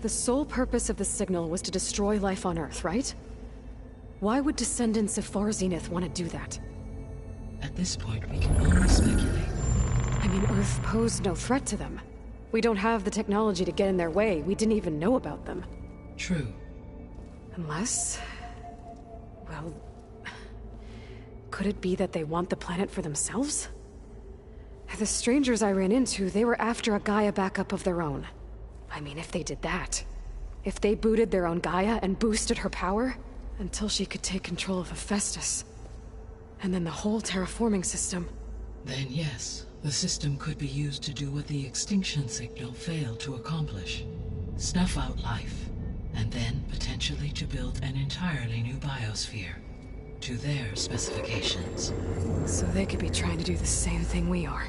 The sole purpose of the signal was to destroy life on Earth, right? Why would descendants of Far Zenith want to do that? At this point, we can only speculate. I mean, Earth posed no threat to them. We don't have the technology to get in their way. We didn't even know about them. True. Unless... well... could it be that they want the planet for themselves? The strangers I ran into, they were after a Gaia backup of their own. I mean, if they did that... if they booted their own Gaia and boosted her power... until she could take control of Hephaestus. And then the whole terraforming system. Then yes, the system could be used to do what the extinction signal failed to accomplish. Snuff out life, and then potentially to build an entirely new biosphere. To their specifications. So they could be trying to do the same thing we are.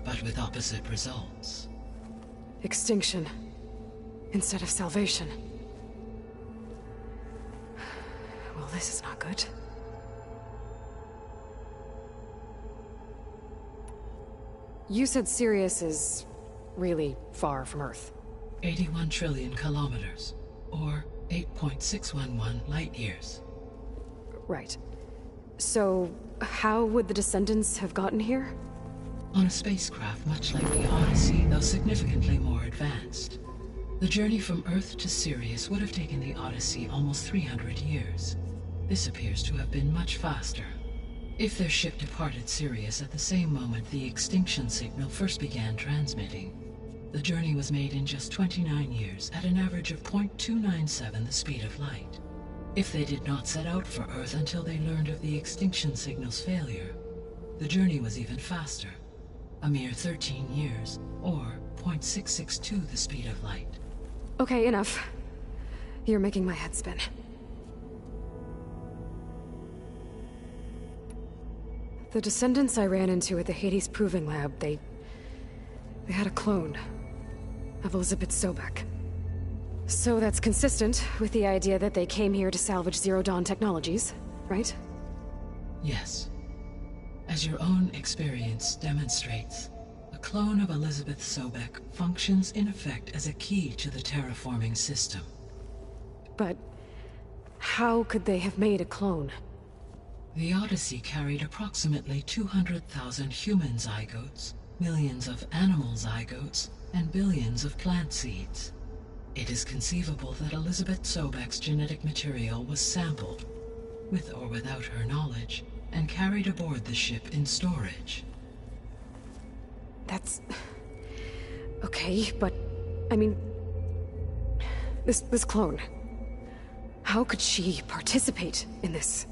But with opposite results. Extinction. Instead of salvation. Well, this is not good. You said Sirius is really far from Earth. 81 trillion kilometers, or 8.611 light years. Right. So, how would the Descendants have gotten here? On a spacecraft much like the Odyssey, though significantly more advanced. The journey from Earth to Sirius would have taken the Odyssey almost 300 years. This appears to have been much faster. If their ship departed Sirius at the same moment the extinction signal first began transmitting, the journey was made in just 29 years at an average of 0.297 the speed of light. If they did not set out for Earth until they learned of the extinction signal's failure, the journey was even faster, a mere 13 years, or 0.662 the speed of light. Okay, enough. You're making my head spin. The Descendants I ran into at the Hades Proving Lab, they had a clone of Elizabeth Sobek. So that's consistent with the idea that they came here to salvage Zero Dawn technologies, right? Yes. As your own experience demonstrates, a clone of Elizabeth Sobek functions in effect as a key to the terraforming system. But how could they have made a clone? The Odyssey carried approximately 200,000 human zygotes, millions of animal zygotes, and billions of plant seeds. It is conceivable that Elizabeth Sobek's genetic material was sampled, with or without her knowledge, and carried aboard the ship in storage. That's... okay, but... I mean... This clone... how could she participate in this?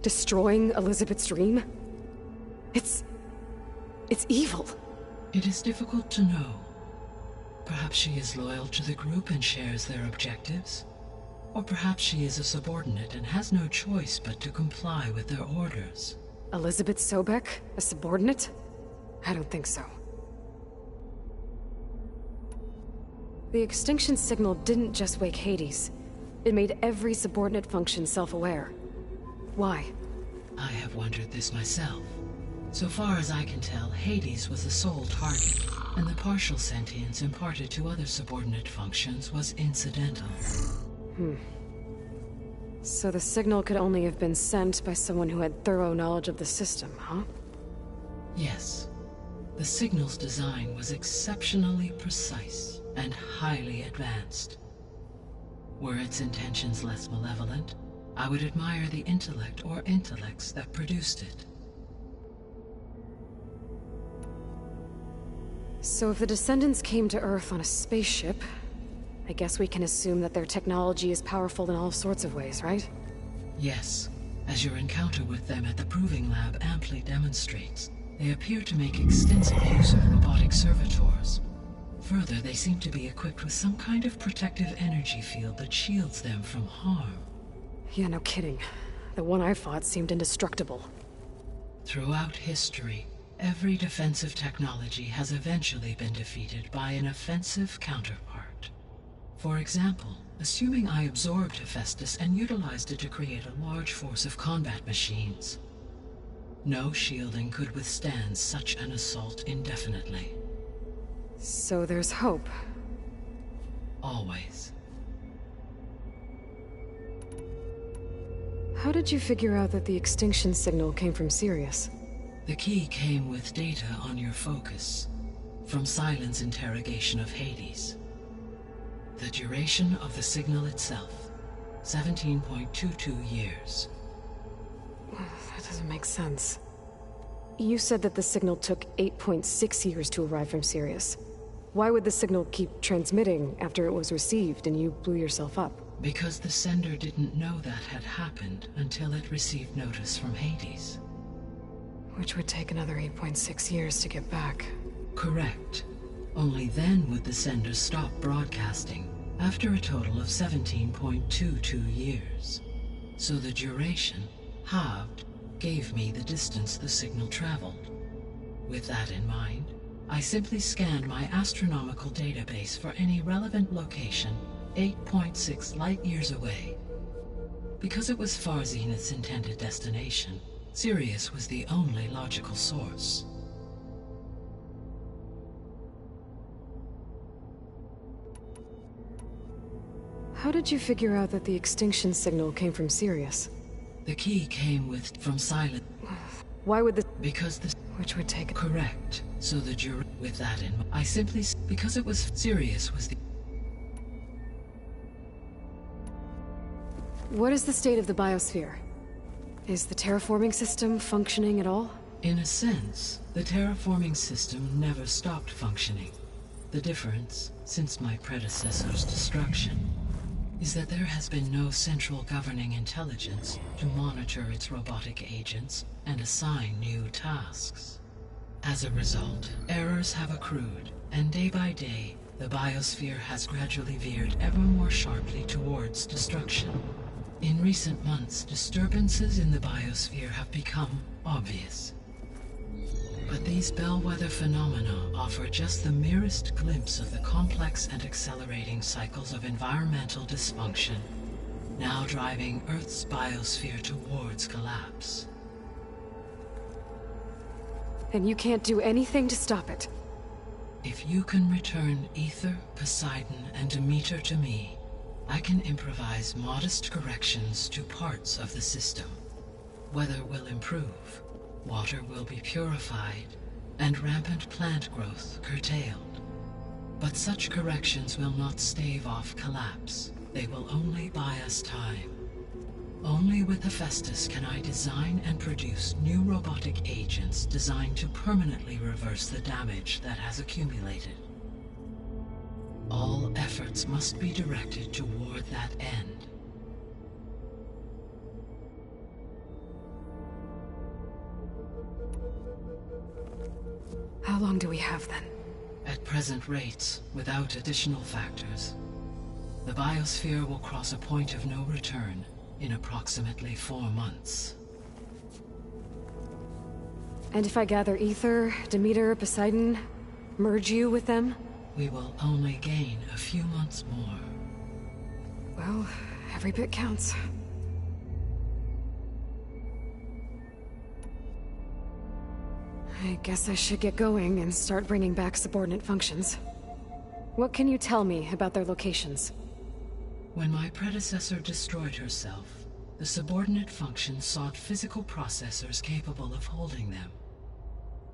Destroying Elizabeth's dream? It's evil. It is difficult to know. Perhaps she is loyal to the group and shares their objectives. Or perhaps she is a subordinate and has no choice but to comply with their orders. Elizabeth Sobek? A subordinate? I don't think so. The extinction signal didn't just wake Hades. It made every subordinate function self-aware. Why? I have wondered this myself. So far as I can tell, Hades was the sole target, and the partial sentience imparted to other subordinate functions was incidental. So the signal could only have been sent by someone who had thorough knowledge of the system, huh? Yes. The signal's design was exceptionally precise and highly advanced. Were its intentions less malevolent, I would admire the intellect or intellects that produced it. So if the Descendants came to Earth on a spaceship, I guess we can assume that their technology is powerful in all sorts of ways, right? Yes, as your encounter with them at the Proving Lab amply demonstrates, they appear to make extensive use of robotic servitors. Further, they seem to be equipped with some kind of protective energy field that shields them from harm. Yeah, no kidding. The one I fought seemed indestructible. Throughout history, every defensive technology has eventually been defeated by an offensive counterpart. For example, assuming I absorbed Hephaestus and utilized it to create a large force of combat machines. No shielding could withstand such an assault indefinitely. So there's hope. Always. How did you figure out that the extinction signal came from Sirius? The key came with data on your focus, from Silent's interrogation of Hades. The duration of the signal itself, 17.22 years. That doesn't make sense. You said that the signal took 8.6 years to arrive from Sirius. Why would the signal keep transmitting after it was received and you blew yourself up? Because the sender didn't know that had happened until it received notice from Hades. Which would take another 8.6 years to get back. Correct. Only then would the sender stop broadcasting, after a total of 17.22 years. So the duration, halved, gave me the distance the signal traveled. With that in mind, I simply scanned my astronomical database for any relevant location 8.6 light-years away. Because it was Far Zenith's intended destination, Sirius was the only logical source. How did you figure out that the extinction signal came from Sirius? The key came from Silent. Why would the... Because the... Which would take... Correct. So the jury... With that in mind, I simply... Because it was... Sirius was the... What is the state of the biosphere? Is the terraforming system functioning at all? In a sense, the terraforming system never stopped functioning. The difference, since my predecessor's destruction, is that there has been no central governing intelligence to monitor its robotic agents and assign new tasks. As a result, errors have accrued, and day by day, the biosphere has gradually veered ever more sharply towards destruction. In recent months, disturbances in the biosphere have become obvious. But these bellwether phenomena offer just the merest glimpse of the complex and accelerating cycles of environmental dysfunction, now driving Earth's biosphere towards collapse. And you can't do anything to stop it? If you can return Aether, Poseidon, and Demeter to me, I can improvise modest corrections to parts of the system. Weather will improve, water will be purified, and rampant plant growth curtailed. But such corrections will not stave off collapse. They will only buy us time. Only with Hephaestus can I design and produce new robotic agents designed to permanently reverse the damage that has accumulated. All efforts must be directed toward that end. How long do we have then? At present rates, without additional factors, the biosphere will cross a point of no return in approximately 4 months. And if I gather Aether, Demeter, Poseidon, merge you with them? We will only gain a few months more. Well, every bit counts. I guess I should get going and start bringing back subordinate functions. What can you tell me about their locations? When my predecessor destroyed herself, the subordinate functions sought physical processors capable of holding them.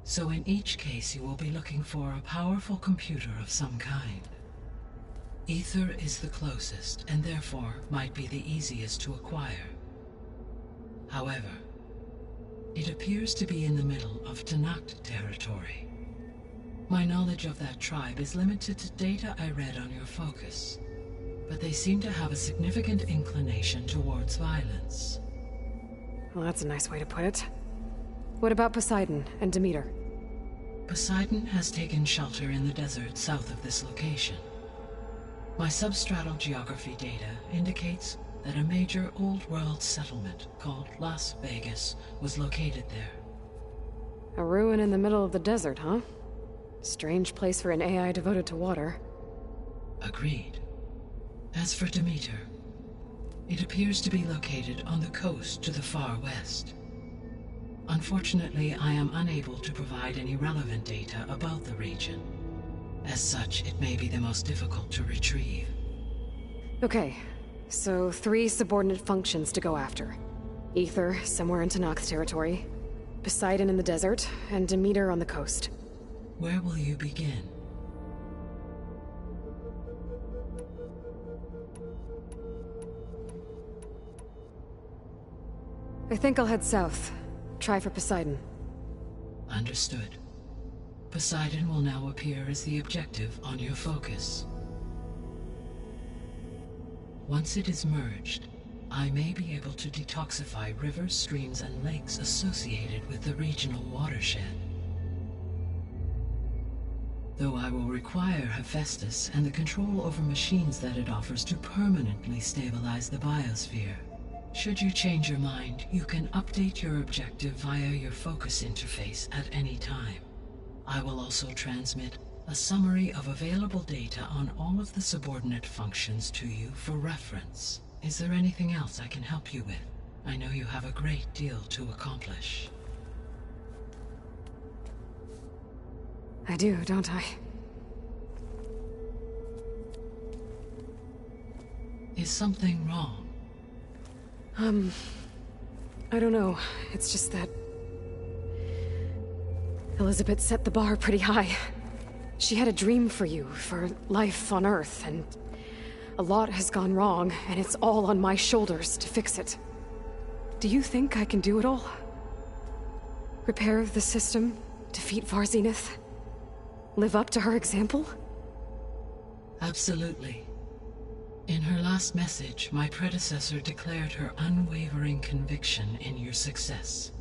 So in each case you will be looking for a powerful computer of some kind. Aether is the closest, and therefore might be the easiest to acquire. However, it appears to be in the middle of Tenakth territory. My knowledge of that tribe is limited to data I read on your focus, but they seem to have a significant inclination towards violence. Well, that's a nice way to put it. What about Poseidon and Demeter? Poseidon has taken shelter in the desert south of this location. My substratal geography data indicates that a major old-world settlement called Las Vegas was located there. A ruin in the middle of the desert, huh? Strange place for an AI devoted to water. Agreed. As for Demeter, it appears to be located on the coast to the far west. Unfortunately, I am unable to provide any relevant data about the region. As such, it may be the most difficult to retrieve. Okay, so 3 subordinate functions to go after. Aether, somewhere in Tenakth territory. Poseidon in the desert, and Demeter on the coast. Where will you begin? I think I'll head south. Try for Poseidon. Understood. Poseidon will now appear as the objective on your focus. Once it is merged, I may be able to detoxify rivers, streams, and lakes associated with the regional watershed. Though I will require Hephaestus and the control over machines that it offers to permanently stabilize the biosphere. Should you change your mind, you can update your objective via your focus interface at any time. I will also transmit a summary of available data on all of the subordinate functions to you for reference. Is there anything else I can help you with? I know you have a great deal to accomplish. I do, don't I? Is something wrong? I don't know. It's just that... Elizabeth set the bar pretty high. She had a dream for you, for life on Earth, and... a lot has gone wrong, and it's all on my shoulders to fix it. Do you think I can do it all? Repair the system? Defeat Varzenith? Live up to her example? Absolutely. In her last message, my predecessor declared her unwavering conviction in your success.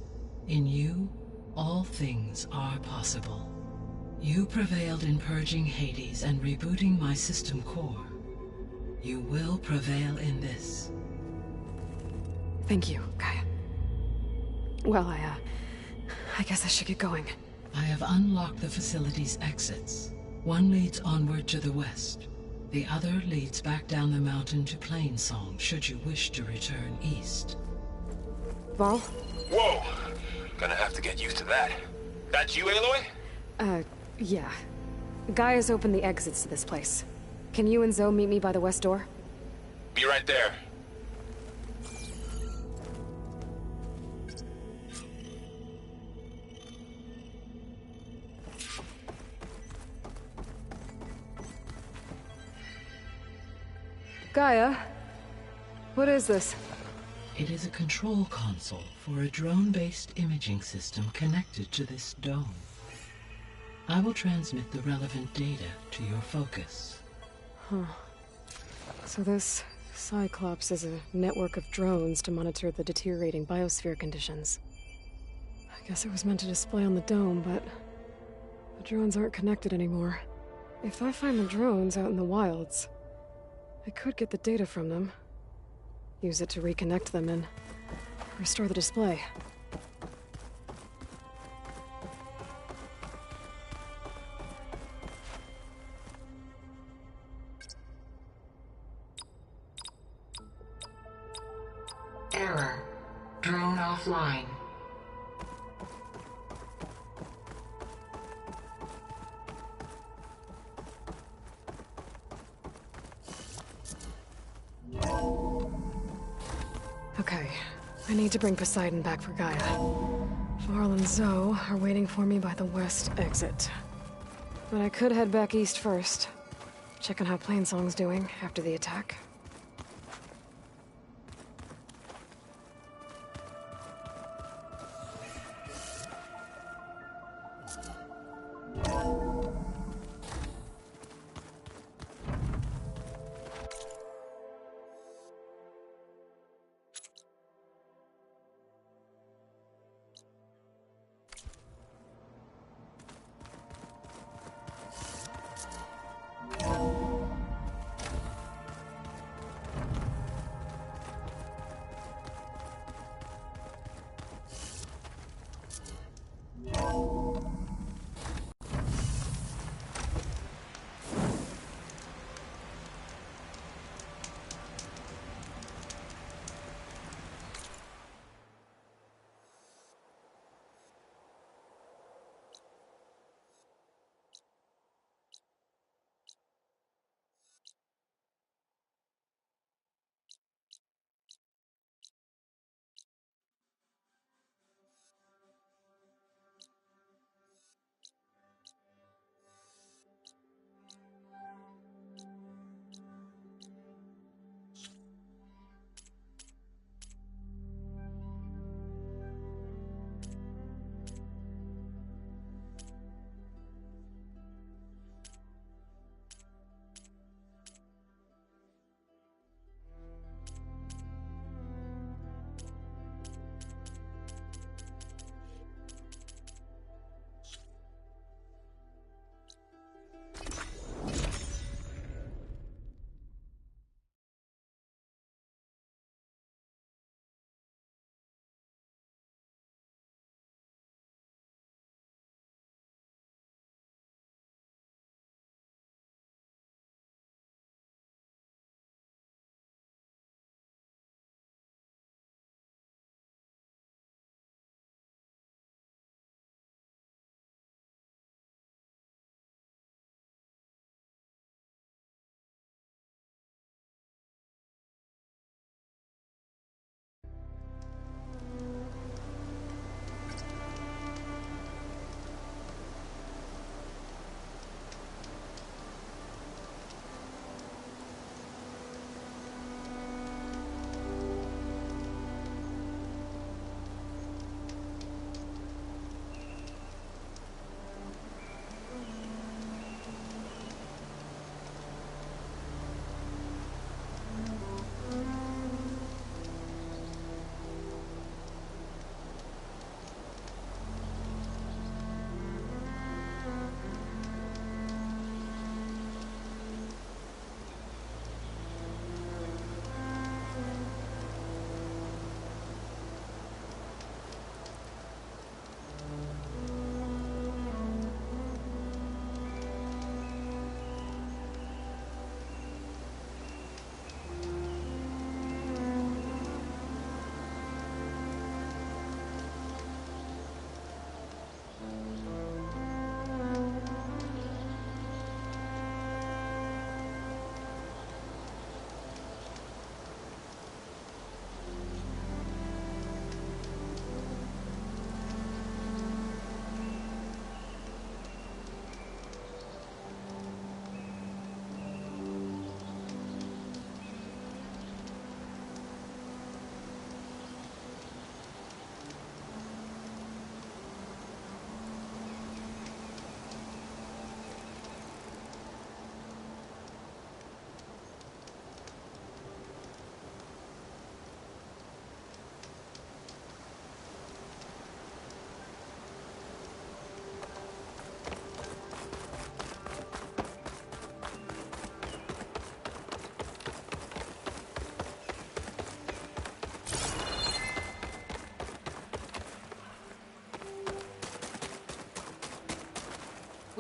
In you, all things are possible. You prevailed in purging Hades and rebooting my system core. You will prevail in this. Thank you, Gaia. Well, I guess I should get going. I have unlocked the facility's exits. One leads onward to the west. The other leads back down the mountain to Plainsong, should you wish to return east. Varl? Whoa! Gonna have to get used to that. That's you, Aloy? Yeah. Gaia's opened the exits to this place. Can you and Zoe meet me by the west door? Be right there. Gaia? What is this? It is a control console for a drone-based imaging system connected to this dome. I will transmit the relevant data to your focus. Huh. So this Cyclops is a network of drones to monitor the deteriorating biosphere conditions. I guess it was meant to display on the dome, but the drones aren't connected anymore. If I find the drones out in the wilds, I could get the data from them, use it to reconnect them and restore the display. Error. Drone offline. Okay, I need to bring Poseidon back for Gaia. Varl and Zoe are waiting for me by the west exit. But I could head back east first. Check on how Plainsong's doing after the attack.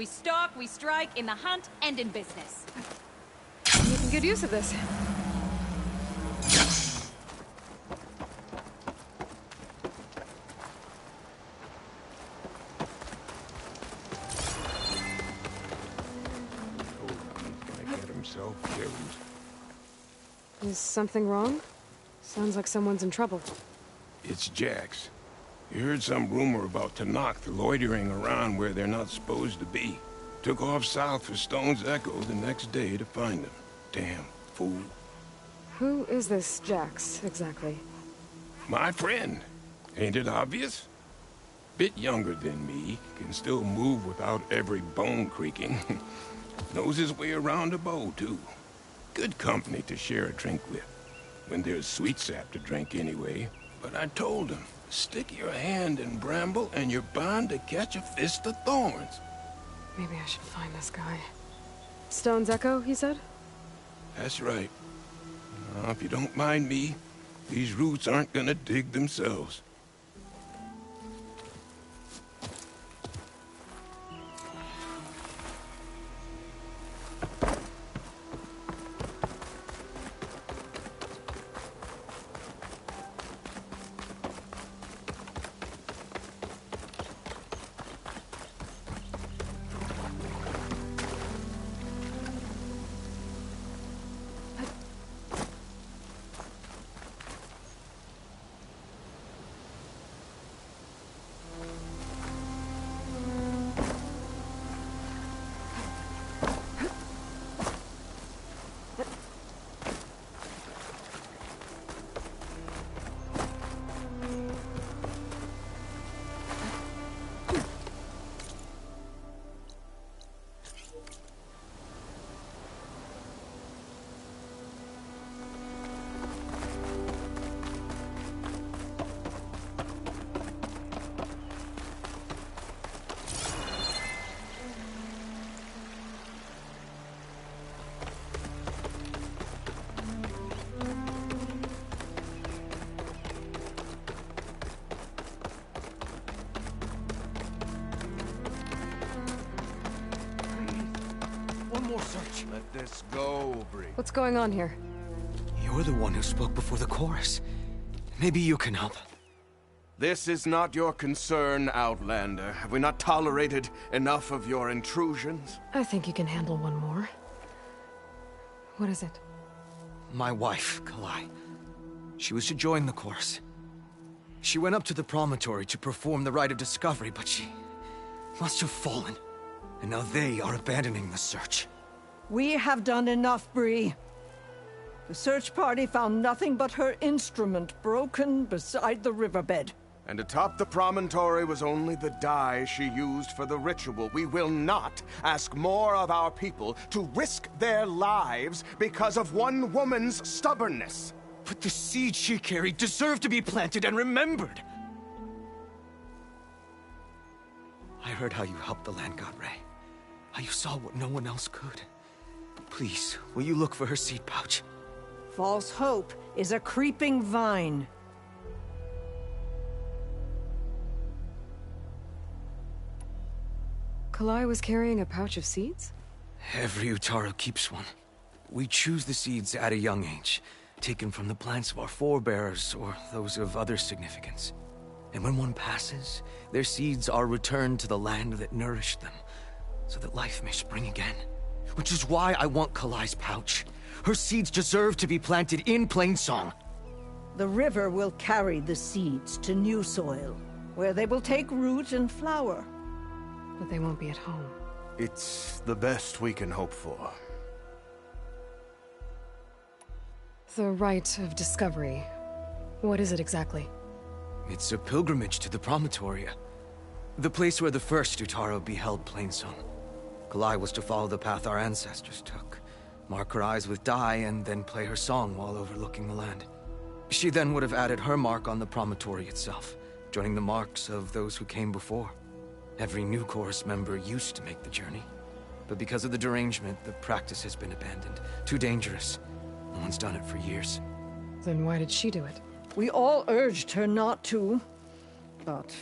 We stalk, we strike, in the hunt, and in business. Making good use of this. Is something wrong? Sounds like someone's in trouble. It's Jax. He heard some rumor about Tenakth loitering around where they're not supposed to be. Took off south for Stone's Echo the next day to find them. Damn fool. Who is this Jax, exactly? My friend. Ain't it obvious? Bit younger than me, can still move without every bone creaking. Knows his way around a bow, too. Good company to share a drink with. When there's sweet sap to drink anyway. But I told him, stick your hand in bramble and you're bound to catch a fist of thorns. Maybe I should find this guy. Stone's Echo, he said? That's right. Now, if you don't mind me, these roots aren't gonna dig themselves. Search. Let this go, Bree. What's going on here? You're the one who spoke before the chorus. Maybe you can help. This is not your concern, Outlander. Have we not tolerated enough of your intrusions? I think you can handle one more. What is it? My wife, Kalai. She was to join the chorus. She went up to the promontory to perform the rite of discovery, but she must have fallen. And now they are abandoning the search. We have done enough, Bree. The search party found nothing but her instrument broken beside the riverbed. And atop the promontory was only the dye she used for the ritual. We will not ask more of our people to risk their lives because of one woman's stubbornness. But the seed she carried deserved to be planted and remembered. I heard how you helped the land god Ray. How you saw what no one else could. Please, will you look for her seed pouch? False hope is a creeping vine. Kalai was carrying a pouch of seeds? Every Utaro keeps one. We choose the seeds at a young age, taken from the plants of our forebears or those of other significance. And when one passes, their seeds are returned to the land that nourished them, so that life may spring again. Which is why I want Kalai's pouch. Her seeds deserve to be planted in Plainsong. The river will carry the seeds to new soil, where they will take root and flower. But they won't be at home. It's the best we can hope for. The rite of discovery. What is it exactly? It's a pilgrimage to the promontory. The place where the first Utaro beheld Plainsong. Kalai was to follow the path our ancestors took. Mark her eyes with dye and then play her song while overlooking the land. She then would have added her mark on the promontory itself, joining the marks of those who came before. Every new chorus member used to make the journey. But because of the derangement, the practice has been abandoned. Too dangerous. No one's done it for years. Then why did she do it? We all urged her not to, but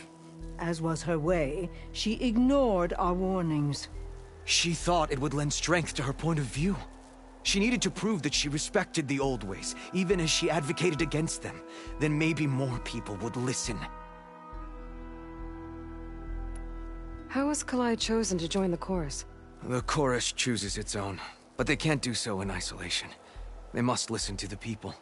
as was her way, she ignored our warnings. She thought it would lend strength to her point of view. She needed to prove that she respected the old ways, even as she advocated against them. Then maybe more people would listen. How was Kalai chosen to join the chorus? The chorus chooses its own, but they can't do so in isolation. They must listen to the people.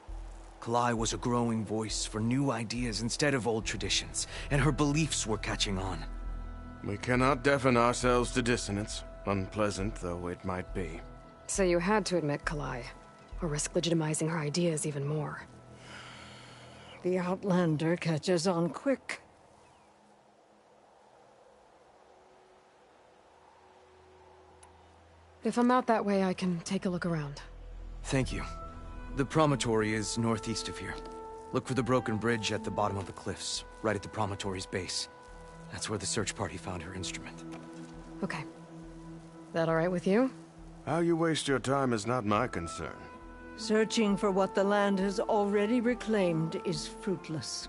Kalai was a growing voice for new ideas instead of old traditions, and her beliefs were catching on. We cannot deafen ourselves to dissonance, unpleasant though it might be. So you had to admit Kalai, or risk legitimizing her ideas even more. The Outlander catches on quick. If I'm out that way, I can take a look around. Thank you. The promontory is northeast of here. Look for the broken bridge at the bottom of the cliffs, right at the promontory's base. That's where the search party found her instrument. Okay. That all right with you? How you waste your time is not my concern. Searching for what the land has already reclaimed is fruitless.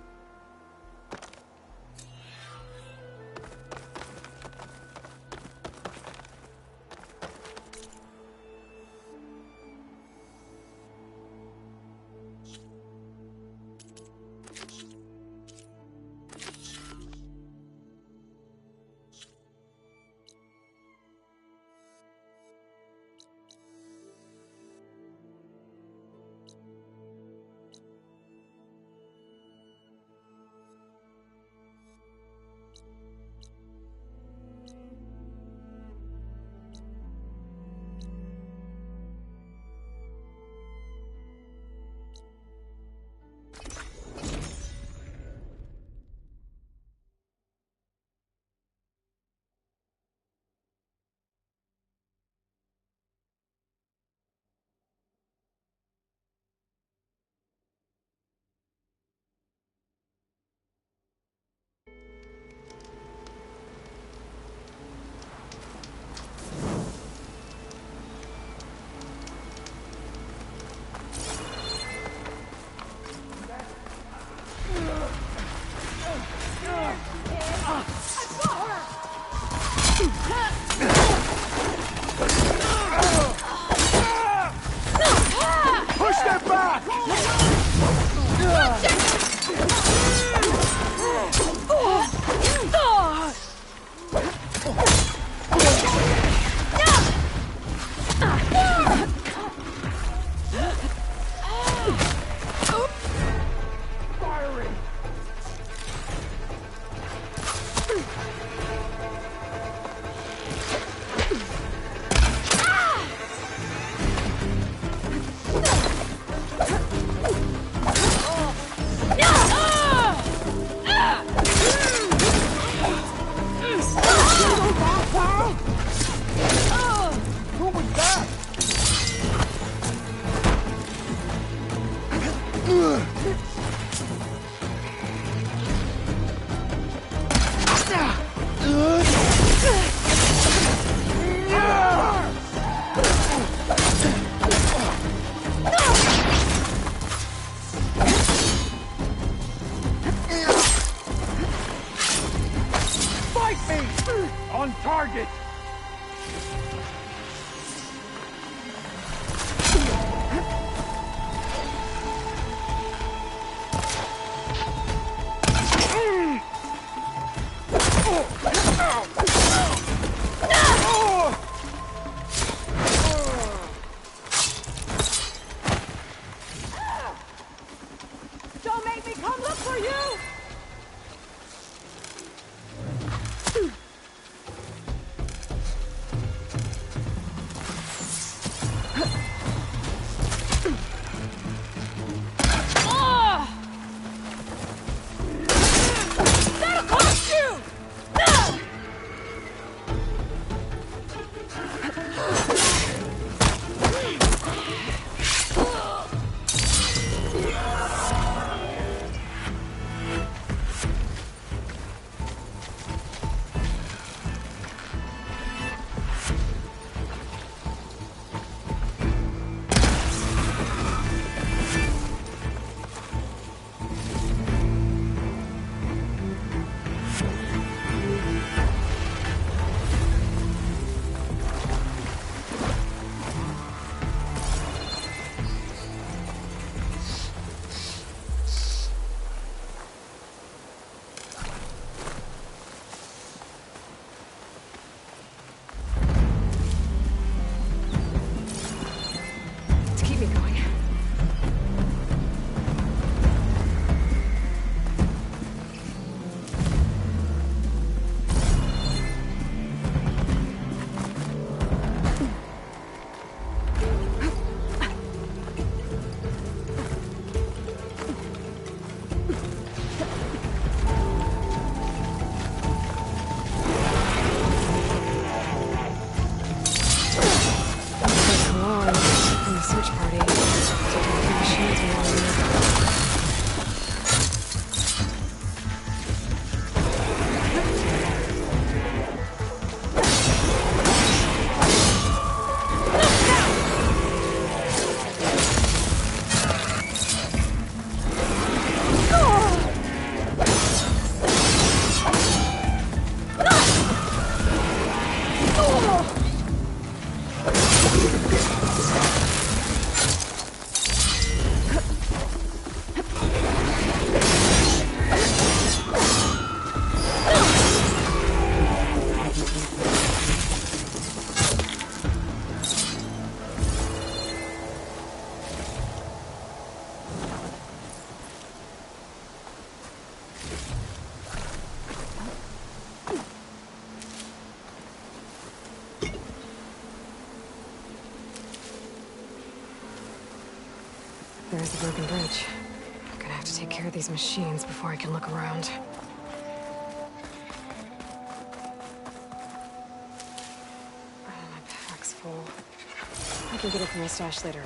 On target! There's the broken bridge. Gonna have to take care of these machines before I can look around. My pack's full. I can get it from my stash later.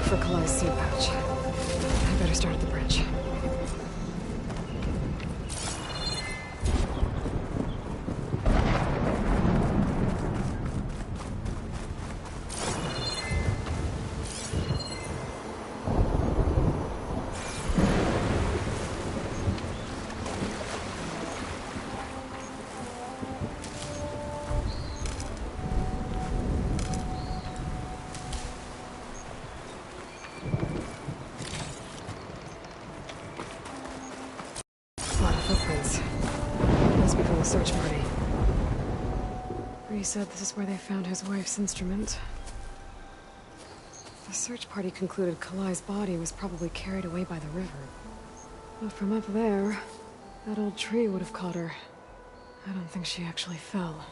For Kalai's seed pouch. I better start at the bridge. Footprints. Must be from the search party. Bree said this is where they found his wife's instrument. The search party concluded Kalai's body was probably carried away by the river. But from up there, that old tree would have caught her. I don't think she actually fell.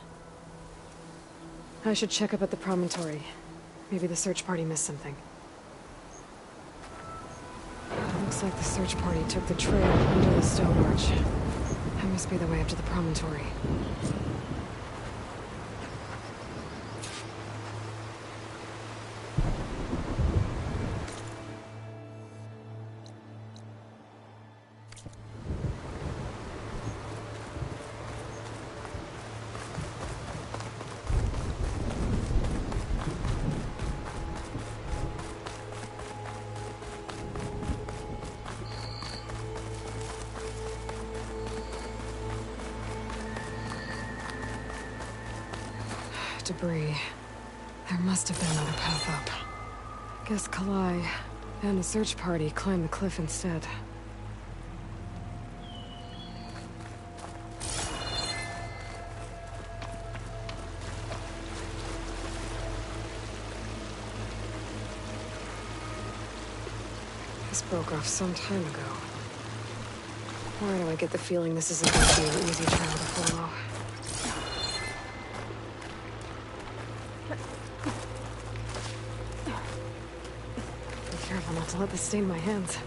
I should check up at the promontory. Maybe the search party missed something. Looks like the search party took the trail under the stone arch. That must be the way up to the promontory. Debris. There must have been another path up. Guess Kalai and the search party climbed the cliff instead. This broke off some time ago. Why do I get the feeling this isn't going to be an easy trail to follow? Careful not to let this stain my hands.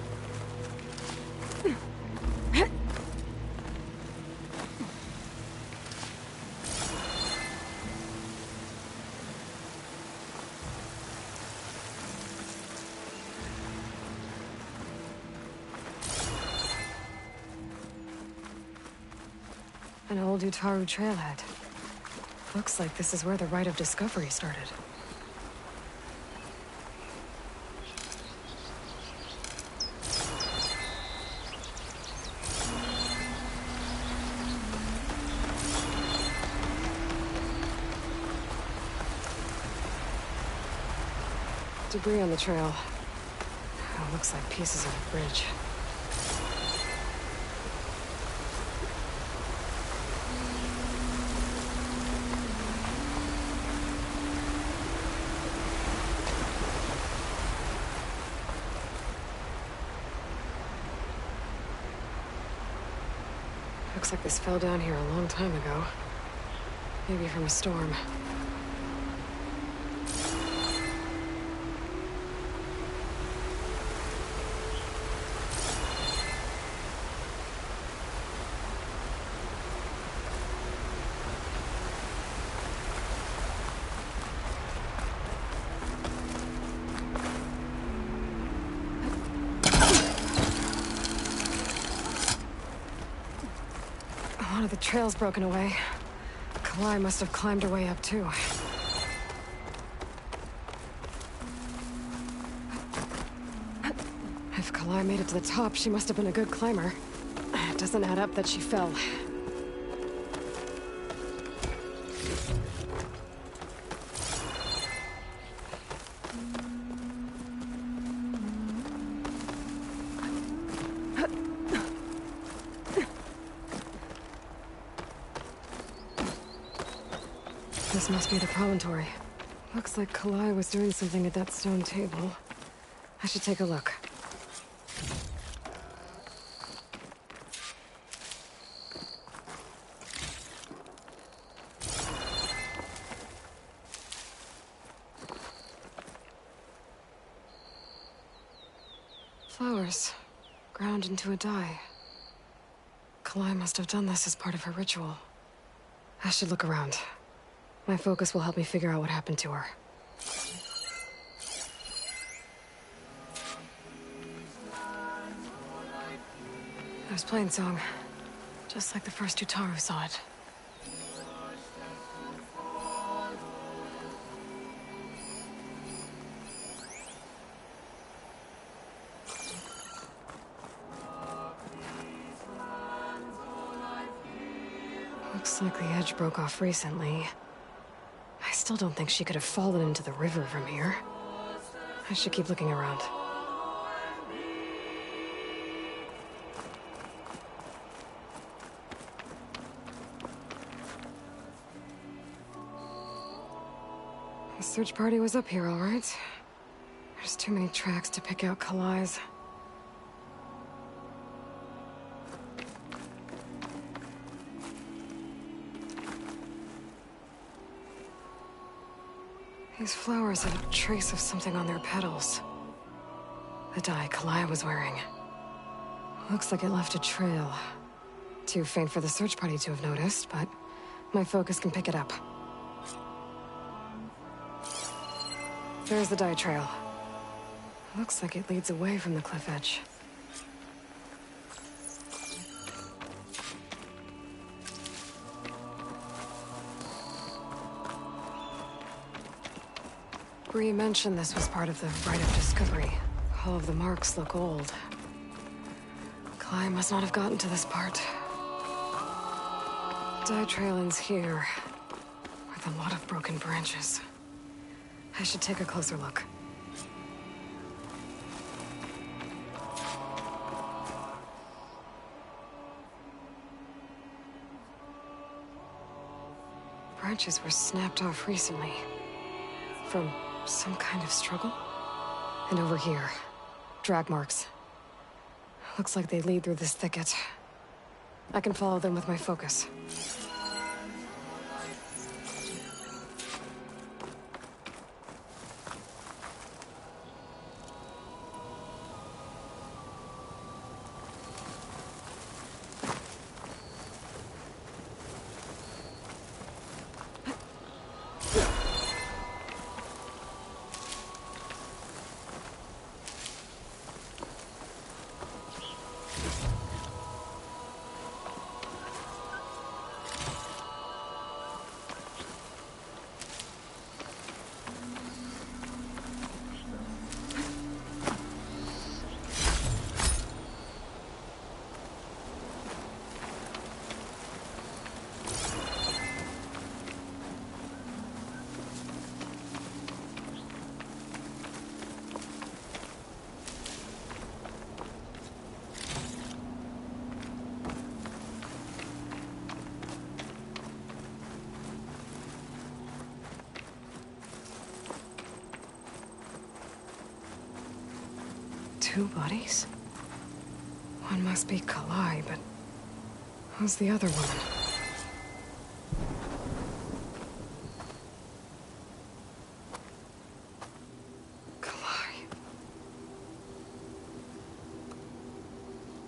An old Utaru trailhead. Looks like this is where the Rite of Discovery started. Debris on the trail. Oh, looks like pieces of a bridge. Looks like this fell down here a long time ago. Maybe from a storm. One of the trail's broken away. Kalai must have climbed her way up, too. If Kalai made it to the top, she must have been a good climber. It doesn't add up that she fell. This must be the promontory. Looks like Kalai was doing something at that stone table. I should take a look. Flowers. Ground into a dye. Kalai must have done this as part of her ritual. I should look around. My focus will help me figure out what happened to her. There's Plainsong. Just like the first Utaru saw it. Looks like the edge broke off recently. I still don't think she could have fallen into the river from here. I should keep looking around. The search party was up here, all right. There's too many tracks to pick out Kalai's. These flowers have a trace of something on their petals. The dye Kalai was wearing. Looks like it left a trail. Too faint for the search party to have noticed, but my focus can pick it up. There's the dye trail. Looks like it leads away from the cliff edge. Bree mentioned this was part of the Rite of Discovery. All of the marks look old. Kalai must not have gotten to this part. Dye trail ends here, with a lot of broken branches. I should take a closer look. Branches were snapped off recently. From some kind of struggle? And over here, drag marks. Looks like they lead through this thicket. I can follow them with my focus. 2 bodies? One must be Kalai, but who's the other woman? Kalai.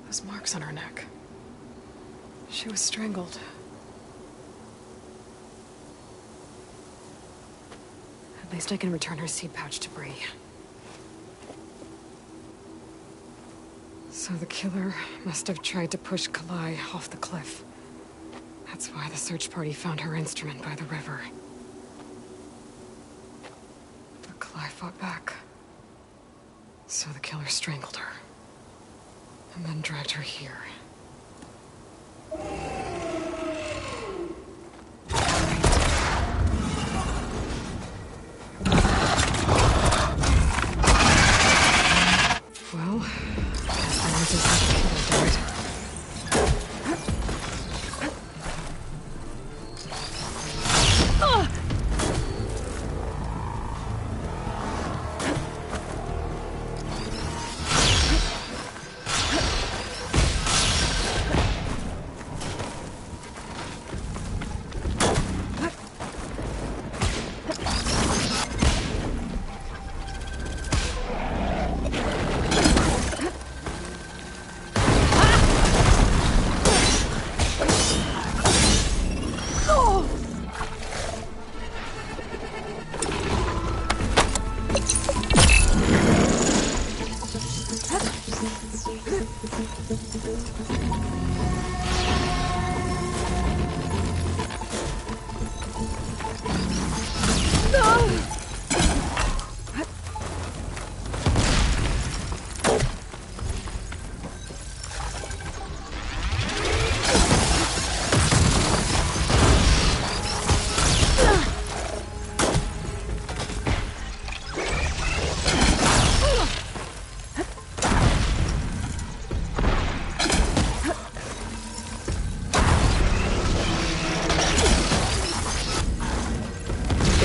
Those marks on her neck. She was strangled. At least I can return her seed pouch to Bree. So the killer must have tried to push Kalai off the cliff. That's why the search party found her instrument by the river. But Kalai fought back. So the killer strangled her. And then dragged her here. Well, guess that answers how the killer died.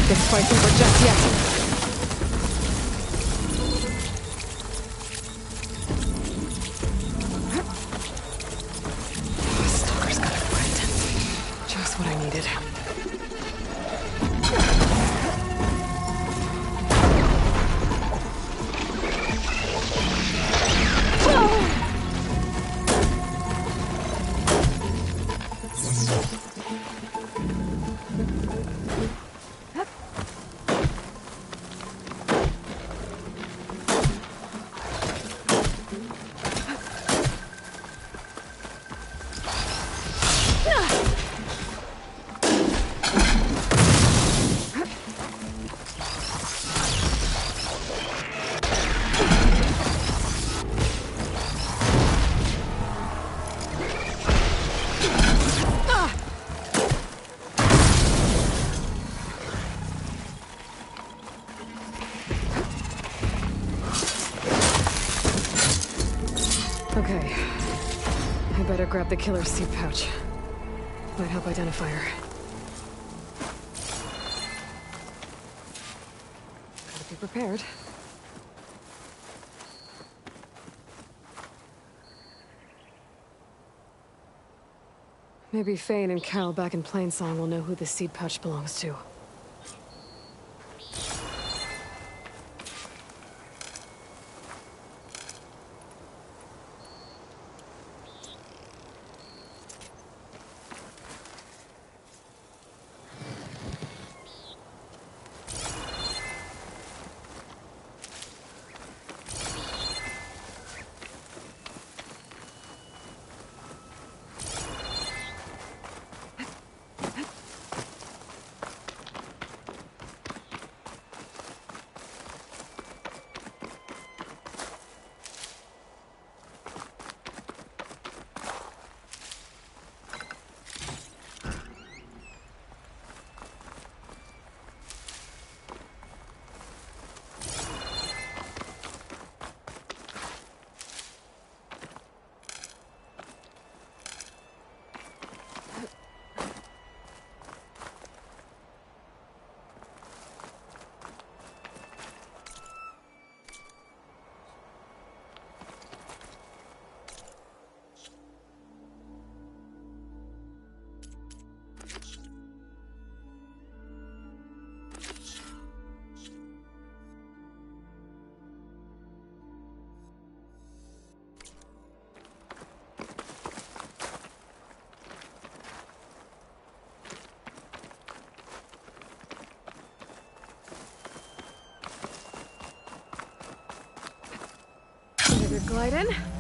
This fight's over just yet. Stalker's got a friend. Just what I needed. Okay. I better grab the killer's seed pouch. Might help identify her. Gotta be prepared. Maybe Fane and Carol back in Plainsong will know who the seed pouch belongs to. Glide in.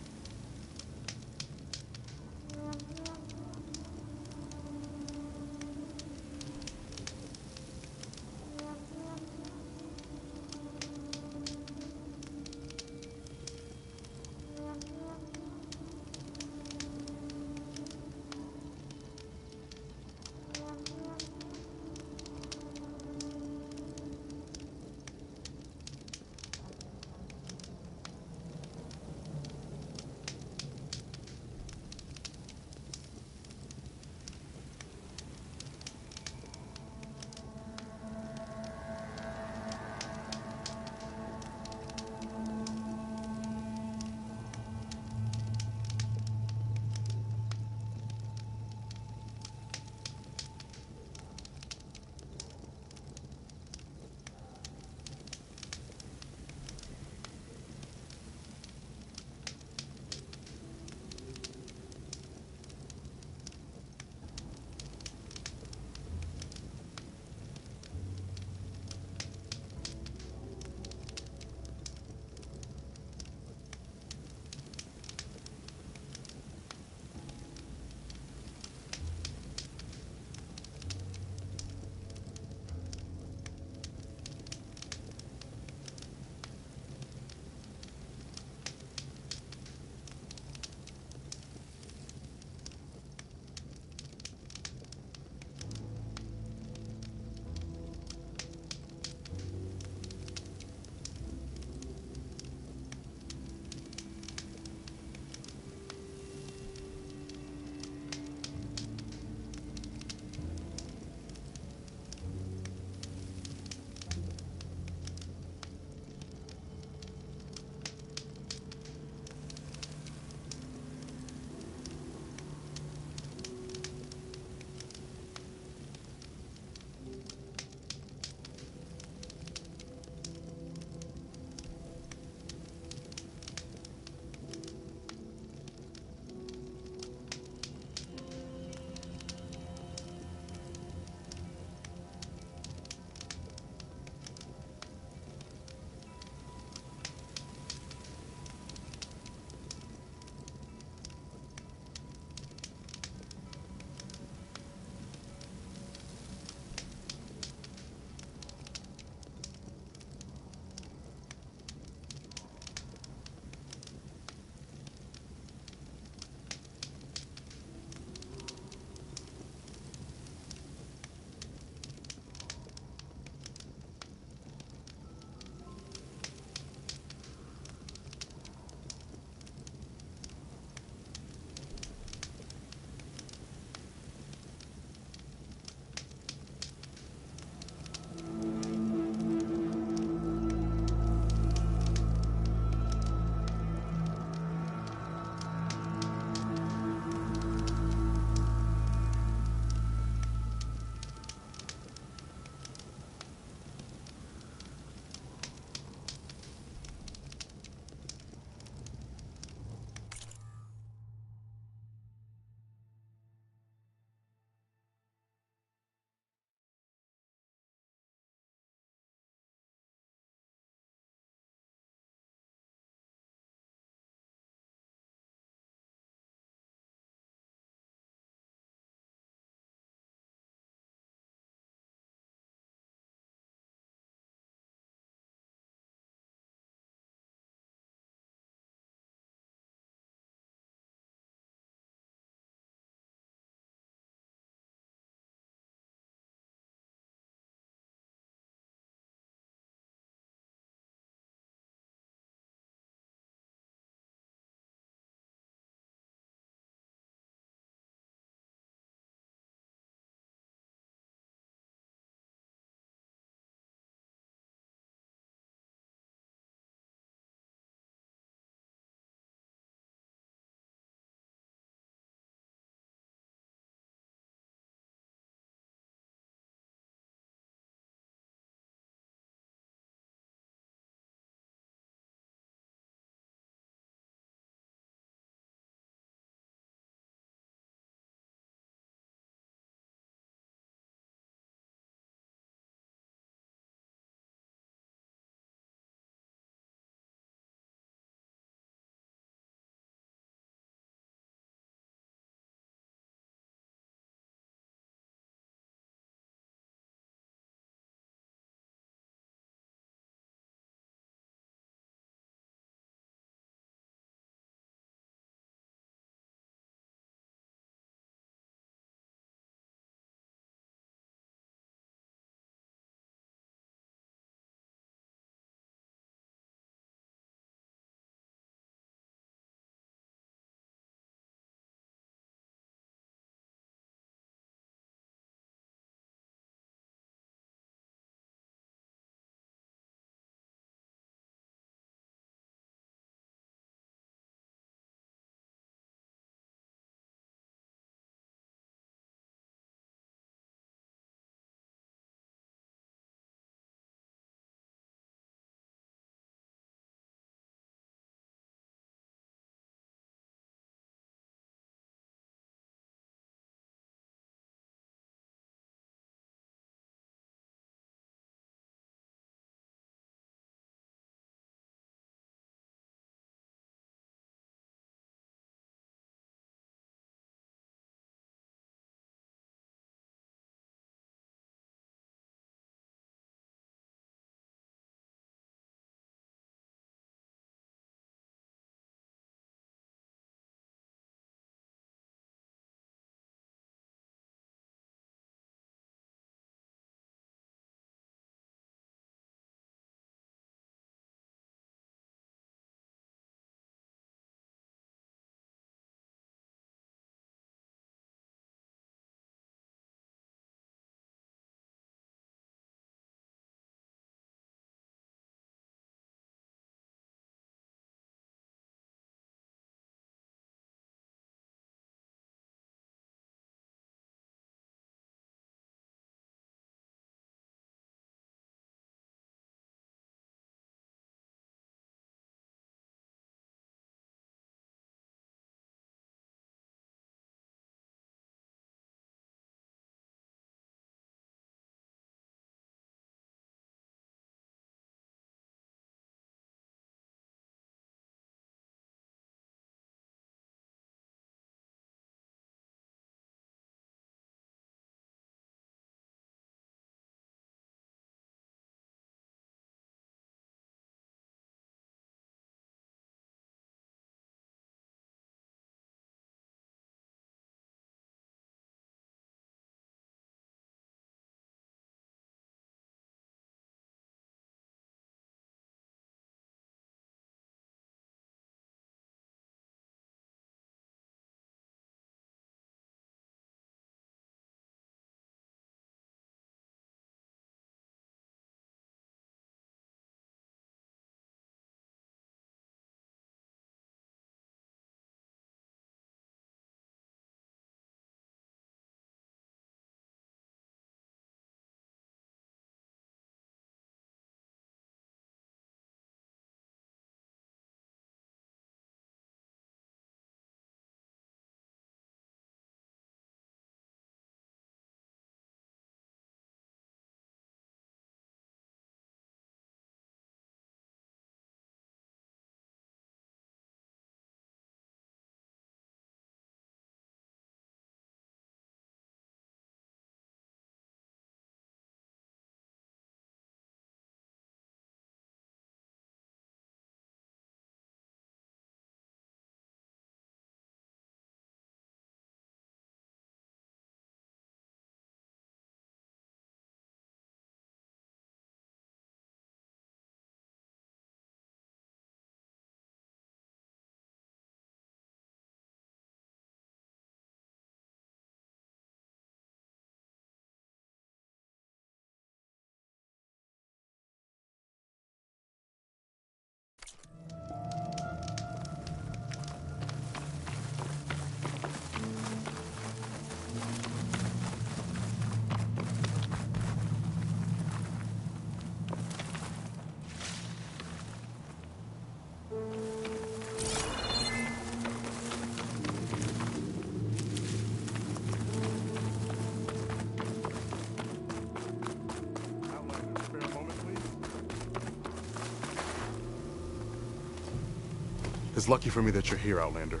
It's lucky for me that you're here, Outlander.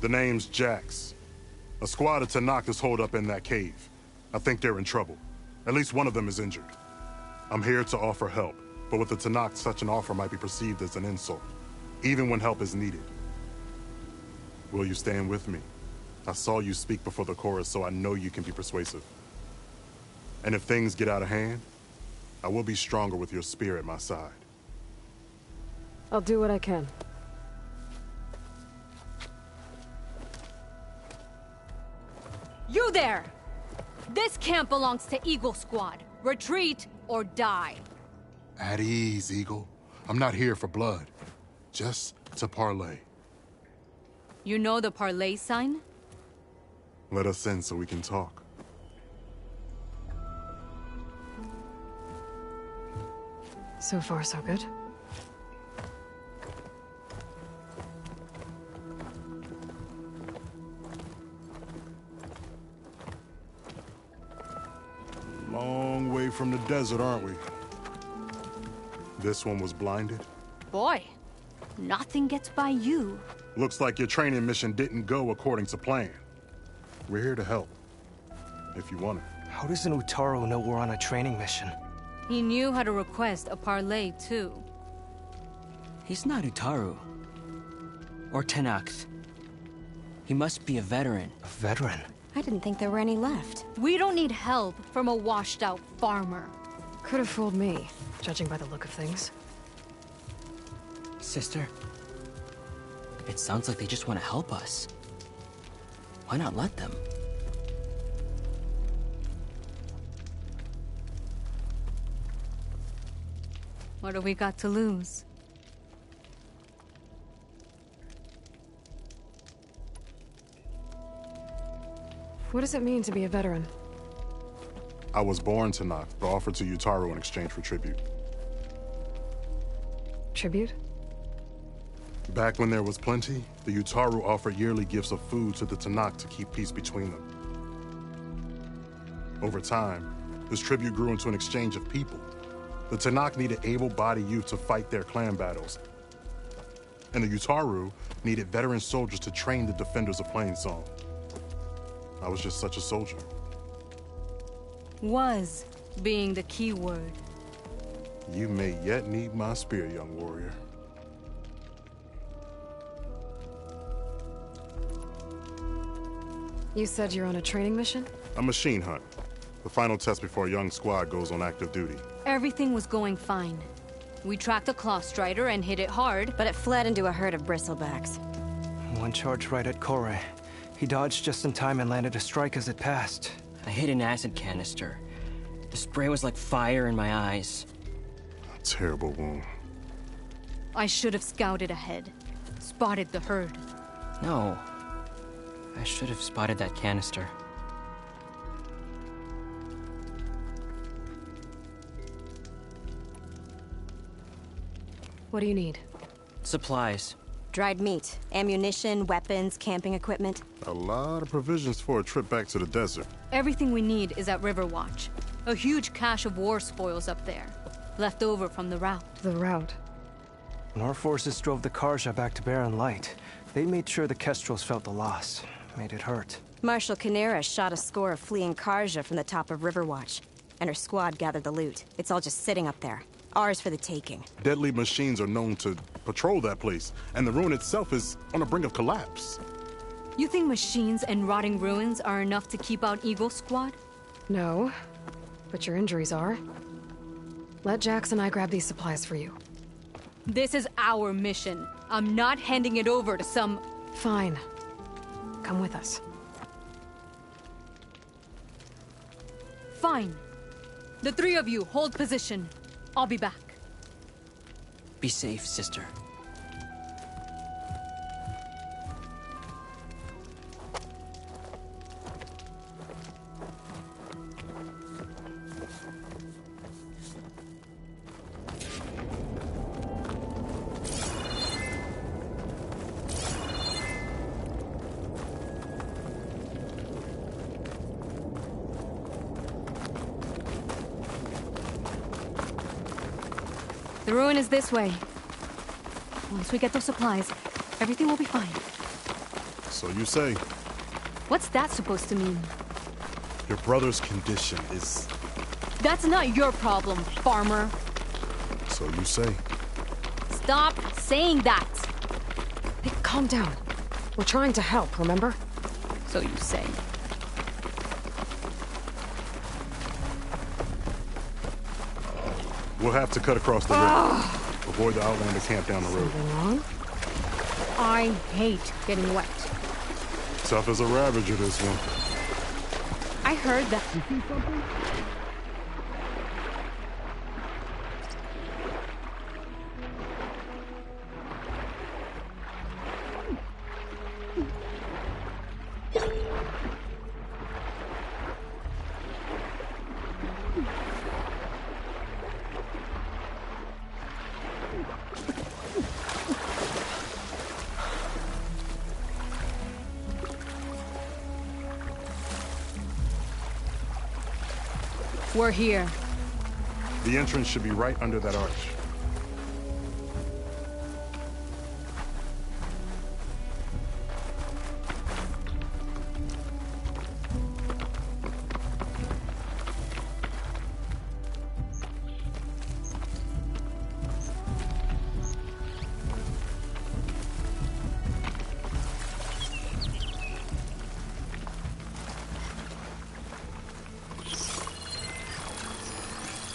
The name's Jax. A squad of Tenakth is holed up in that cave. I think they're in trouble. At least one of them is injured. I'm here to offer help, but with the Tenakth, such an offer might be perceived as an insult, even when help is needed. Will you stand with me? I saw you speak before the chorus, so I know you can be persuasive. And if things get out of hand, I will be stronger with your spear at my side. I'll do what I can. You there! This camp belongs to Eagle Squad. Retreat or die. At ease, Eagle. I'm not here for blood. Just to parlay. You know the parlay sign? Let us in so we can talk. So far, so good. Long way from the desert, aren't we? This one was blinded? Boy, nothing gets by you. Looks like your training mission didn't go according to plan. We're here to help, if you want it. How does an Utaru know we're on a training mission? He knew how to request a parlay, too. He's not Utaru. Or Tenakth. He must be a veteran. A veteran? I didn't think there were any left. We don't need help from a washed-out farmer. Could have fooled me, judging by the look of things. Sister, it sounds like they just want to help us. Why not let them? What do we got to lose? What does it mean to be a veteran? I was born Tenakth, but offered to Utaru in exchange for tribute. Tribute? Back when there was plenty, the Utaru offered yearly gifts of food to the Tenakth to keep peace between them. Over time, this tribute grew into an exchange of people. The Tenakth needed able-bodied youth to fight their clan battles, and the Utaru needed veteran soldiers to train the defenders of Plainsong. I was just such a soldier. Was being the key word. You may yet need my spear, young warrior. You said you're on a training mission? A machine hunt. The final test before a young squad goes on active duty. Everything was going fine. We tracked a Claw Strider and hit it hard, but it fled into a herd of bristlebacks. One charge right at Kore. He dodged just in time and landed a strike as it passed. I hit an acid canister. The spray was like fire in my eyes. A terrible wound. I should have scouted ahead. Spotted the herd. No. I should have spotted that canister. What do you need? Supplies. Dried meat, ammunition, weapons, camping equipment. A lot of provisions for a trip back to the desert. Everything we need is at Riverwatch. A huge cache of war spoils up there. Left over from the rout. The rout? When our forces drove the Karja back to Barren Light, they made sure the Kestrels felt the loss. Made it hurt. Marshal Canera shot a score of fleeing Karja from the top of Riverwatch, and her squad gathered the loot. It's all just sitting up there. Ours for the taking. Deadly machines are known to patrol that place, and the ruin itself is on the brink of collapse. You think machines and rotting ruins are enough to keep out Eagle Squad? No, but your injuries are. Let Jax and I grab these supplies for you. This is our mission. I'm not handing it over to some... Fine. Come with us. Fine. The three of you hold position. I'll be back. Be safe, sister. The ruin is this way. Once we get those supplies, Everything will be fine. So you say. What's that supposed to mean? Your brother's condition is... That's not your problem, farmer. So you say. Stop saying that! Hey, calm down. We're trying to help, remember? So you say. We'll have to cut across the river. Avoid the Outlander camp down the road. Something wrong? I hate getting wet. Tough as a Ravager, this one. I heard that. You see something? We're here. The entrance should be right under that arch.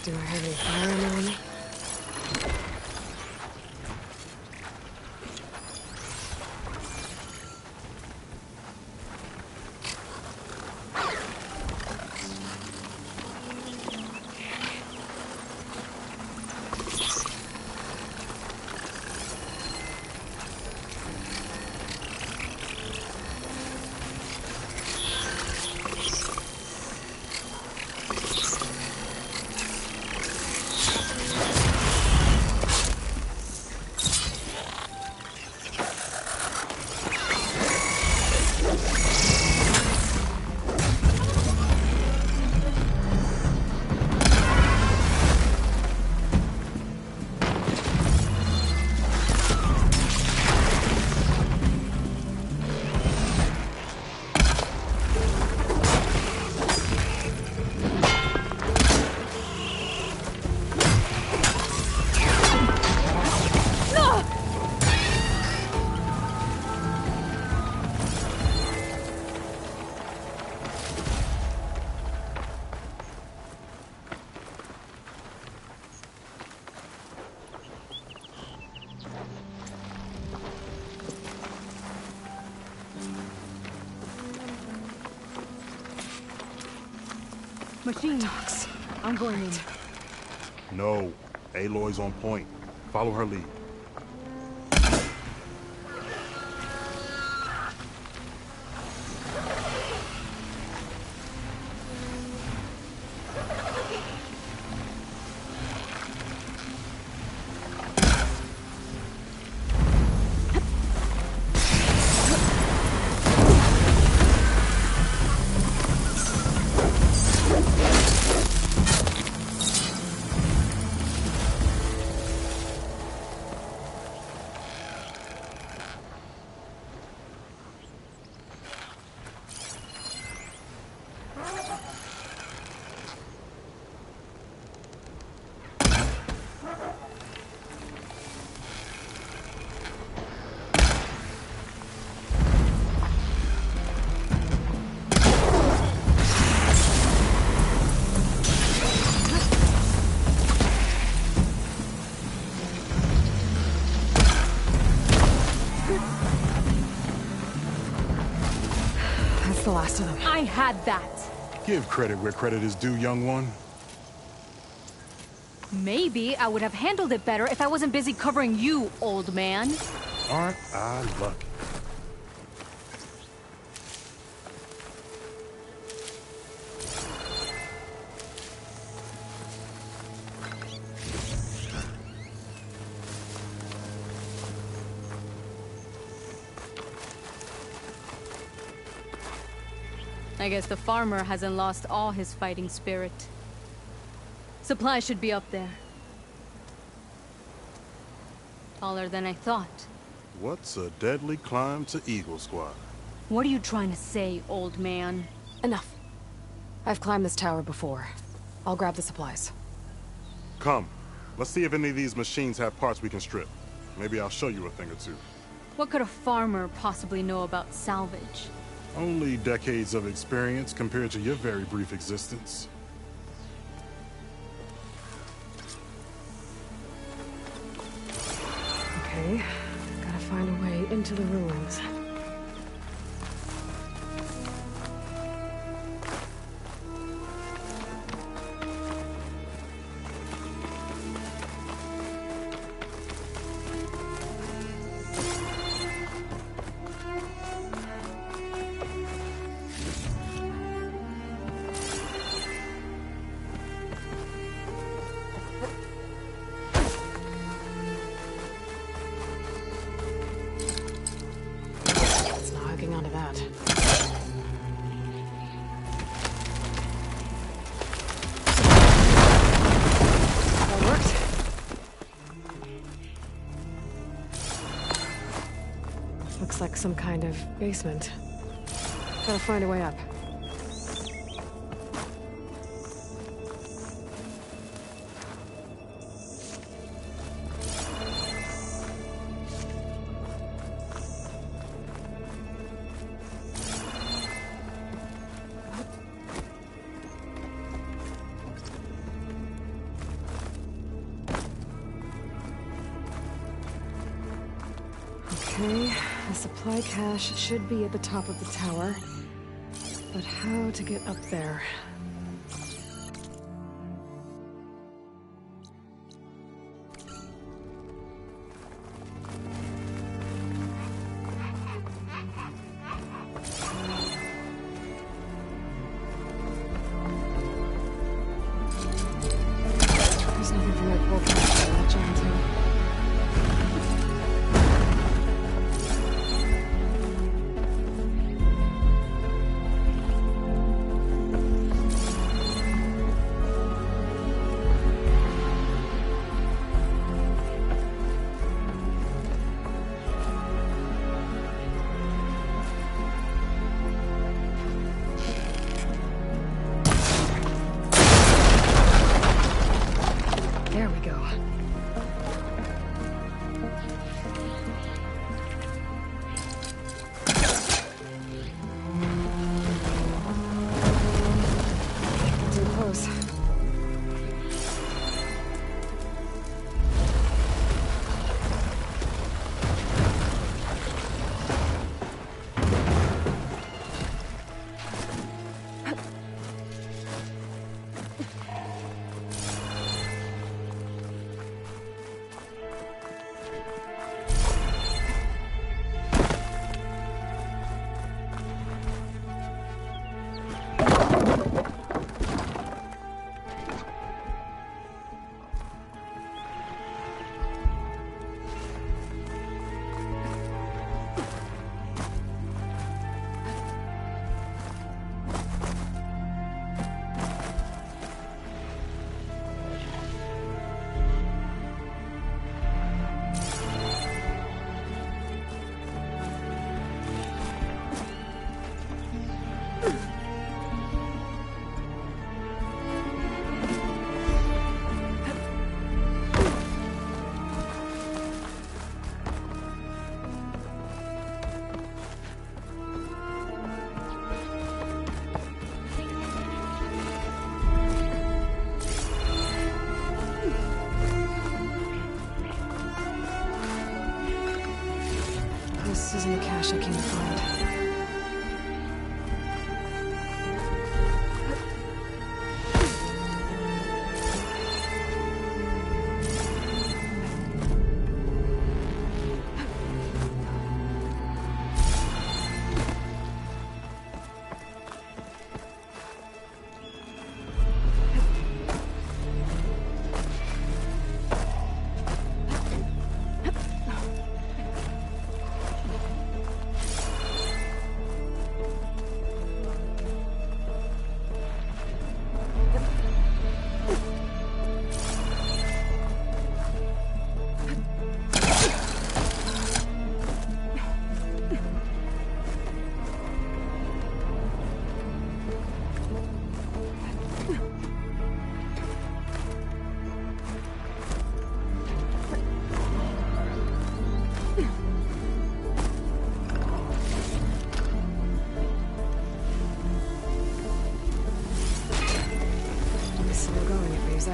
Do I have any fire on me? Machine. Dogs. I'm going in. No. Aloy's on point. Follow her lead. The last of them. I had that. Give credit where credit is due, young one. Maybe I would have handled it better if I wasn't busy covering you, old man. Aren't I lucky? I guess the farmer hasn't lost all his fighting spirit. Supplies should be up there. Taller than I thought. What's a deadly climb to Eagle Squad? What are you trying to say, old man? Enough. I've climbed this tower before. I'll grab the supplies. Come. Let's see if any of these machines have parts we can strip. Maybe I'll show you a thing or two. What could a farmer possibly know about salvage? Only decades of experience compared to your very brief existence. Okay, gotta find a way into the ruins. Onto that. That worked. Looks like some kind of basement. Gotta find a way up. Okay, the supply cache should be at the top of the tower. But how to get up there? There's nothing for my pole cache to latch onto. There we go. Too close.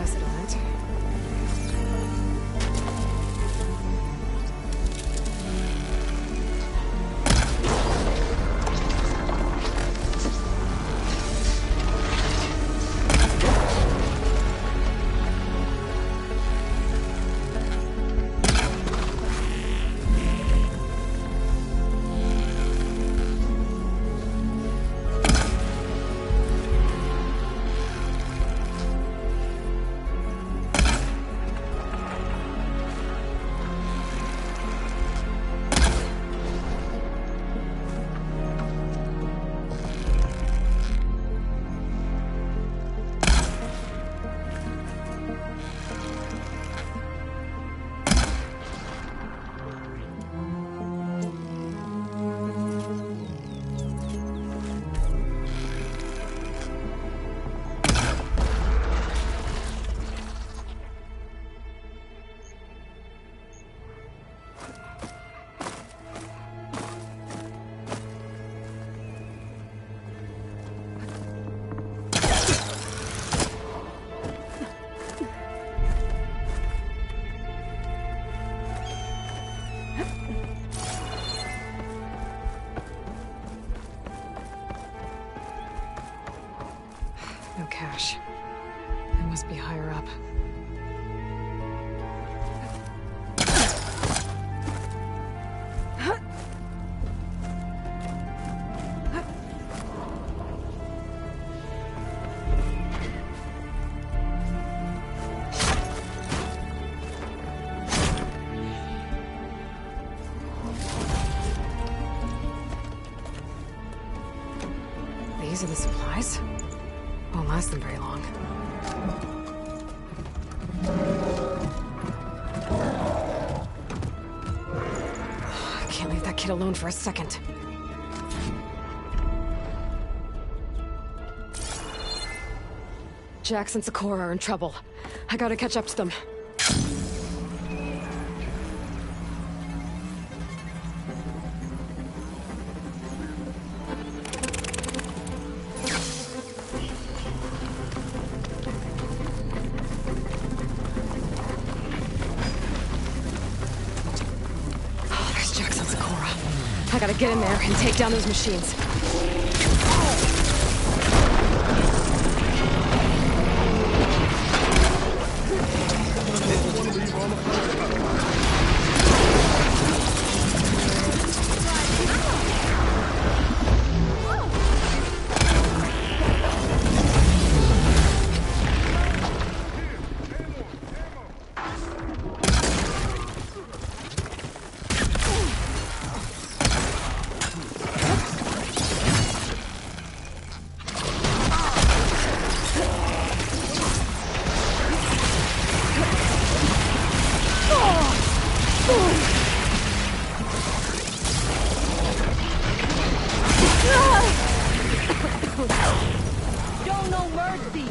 acid on it. No cash. It must be higher up. These are the supplies? Won't last them very long. I can't leave that kid alone for a second. Jax and Sakura are in trouble. I gotta catch up to them. I gotta get in there and take down those machines. Show no mercy!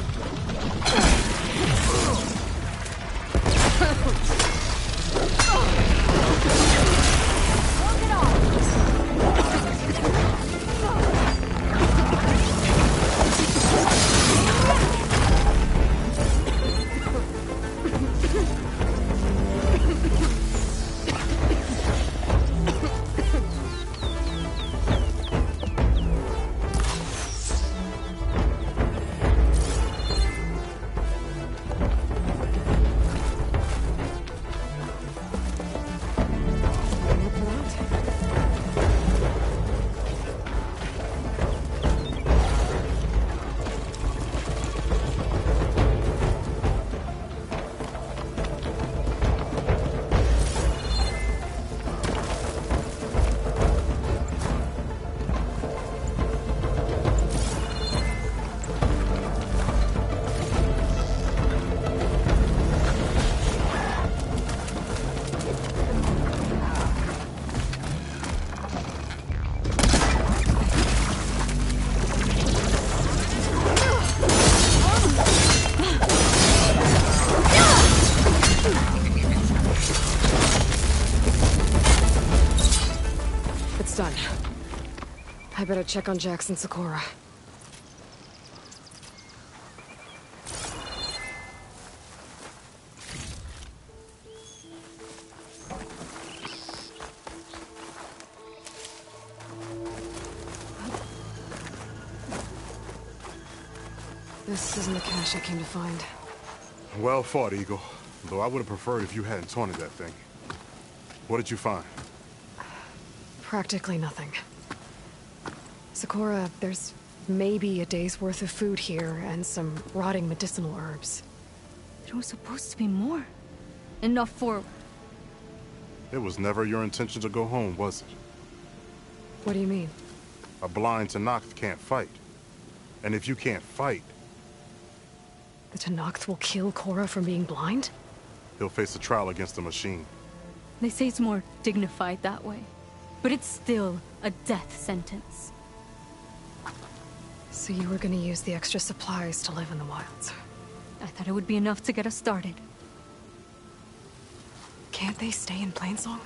Walk it off! Done. I better check on Jax and Sakura. This isn't the cache I came to find. Well fought, Eagle. Though I would have preferred if you hadn't taunted that thing. What did you find? Practically nothing. Sakura, there's maybe a day's worth of food here and some rotting medicinal herbs. There was supposed to be more. Enough for... It was never your intention to go home, was it? What do you mean? A blind Tenakth can't fight. And if you can't fight... The Tenakth will kill Korra from being blind? He'll face a trial against the machine. They say it's more dignified that way. But it's still a death sentence. So you were gonna use the extra supplies to live in the wilds? I thought it would be enough to get us started. Can't they stay in Plainsong?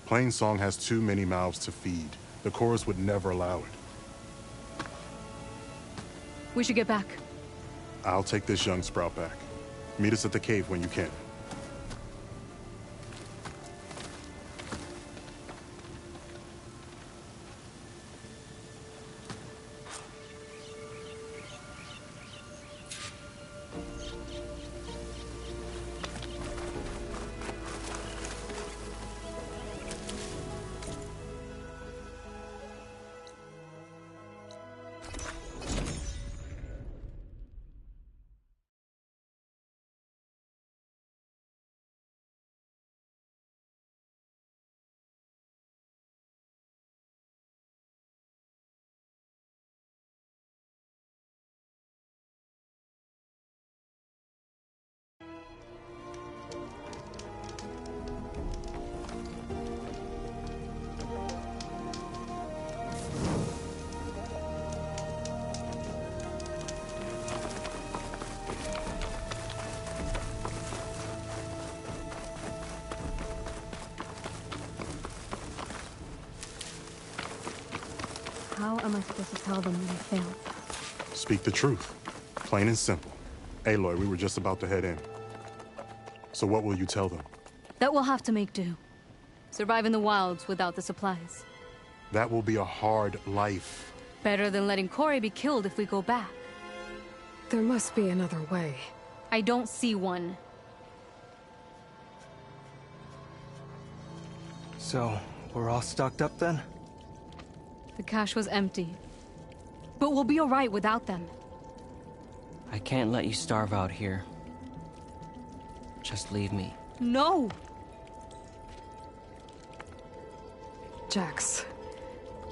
Plainsong has too many mouths to feed. The Chorus would never allow it. We should get back. I'll take this young sprout back. Meet us at the cave when you can. How am I supposed to tell them when I failed? Speak the truth. Plain and simple. Aloy, we were just about to head in. So what will you tell them? That we'll have to make do. Survive in the wilds without the supplies. That will be a hard life. Better than letting Corey be killed if we go back. There must be another way. I don't see one. So, we're all stocked up then? The cache was empty. But we'll be alright without them. I can't let you starve out here. Just leave me. No! Jax,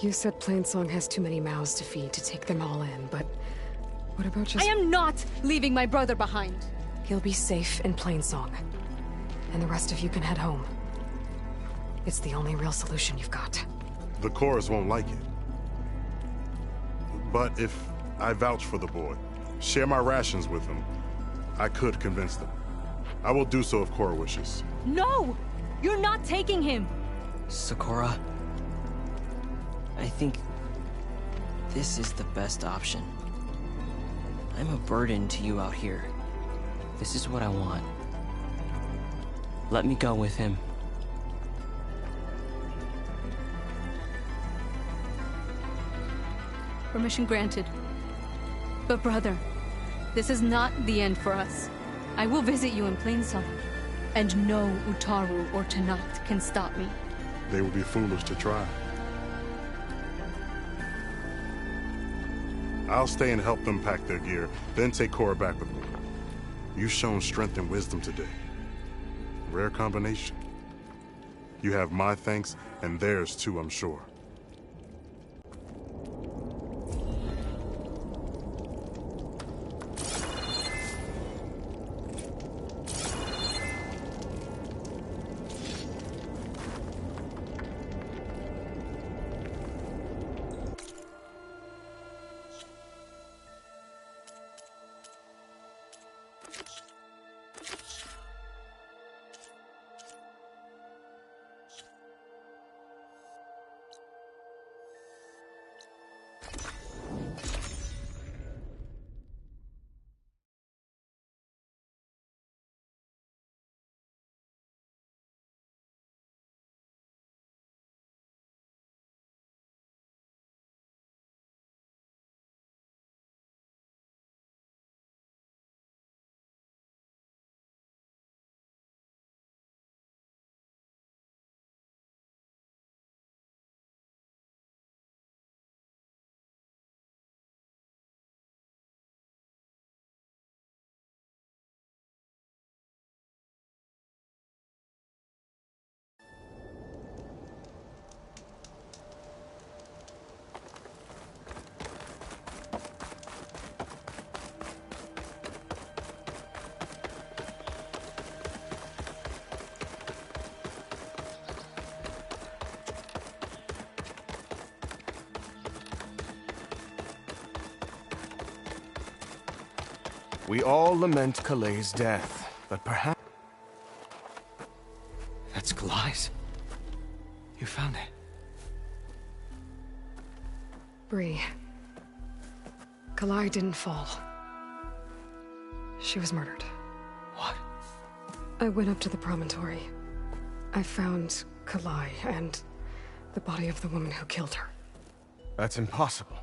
you said Plainsong has too many mouths to feed to take them all in, but what about just... I am not leaving my brother behind! He'll be safe in Plainsong, and the rest of you can head home. It's the only real solution you've got. The Chorus won't like it. But if I vouch for the boy, share my rations with him, I could convince them. I will do so if Korra wishes. No! You're not taking him! Sakura, I think this is the best option. I'm a burden to you out here. This is what I want. Let me go with him. Permission granted. But brother, this is not the end for us. I will visit you in Plainsong, and no Utaru or Tenakth can stop me. They would be foolish to try. I'll stay and help them pack their gear, then take Korra back with me. You've shown strength and wisdom today. Rare combination. You have my thanks, and theirs too, I'm sure. We all lament Kalei's death, but perhaps... That's Kalai's. You found it. Bree. Kalai didn't fall. She was murdered. What? I went up to the promontory. I found Kalai and the body of the woman who killed her. That's impossible.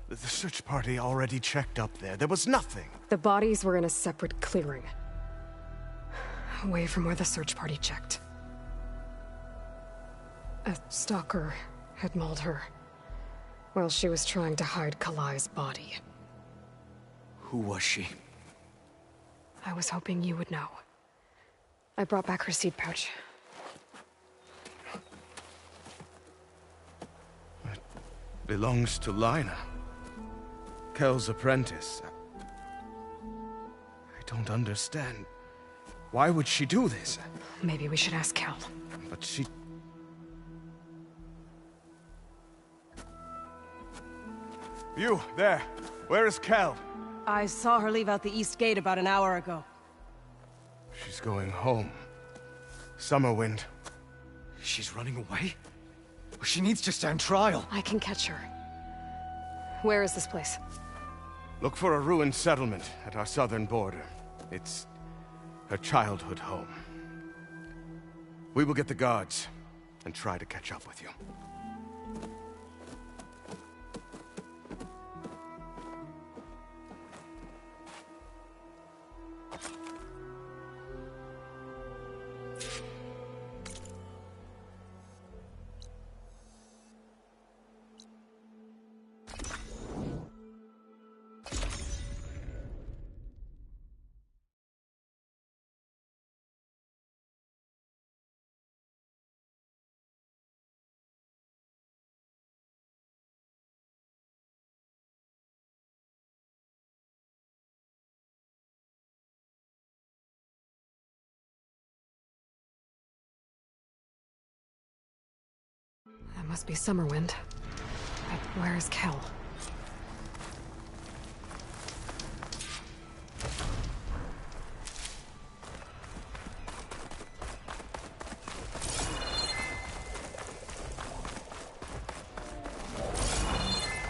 The search party already checked up there. There was nothing. The bodies were in a separate clearing. Away from where the search party checked. A stalker had mauled her while she was trying to hide Kalai's body. Who was she? I was hoping you would know. I brought back her seed pouch. It belongs to Lina. Kel's apprentice. I don't understand. Why would she do this? Maybe we should ask Kel. But she... You, there. Where is Kel? I saw her leave out the east gate about an hour ago. She's going home. Summerwind. She's running away? She needs to stand trial. I can catch her. Where is this place? Look for a ruined settlement at our southern border. It's her childhood home. We will get the guards and try to catch up with you. That must be Summerwind. But where is Kel?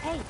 Hey!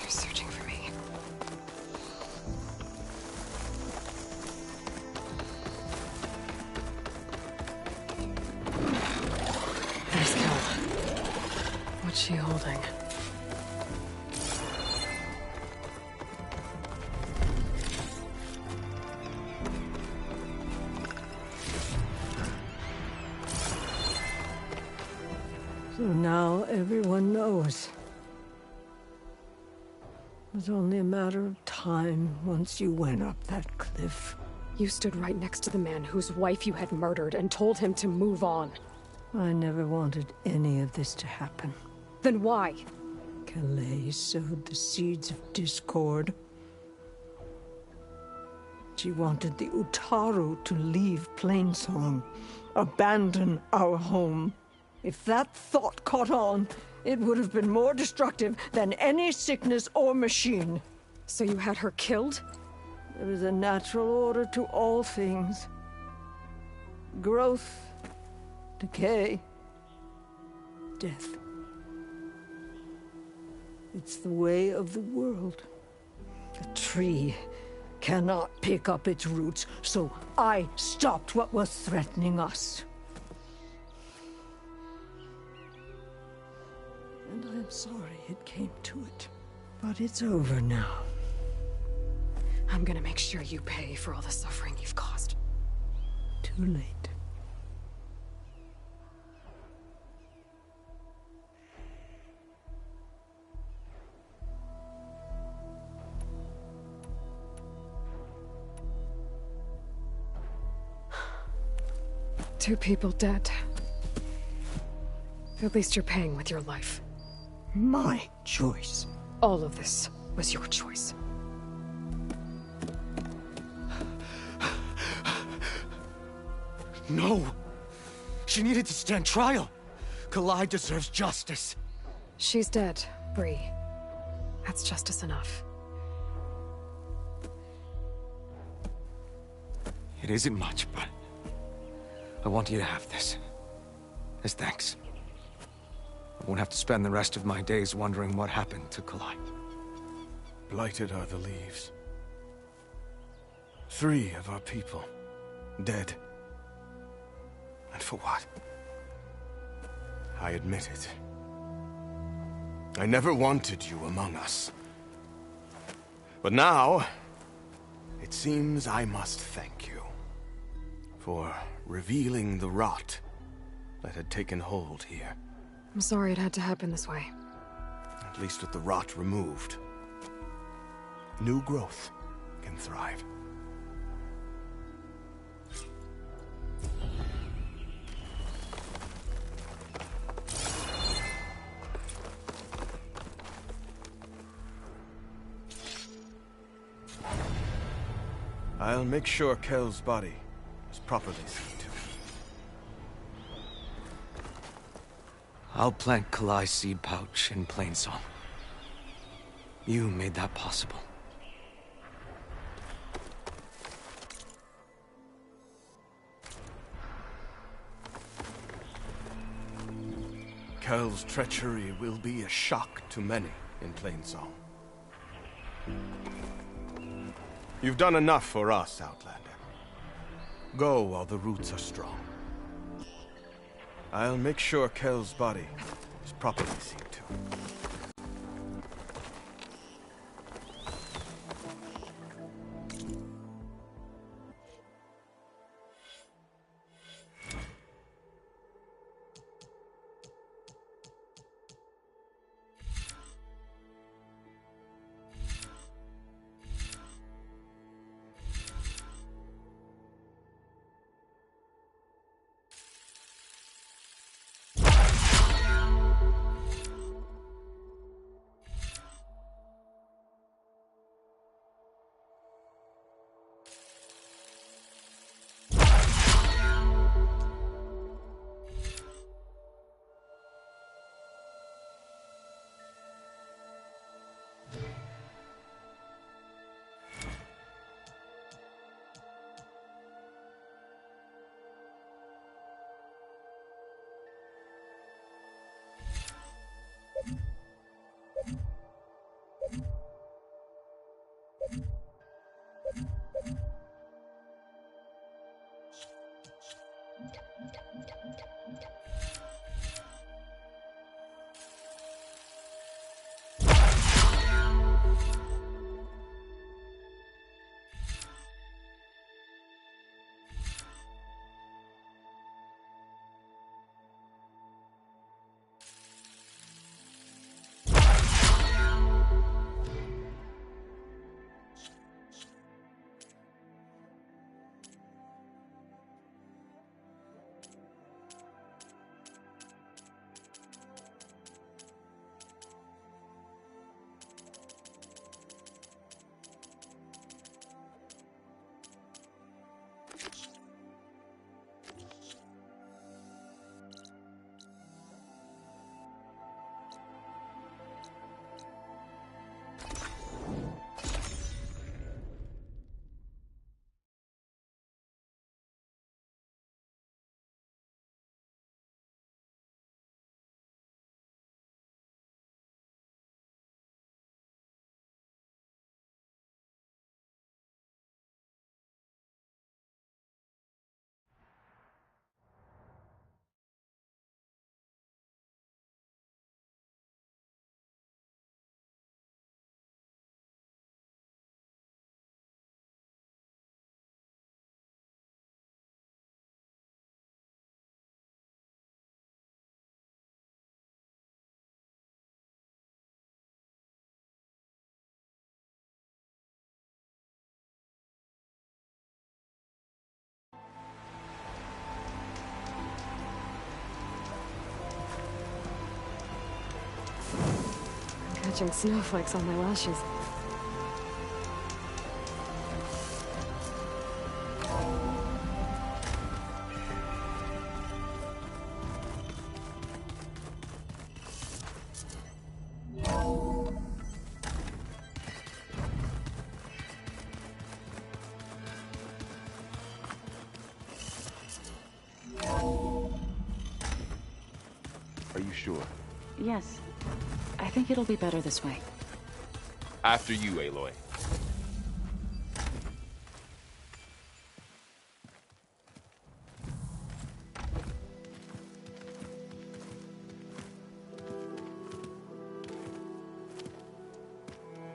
They're searching for me. There's Kel. What's she holding? So now everyone knows. It was only a matter of time once you went up that cliff. You stood right next to the man whose wife you had murdered and told him to move on. I never wanted any of this to happen. Then why? Kalei sowed the seeds of discord. She wanted the Utaru to leave Plainsong, abandon our home. If that thought caught on, it would have been more destructive than any sickness or machine. So you had her killed? There is a natural order to all things. Growth, decay, death. It's the way of the world. A tree cannot pick up its roots, so I stopped what was threatening us. And I'm sorry it came to it. But it's over now. I'm gonna make sure you pay for all the suffering you've caused. Too late. Two people dead. At least you're paying with your life. My choice. All of this was your choice. No! She needed to stand trial! Kalai deserves justice. She's dead, Bree. That's justice enough. It isn't much, but I want you to have this. As thanks. I won't have to spend the rest of my days wondering what happened to Kalai. Blighted are the leaves. 3 of our people, dead. And for what? I admit it. I never wanted you among us. But now, it seems I must thank you for revealing the rot that had taken hold here. I'm sorry it had to happen this way. At least with the rot removed, new growth can thrive. I'll make sure Kel's body is properly seen to. I'll plant Kalai's seed pouch in Plainsong. You made that possible. Kel's treachery will be a shock to many in Plainsong. You've done enough for us, Outlander. Go while the roots are strong. I'll make sure Kel's body is properly seen to. catching snowflakes on my lashes. Are you sure? Yes. I think it'll be better this way. After you, Aloy.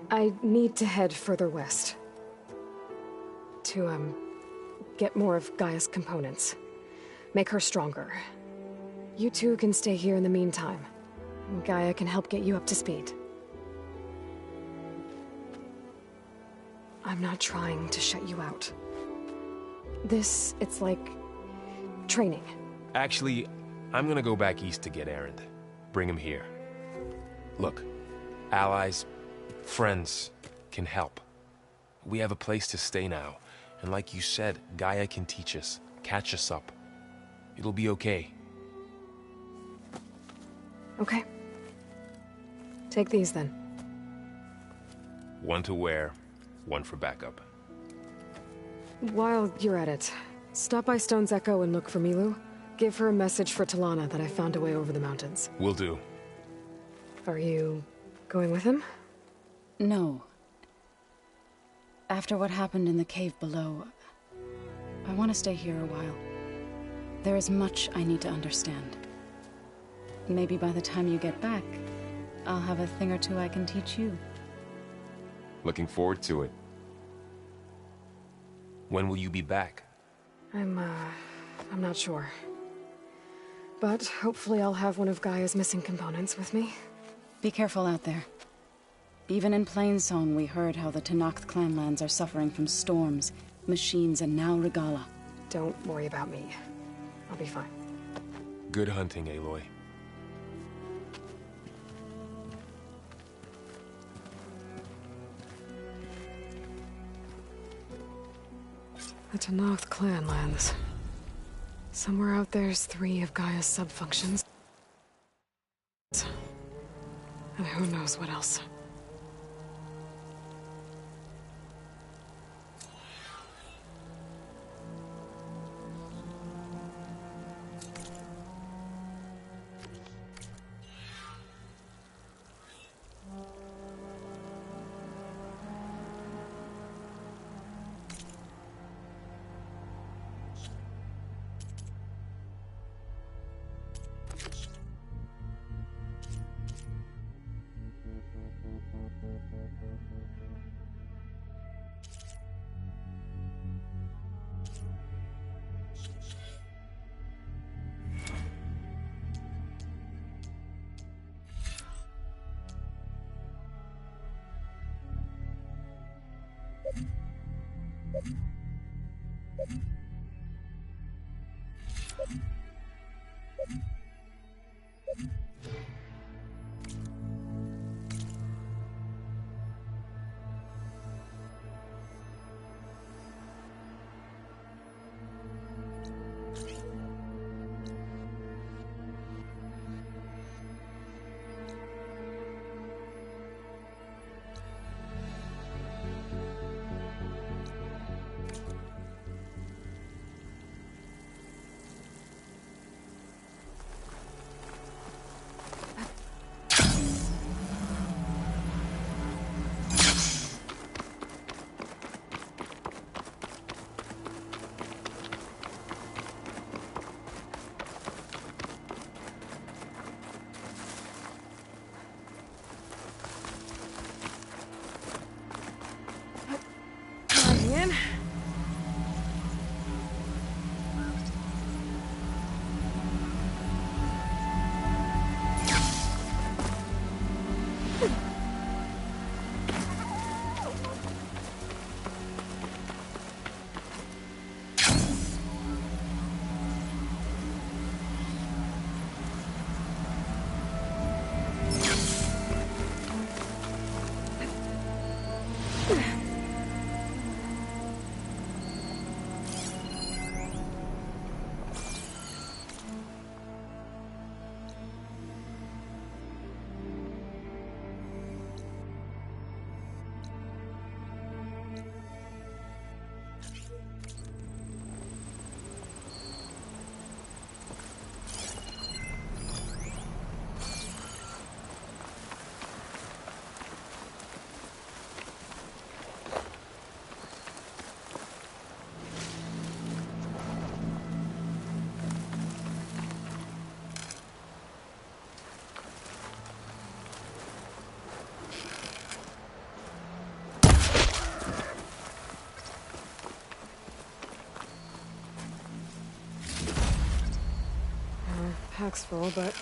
I need to head further west. To, get more of Gaia's components. Make her stronger. You two can stay here in the meantime. Gaia can help get you up to speed. I'm not trying to shut you out. It's like... training. Actually, I'm gonna go back east to get Erend. Bring him here. Look, allies, friends can help. We have a place to stay now, and like you said, Gaia can teach us, catch us up. It'll be okay. Okay. Take these then. One to wear, one for backup. While you're at it, stop by Stone's Echo and look for Milu. Give her a message for Talana that I found a way over the mountains. Will do. Are you going with him? No. After what happened in the cave below, I want to stay here a while. There is much I need to understand. Maybe by the time you get back, I'll have a thing or two I can teach you. Looking forward to it. When will you be back? I'm not sure. But hopefully I'll have one of Gaia's missing components with me. Be careful out there. Even in Plainsong, we heard how the Tenakth clanlands are suffering from storms, machines, and now Regalla. Don't worry about me. I'll be fine. Good hunting, Aloy. The Tenakth clanlands. Somewhere out there's 3 of Gaia's subfunctions. And who knows what else. back's full, but...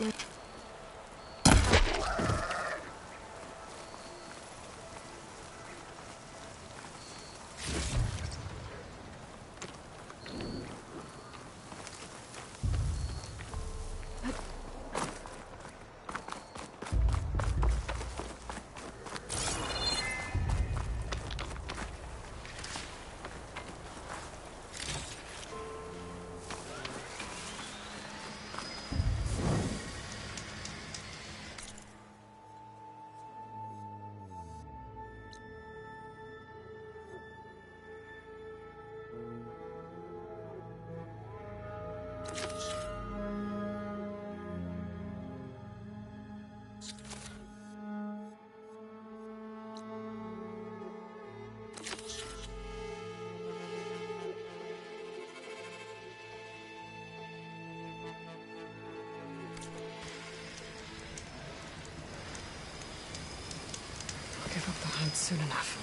I'll give up the hunt soon enough.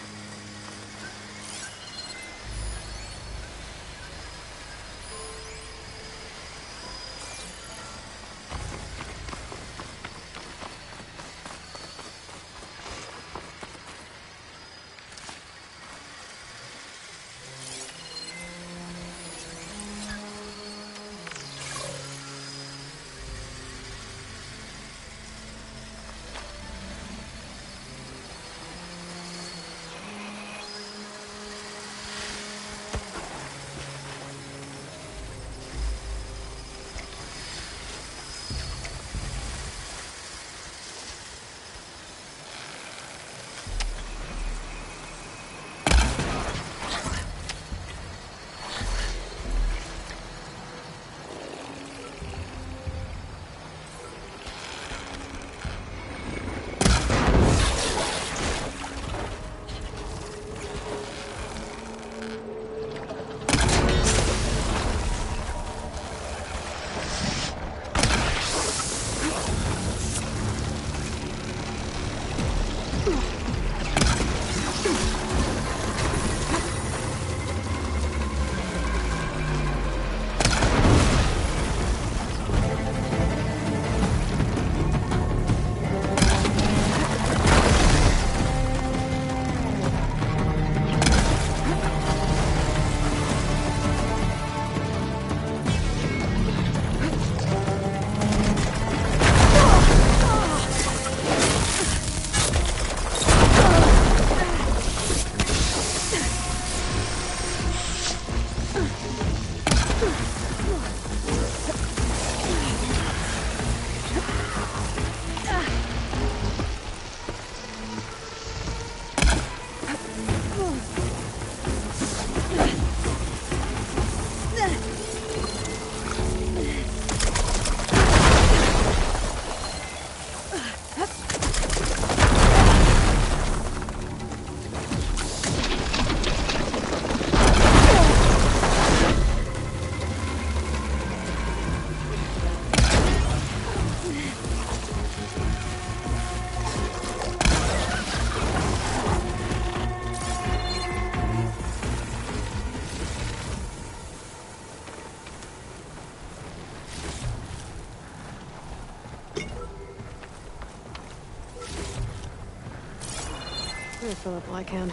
Let me fill up while I can.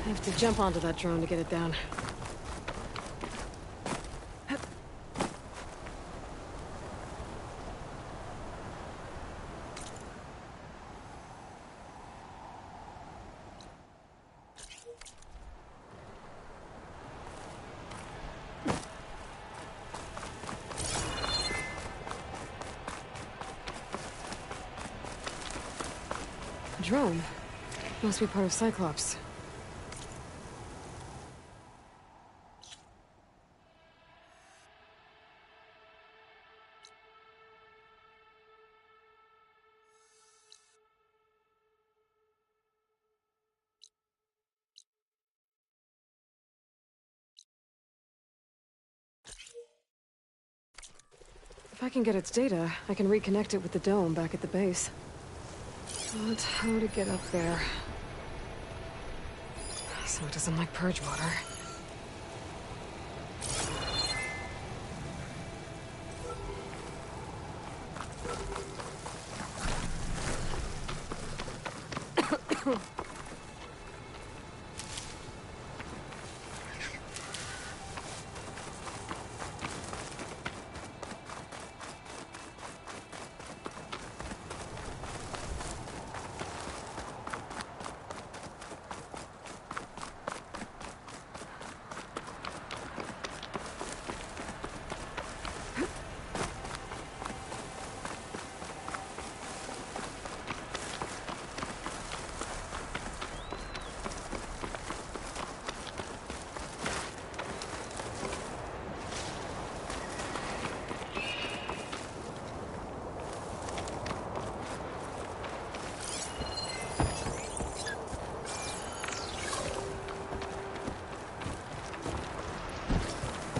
I have to jump onto that drone to get it down. A drone? Must be part of Cyclops. If I can get its data, I can reconnect it with the dome back at the base. But how to get up there? So it doesn't like purge water.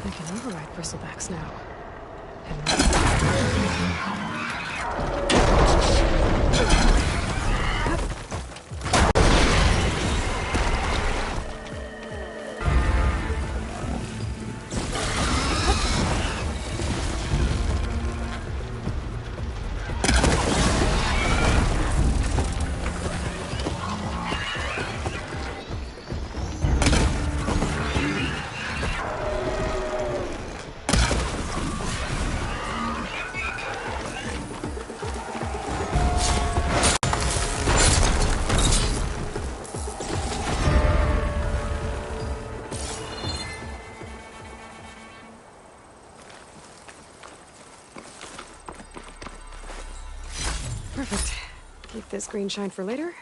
I can override bristlebacks now. Perfect. Keep this green shine for later.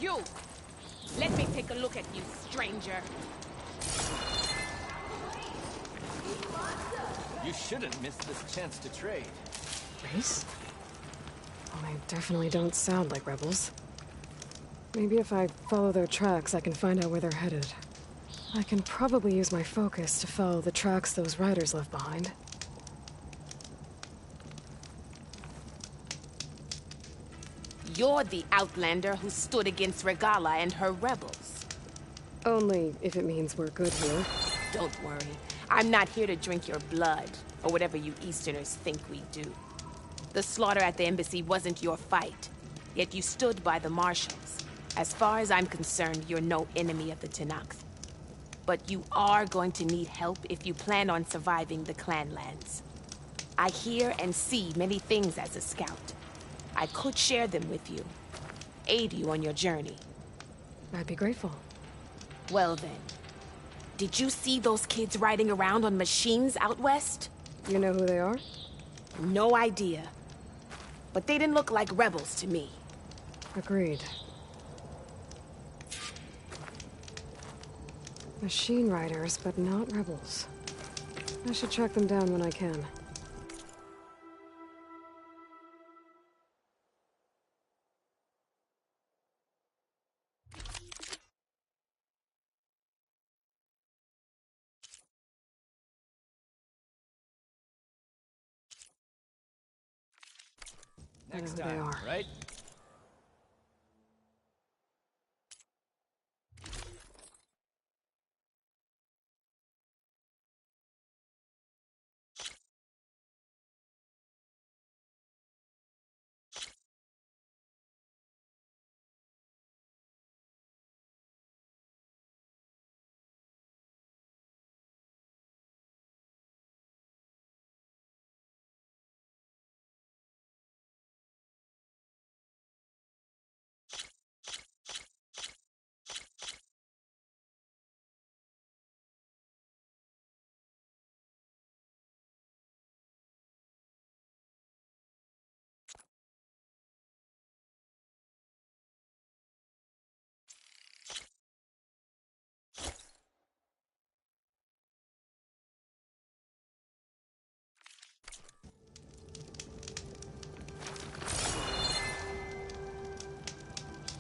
You! Let me take a look at you, stranger. You shouldn't miss this chance to trade. Race? Well, they definitely don't sound like rebels. Maybe if I follow their tracks, I can find out where they're headed. I can probably use my focus to follow the tracks those riders left behind. You're the outlander who stood against Regalla and her rebels. Only if it means we're good here. Don't worry. I'm not here to drink your blood, or whatever you Easterners think we do. The slaughter at the embassy wasn't your fight, yet you stood by the marshals. As far as I'm concerned, you're no enemy of the Tenakth. But you are going to need help if you plan on surviving the Clanlands. I hear and see many things as a scout. I could share them with you. Aid you on your journey. I'd be grateful. Well then. Did you see those kids riding around on machines out west? You know who they are? No idea. But they didn't look like rebels to me. Agreed. Machine riders, but not rebels. I should track them down when I can. Next There time, they are. right?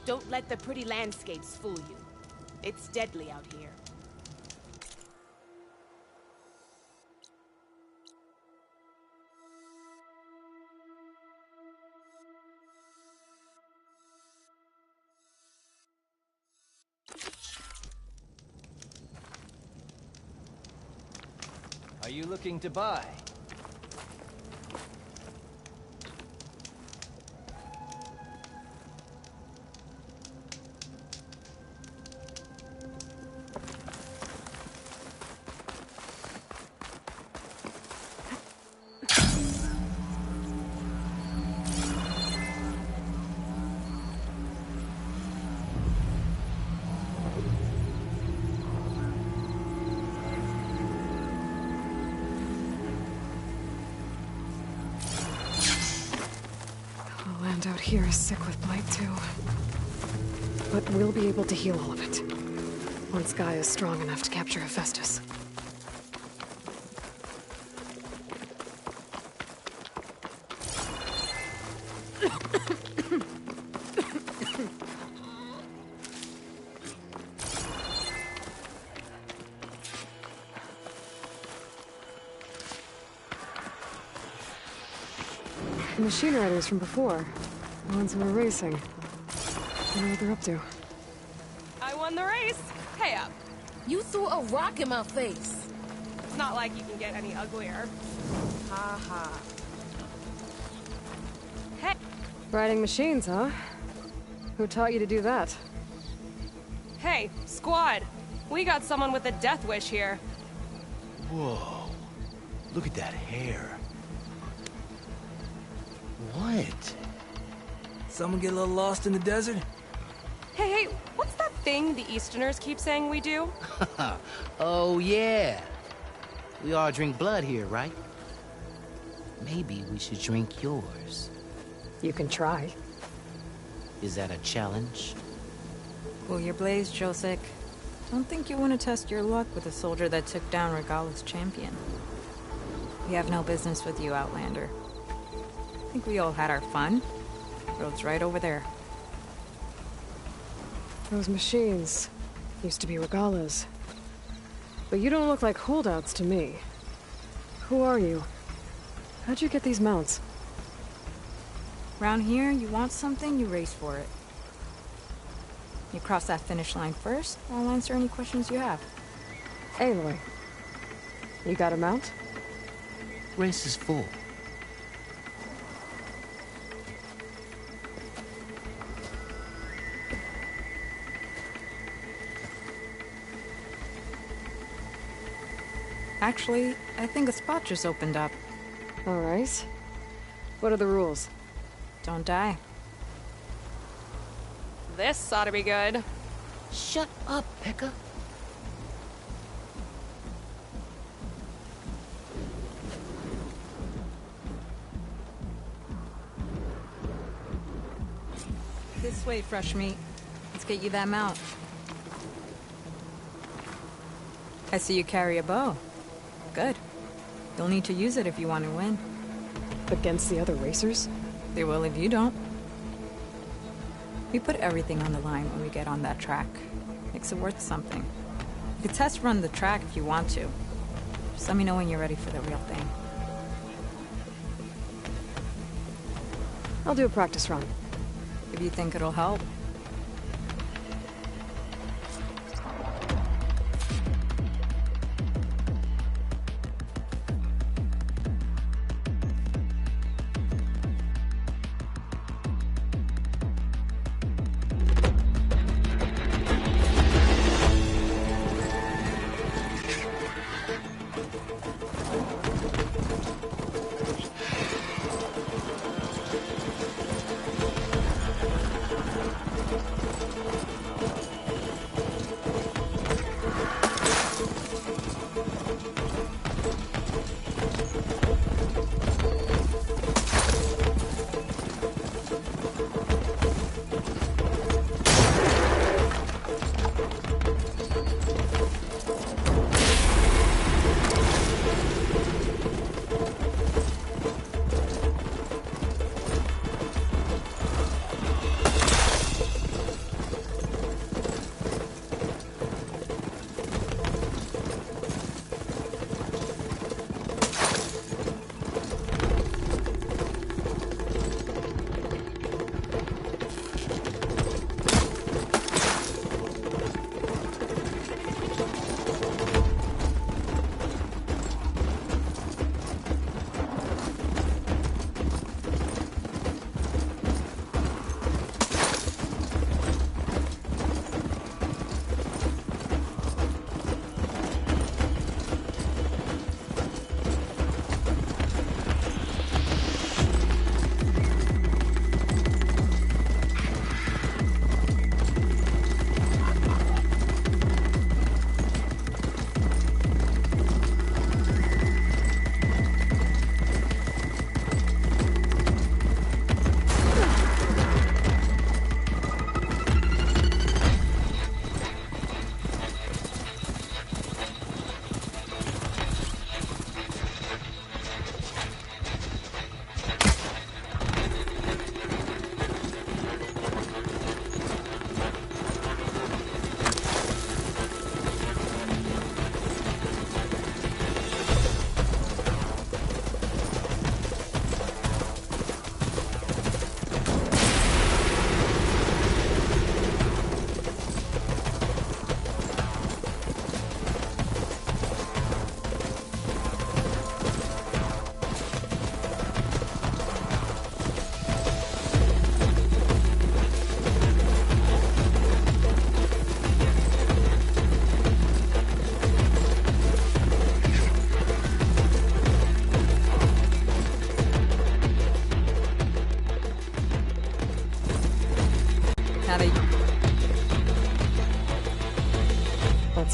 Don't let the pretty landscapes fool you. It's deadly out here. Are you looking to buy? around out here is sick with blight too. But we'll be able to heal all of it. Once Gaia is strong enough to capture Hephaestus. The machine riders from before. The ones who were racing. I don't know what they're up to. I won the race. Pay up. You threw a rock in my face. It's not like you can get any uglier. Ha ha. Hey. Riding machines, huh? Who taught you to do that? Hey, squad. We got someone with a death wish here. Whoa. Look at that hair. What? Someone get a little lost in the desert? Hey, what's that thing the Easterners keep saying we do? Oh, yeah. We all drink blood here, right? Maybe we should drink yours. You can try. Is that a challenge? Cool your blaze, Josek. Don't think you want to test your luck with a soldier that took down Regala's champion. We have no business with you, Outlander. I think we all had our fun. Road's right over there. Those machines used to be Regalas. But you don't look like holdouts to me. Who are you? How'd you get these mounts? Around here, you want something, you race for it. You cross that finish line first, I'll answer any questions you have. Aloy, you got a mount? Race is full. Actually, I think a spot just opened up. All right. What are the rules? Don't die. This ought to be good. Shut up, Pekka. This way, fresh meat. Let's get you that mount. I see you carry a bow. Good. You'll need to use it if you want to win. Against the other racers? They will if you don't. We put everything on the line when we get on that track. Makes it worth something. You can test run the track if you want to. Just let me know when you're ready for the real thing. I'll do a practice run. If you think it'll help.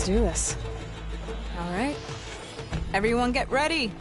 do this. All right. Everyone get ready.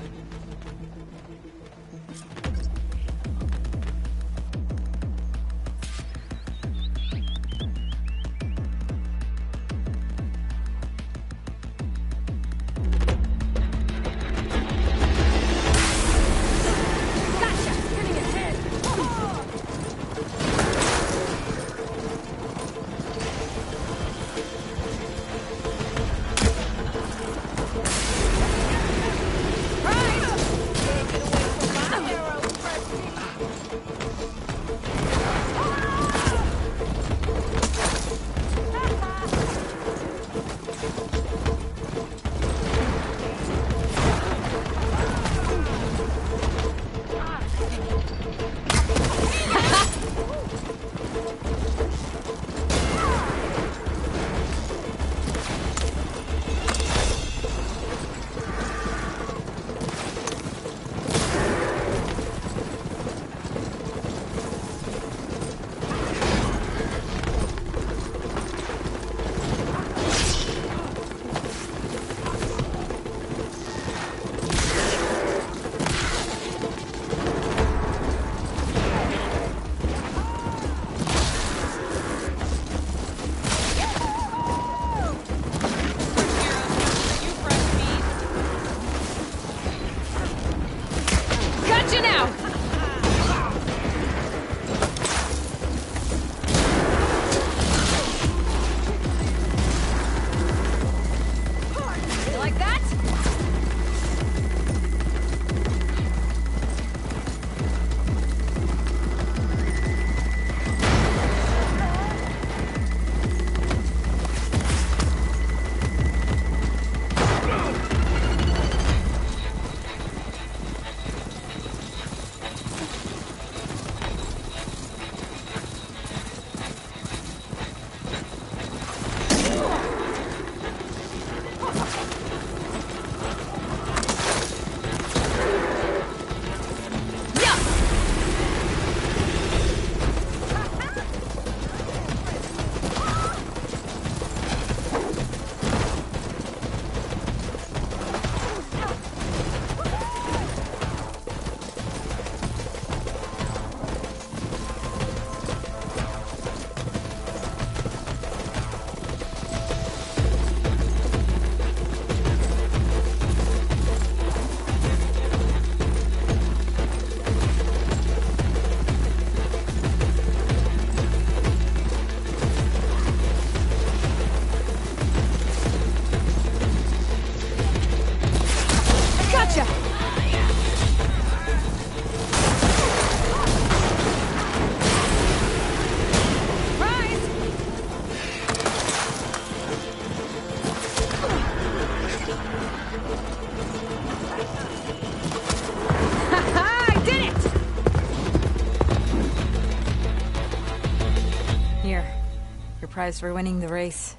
Prize for winning the race.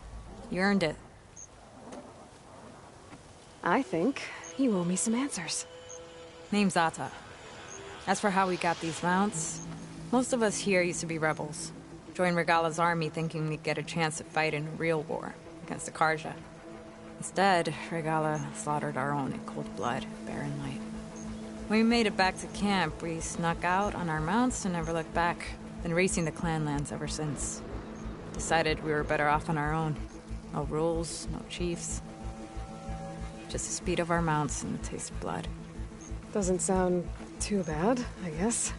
You earned it. I think you owe me some answers. Name's Ata. As for how we got these mounts, most of us here used to be rebels. Joined Regala's army thinking we'd get a chance to fight in a real war against the Carja. Instead, Regala slaughtered our own in cold blood, Barren Light. When we made it back to camp, we snuck out on our mounts and never looked back. Been racing the clan lands ever since. Decided we were better off on our own. No rules, no chiefs. Just the speed of our mounts and the taste of blood. Doesn't sound too bad, I guess.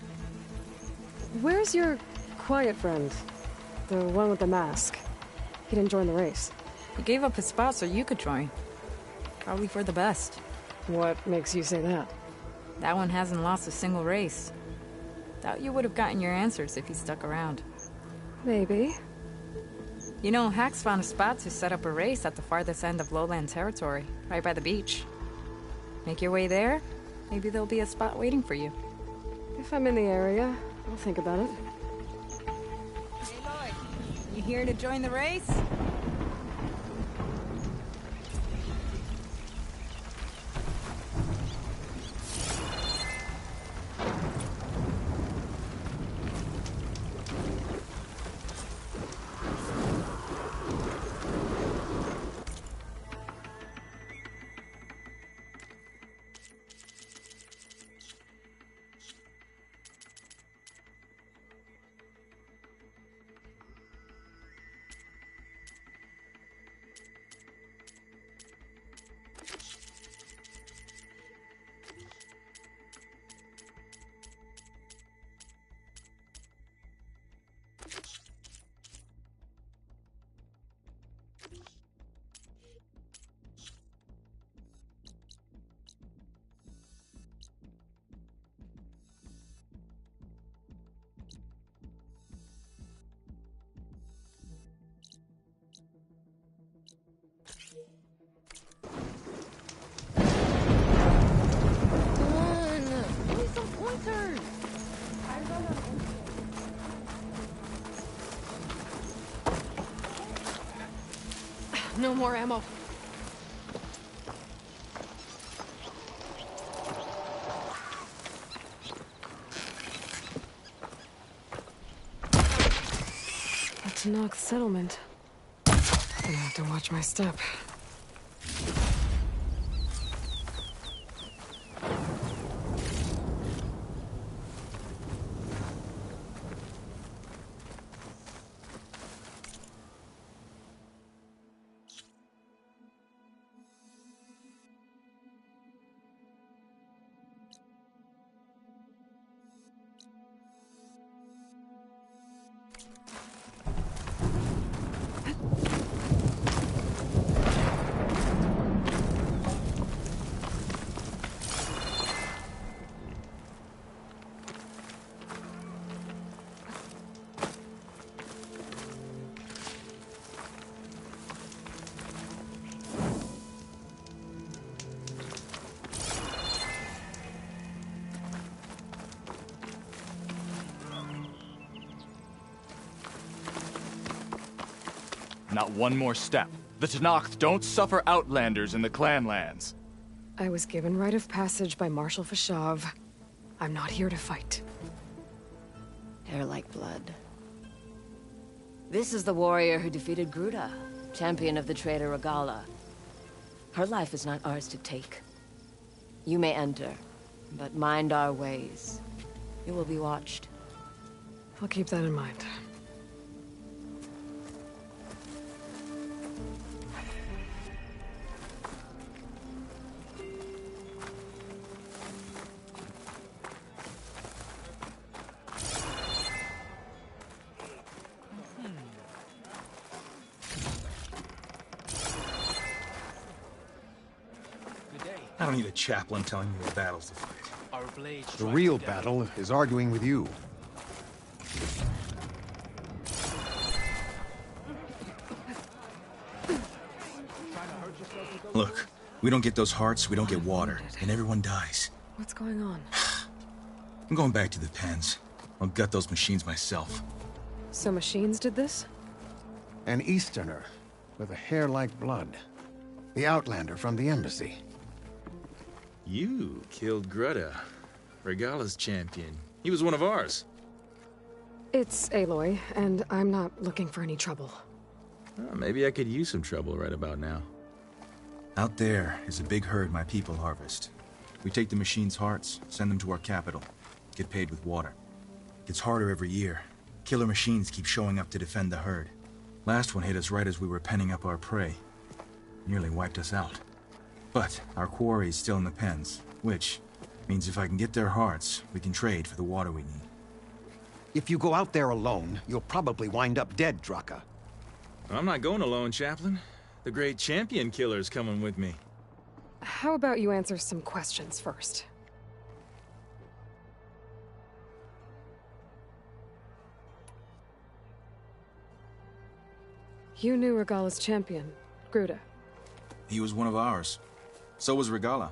Where's your quiet friend? The one with the mask. He didn't join the race. He gave up his spot so you could join. Probably for the best. What makes you say that? That one hasn't lost a single race. Doubt you would have gotten your answers if he stuck around. Maybe. You know, Hax found a spot to set up a race at the farthest end of lowland territory, right by the beach. Make your way there, maybe there'll be a spot waiting for you. If I'm in the area, I'll think about it. Hey Lloyd, you here to join the race? more ammo. A Tenakth settlement. Gonna have to watch my step. Not one more step. The Tenakth don't suffer outlanders in the Clanlands. I was given rite of passage by Marshal Fashav. I'm not here to fight. Hair like blood. This is the warrior who defeated Gruda, champion of the traitor Regalla. Her life is not ours to take. You may enter, but mind our ways. You will be watched. I'll keep that in mind. I don't need a chaplain telling me what battles to fight. Our blades The real battle is arguing with you. Look, we don't get those hearts, we don't get water, and everyone dies. What's going on? I'm going back to the pens. I'll gut those machines myself. So machines did this? An Easterner with a hair like blood. The Outlander from the embassy. You killed Greta, Regalla's champion. He was one of ours. It's Aloy, and I'm not looking for any trouble. Well, maybe I could use some trouble right about now. Out there is a big herd my people harvest. We take the machines' hearts, send them to our capital, get paid with water. Gets harder every year. Killer machines keep showing up to defend the herd. Last one hit us right as we were penning up our prey. Nearly wiped us out. But our quarry is still in the pens, which means if I can get their hearts, we can trade for the water we need. If you go out there alone, you'll probably wind up dead, Draka. I'm not going alone, Chaplain. The great champion killer's coming with me. How about you answer some questions first? You knew Regalla's champion, Gruda. He was one of ours. So was Regalla.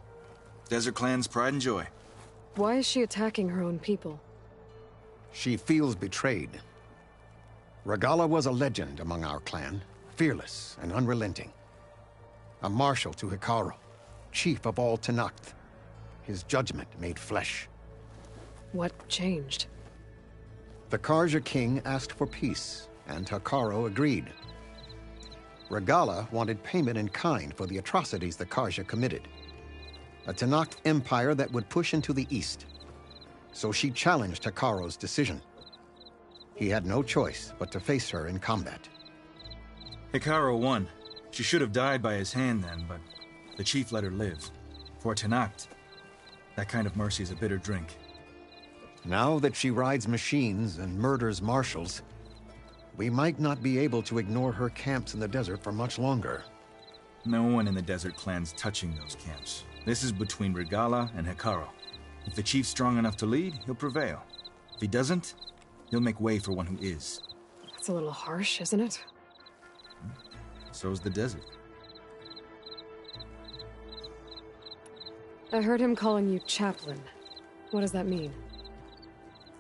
Desert Clan's pride and joy. Why is she attacking her own people? She feels betrayed. Regalla was a legend among our clan, fearless and unrelenting. A marshal to Hekarro, chief of all Tenakth. His judgment made flesh. What changed? The Carja king asked for peace, and Hekarro agreed. Regalla wanted payment in kind for the atrocities the Carja committed. A Tenakth empire that would push into the east. So she challenged Hekarro's decision. He had no choice but to face her in combat. Hekarro won. She should have died by his hand then, but the chief let her live. For Tenakth, that kind of mercy is a bitter drink. Now that she rides machines and murders marshals, we might not be able to ignore her camps in the desert for much longer. No one in the Desert Clan's touching those camps. This is between Regalla and Hekarro. If the chief's strong enough to lead, he'll prevail. If he doesn't, he'll make way for one who is. That's a little harsh, isn't it? So's the desert. I heard him calling you Chaplain. What does that mean?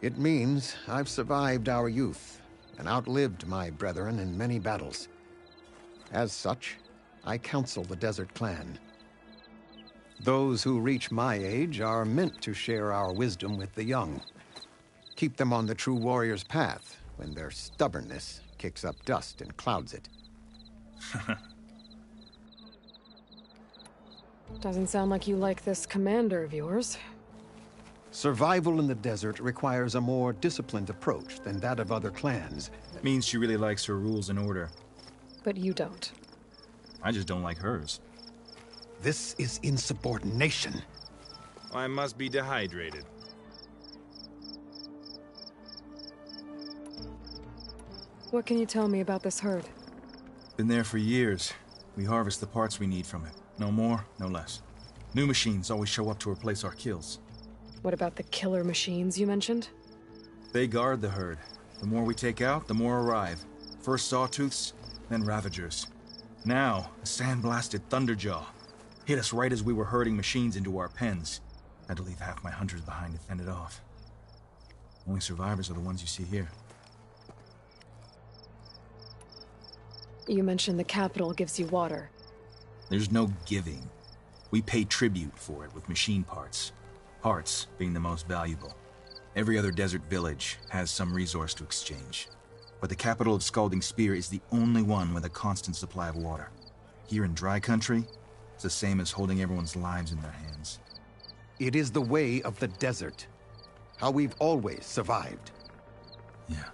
It means I've survived our youth and outlived my brethren in many battles. As such, I counsel the Desert Clan. Those who reach my age are meant to share our wisdom with the young. Keep them on the true warrior's path when their stubbornness kicks up dust and clouds it. Doesn't sound like you like this commander of yours. Survival in the desert requires a more disciplined approach than that of other clans. That means she really likes her rules and order. But you don't. I just don't like hers. This is insubordination. I must be dehydrated. What can you tell me about this herd? Been there for years. We harvest the parts we need from it. No more, no less. New machines always show up to replace our kills. What about the killer machines you mentioned? They guard the herd. The more we take out, the more arrive. First Sawtooths, then Ravagers. Now, a sandblasted Thunderjaw. Hit us right as we were herding machines into our pens. Had to leave half my hunters behind to fend it off. Only survivors are the ones you see here. You mentioned the capital gives you water. There's no giving. We pay tribute for it with machine parts. Parts being the most valuable. Every other desert village has some resource to exchange. But the capital of Scalding Spear is the only one with a constant supply of water. Here in dry country, it's the same as holding everyone's lives in their hands. It is the way of the desert. How we've always survived. Yeah.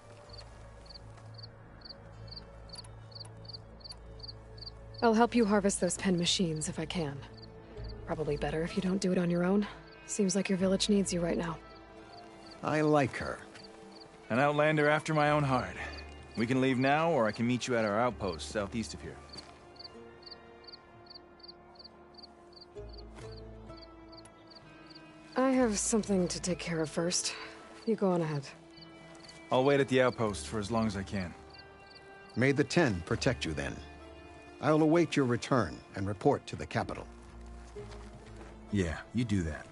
I'll help you harvest those pen machines if I can. Probably better if you don't do it on your own. Seems like your village needs you right now. I like her. An outlander after my own heart. We can leave now, or I can meet you at our outpost southeast of here. I have something to take care of first. You go on ahead. I'll wait at the outpost for as long as I can. May the Ten protect you then. I'll await your return and report to the capital. Yeah, you do that.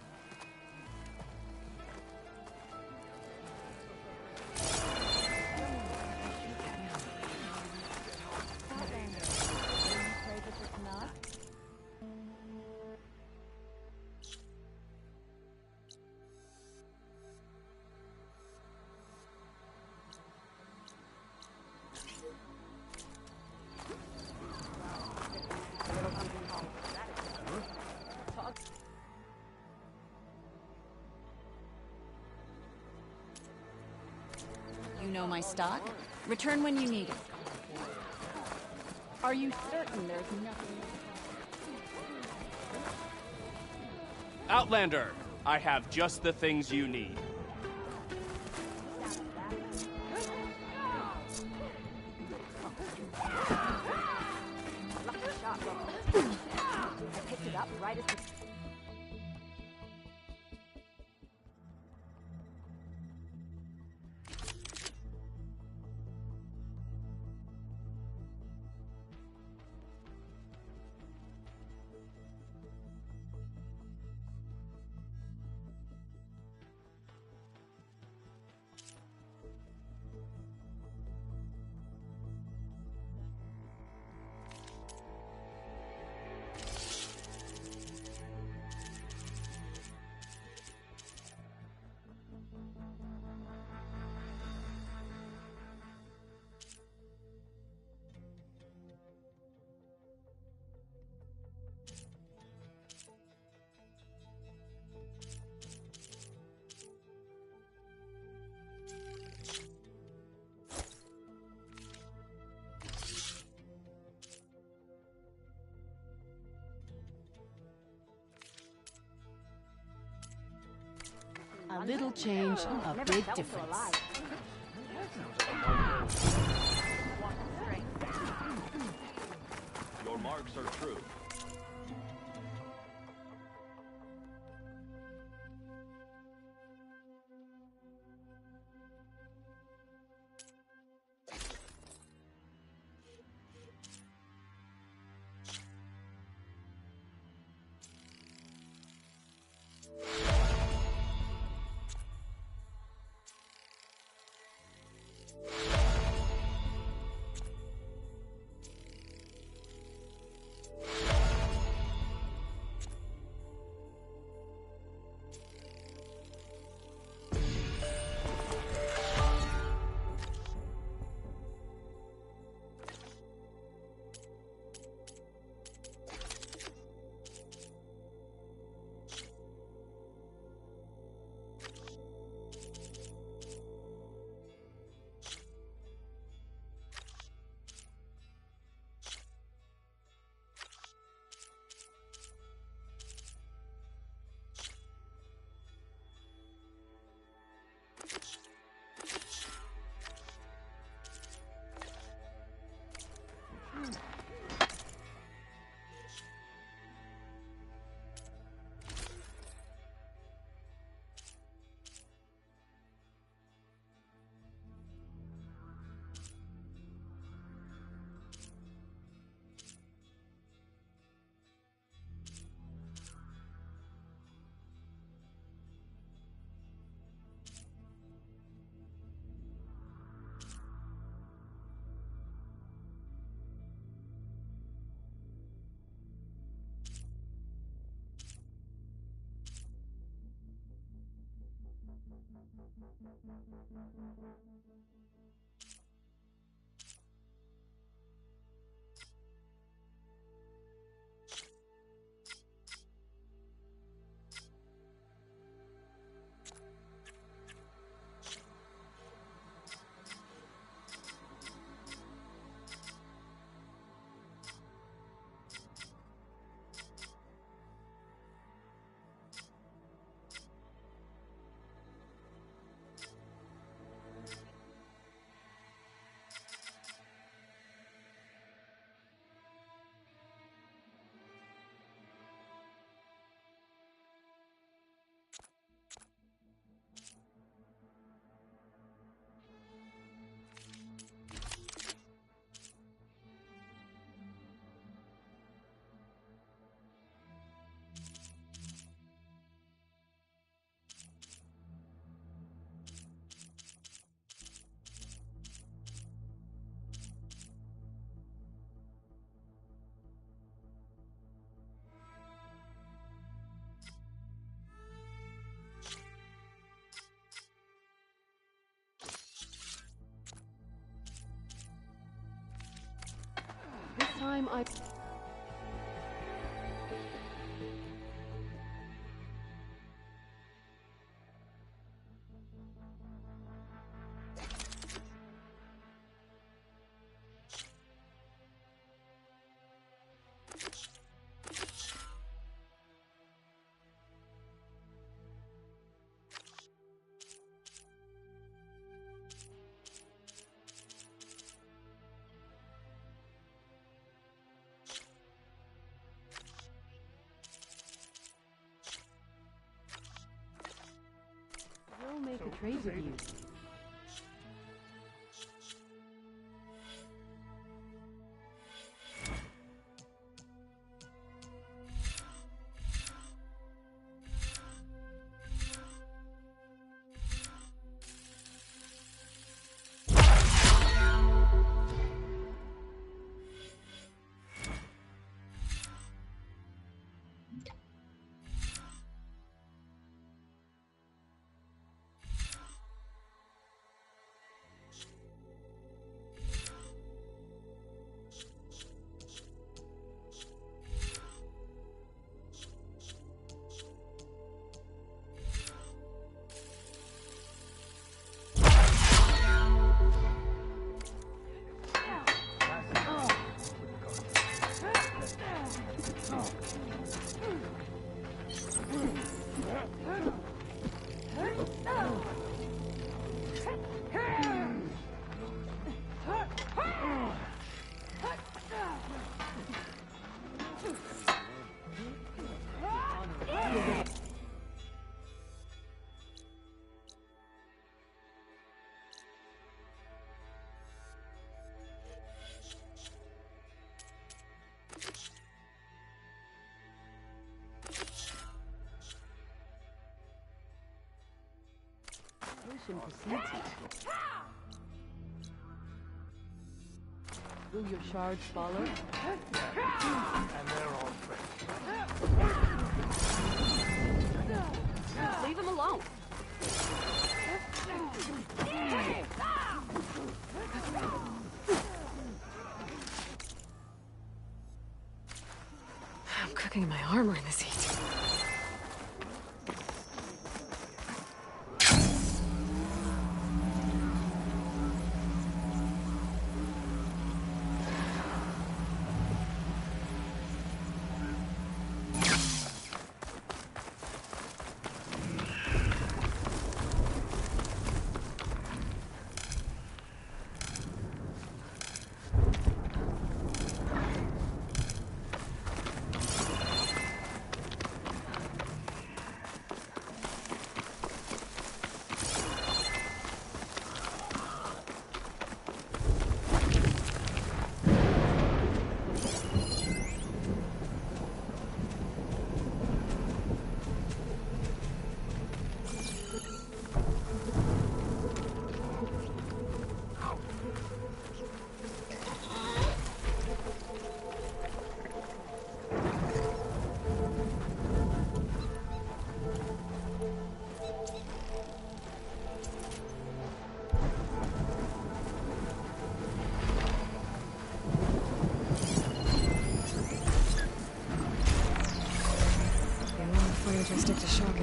You know my stock? Return when you need it. Are you certain there's nothing? Outlander, I have just the things you need. I picked it up right as the... A little change, a big difference. Your marks are true. This time I... We'll make a trade with you. Potion precedes you. Will your shards follow? And they're all fresh. Leave him alone. I'm cooking my armor in this heat.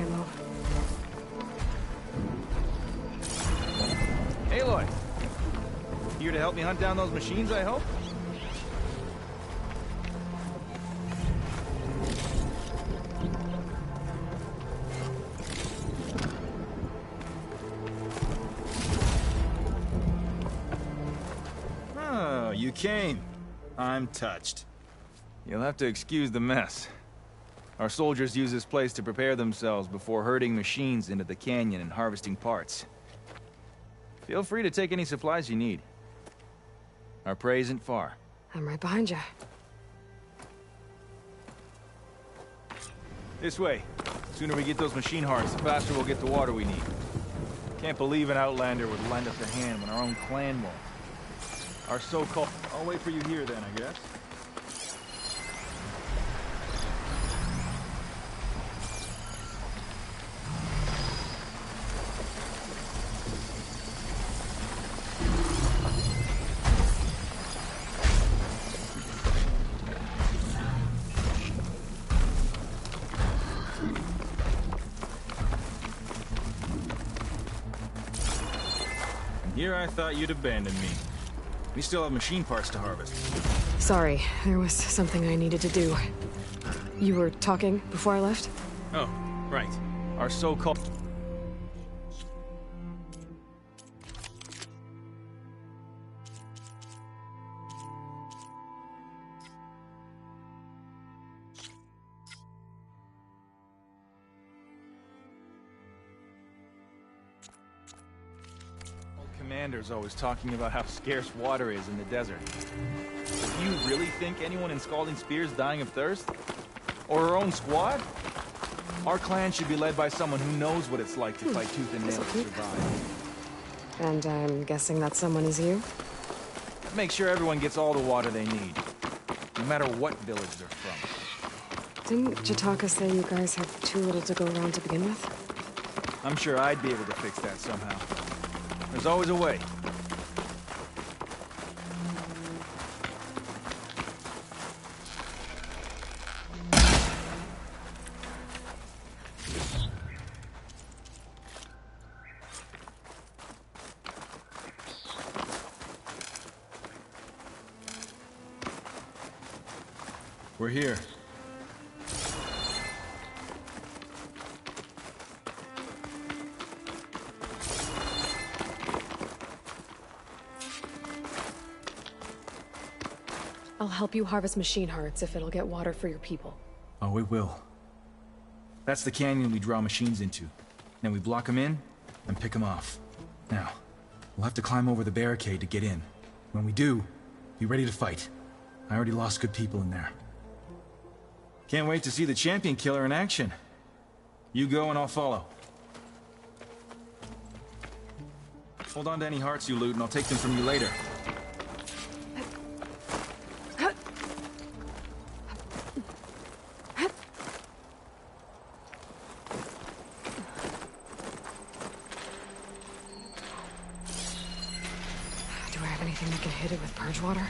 Kylo. Aloy! Here to help me hunt down those machines, I hope? Oh, you came. I'm touched. You'll have to excuse the mess. Our soldiers use this place to prepare themselves before herding machines into the canyon and harvesting parts. Feel free to take any supplies you need. Our prey isn't far. I'm right behind you. This way. Sooner we get those machine hearts, the faster we'll get the water we need. Can't believe an Outlander would lend us a hand when our own clan won't. Our so-called... I'll wait for you here then, I guess. Here I thought you'd abandon me. We still have machine parts to harvest. Sorry, there was something I needed to do. You were talking before I left? Oh, right. Our so-called... Commander's always talking about how scarce water is in the desert. Do you really think anyone in Scalding Spear's dying of thirst? Or her own squad? Our clan should be led by someone who knows what it's like to fight tooth and nail to survive. And I'm guessing that someone is you? Make sure everyone gets all the water they need, no matter what village they're from. Didn't Jataka say you guys have too little to go around to begin with? I'm sure I'd be able to fix that somehow. There's always a way. We're here. I'll help you harvest machine hearts if it'll get water for your people. Oh, it will. That's the canyon we draw machines into. Then we block them in and pick them off. Now, we'll have to climb over the barricade to get in. When we do, be ready to fight. I already lost good people in there. Can't wait to see the champion killer in action. You go and I'll follow. Hold on to any hearts you loot and I'll take them from you later. Do I have anything that can hit it with purge water?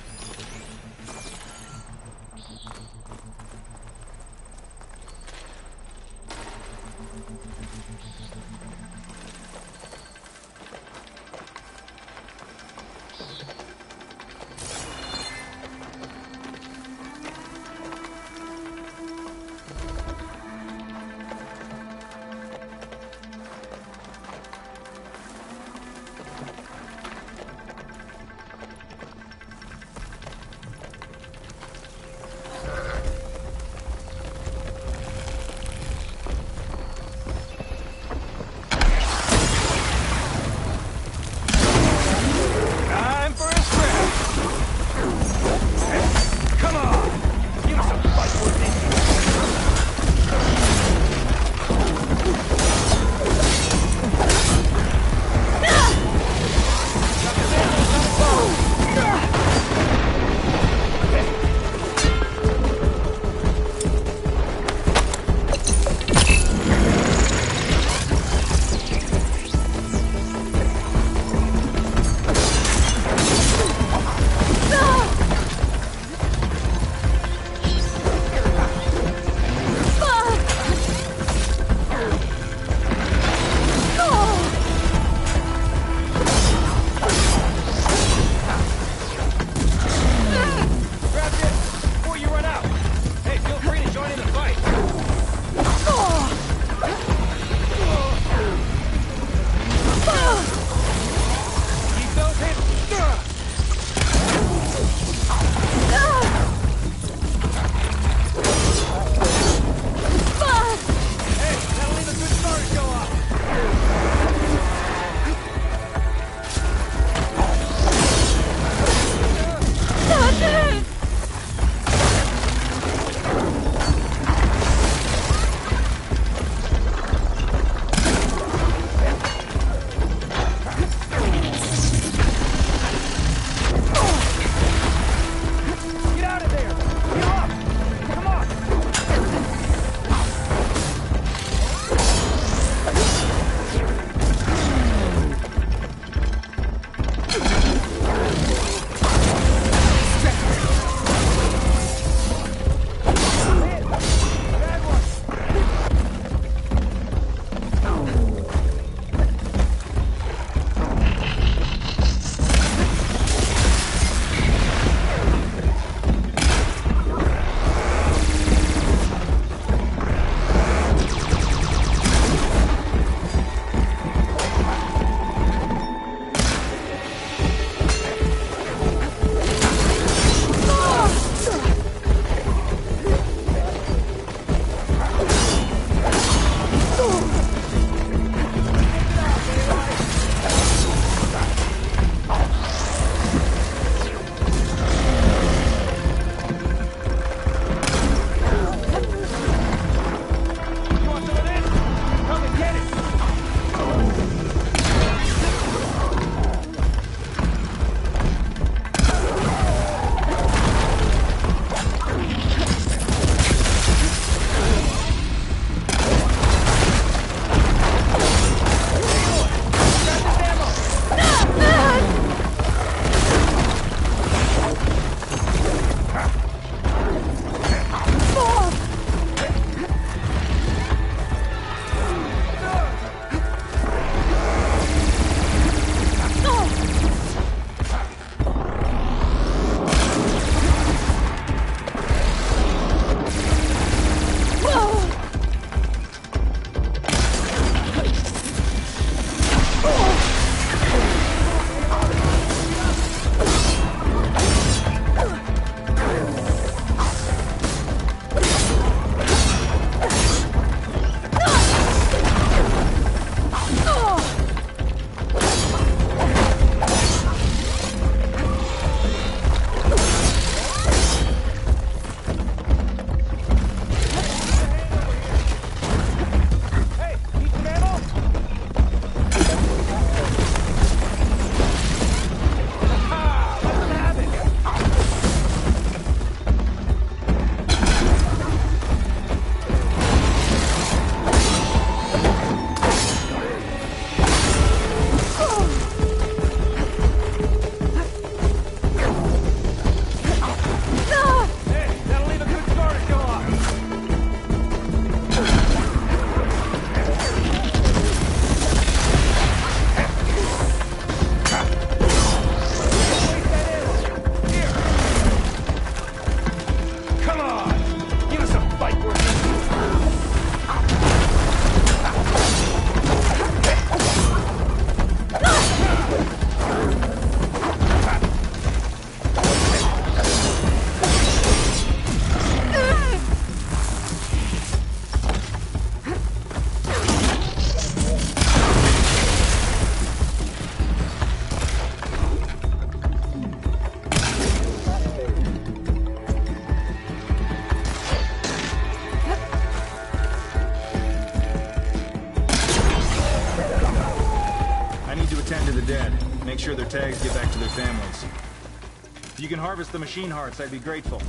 the dead. Make sure their tags get back to their families. If you can harvest the machine hearts, I'd be grateful.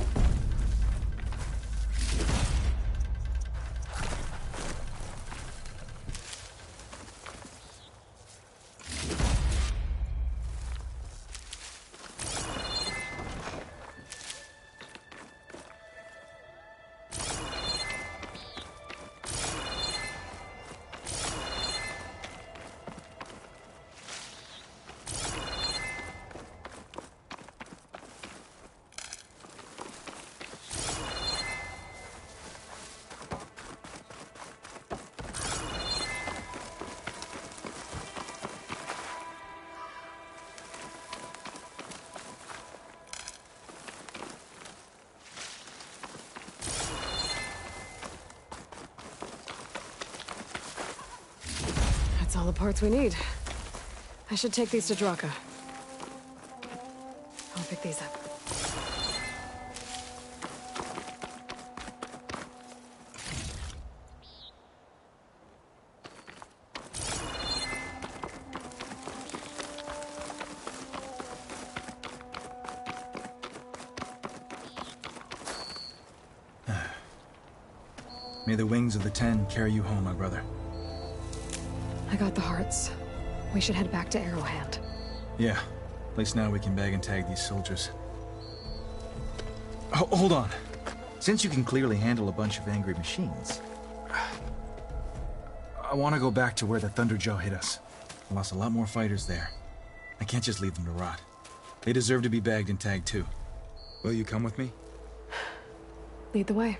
That's all the parts we need. I should take these to Draka. I'll pick these up. May the wings of the Ten carry you home, my brother. I got the hearts. We should head back to Arrowhand. Yeah. At least now we can bag and tag these soldiers. Hold on. Since you can clearly handle a bunch of angry machines, I want to go back to where the Thunderjaw hit us. I lost a lot more fighters there. I can't just leave them to rot. They deserve to be bagged and tagged too. Will you come with me? Lead the way.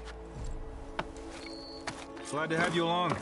Glad to have you along.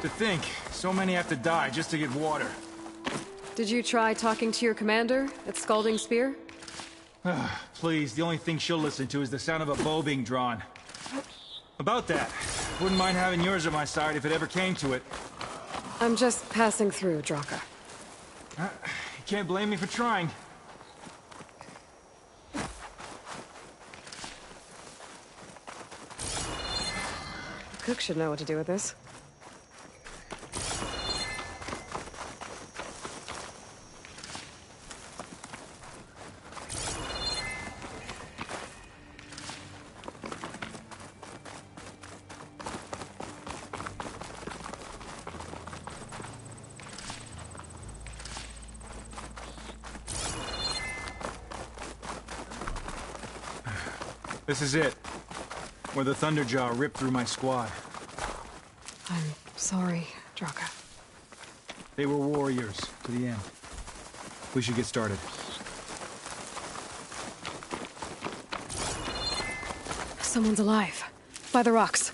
To think, so many have to die just to get water. Did you try talking to your commander at Scalding Spear? Please, the only thing she'll listen to is the sound of a bow being drawn. About that, wouldn't mind having yours at my side if it ever came to it. I'm just passing through, Draka. You can't blame me for trying. The cook should know what to do with this. This is it. Where the Thunderjaw ripped through my squad. I'm sorry, Draka. They were warriors to the end. We should get started. Someone's alive. By the rocks.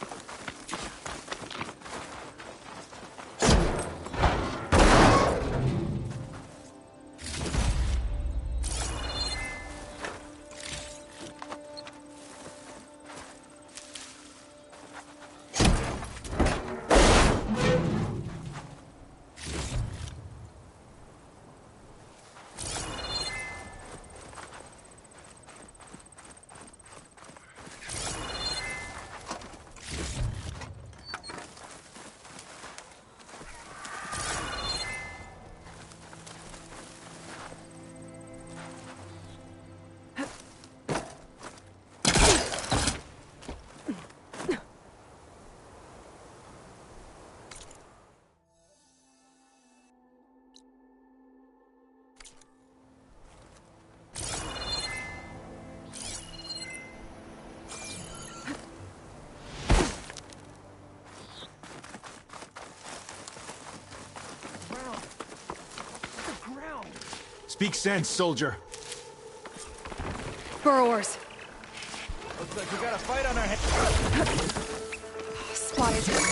Speak sense, soldier. Burrowers. Looks like we got a fight on our hands. quiet.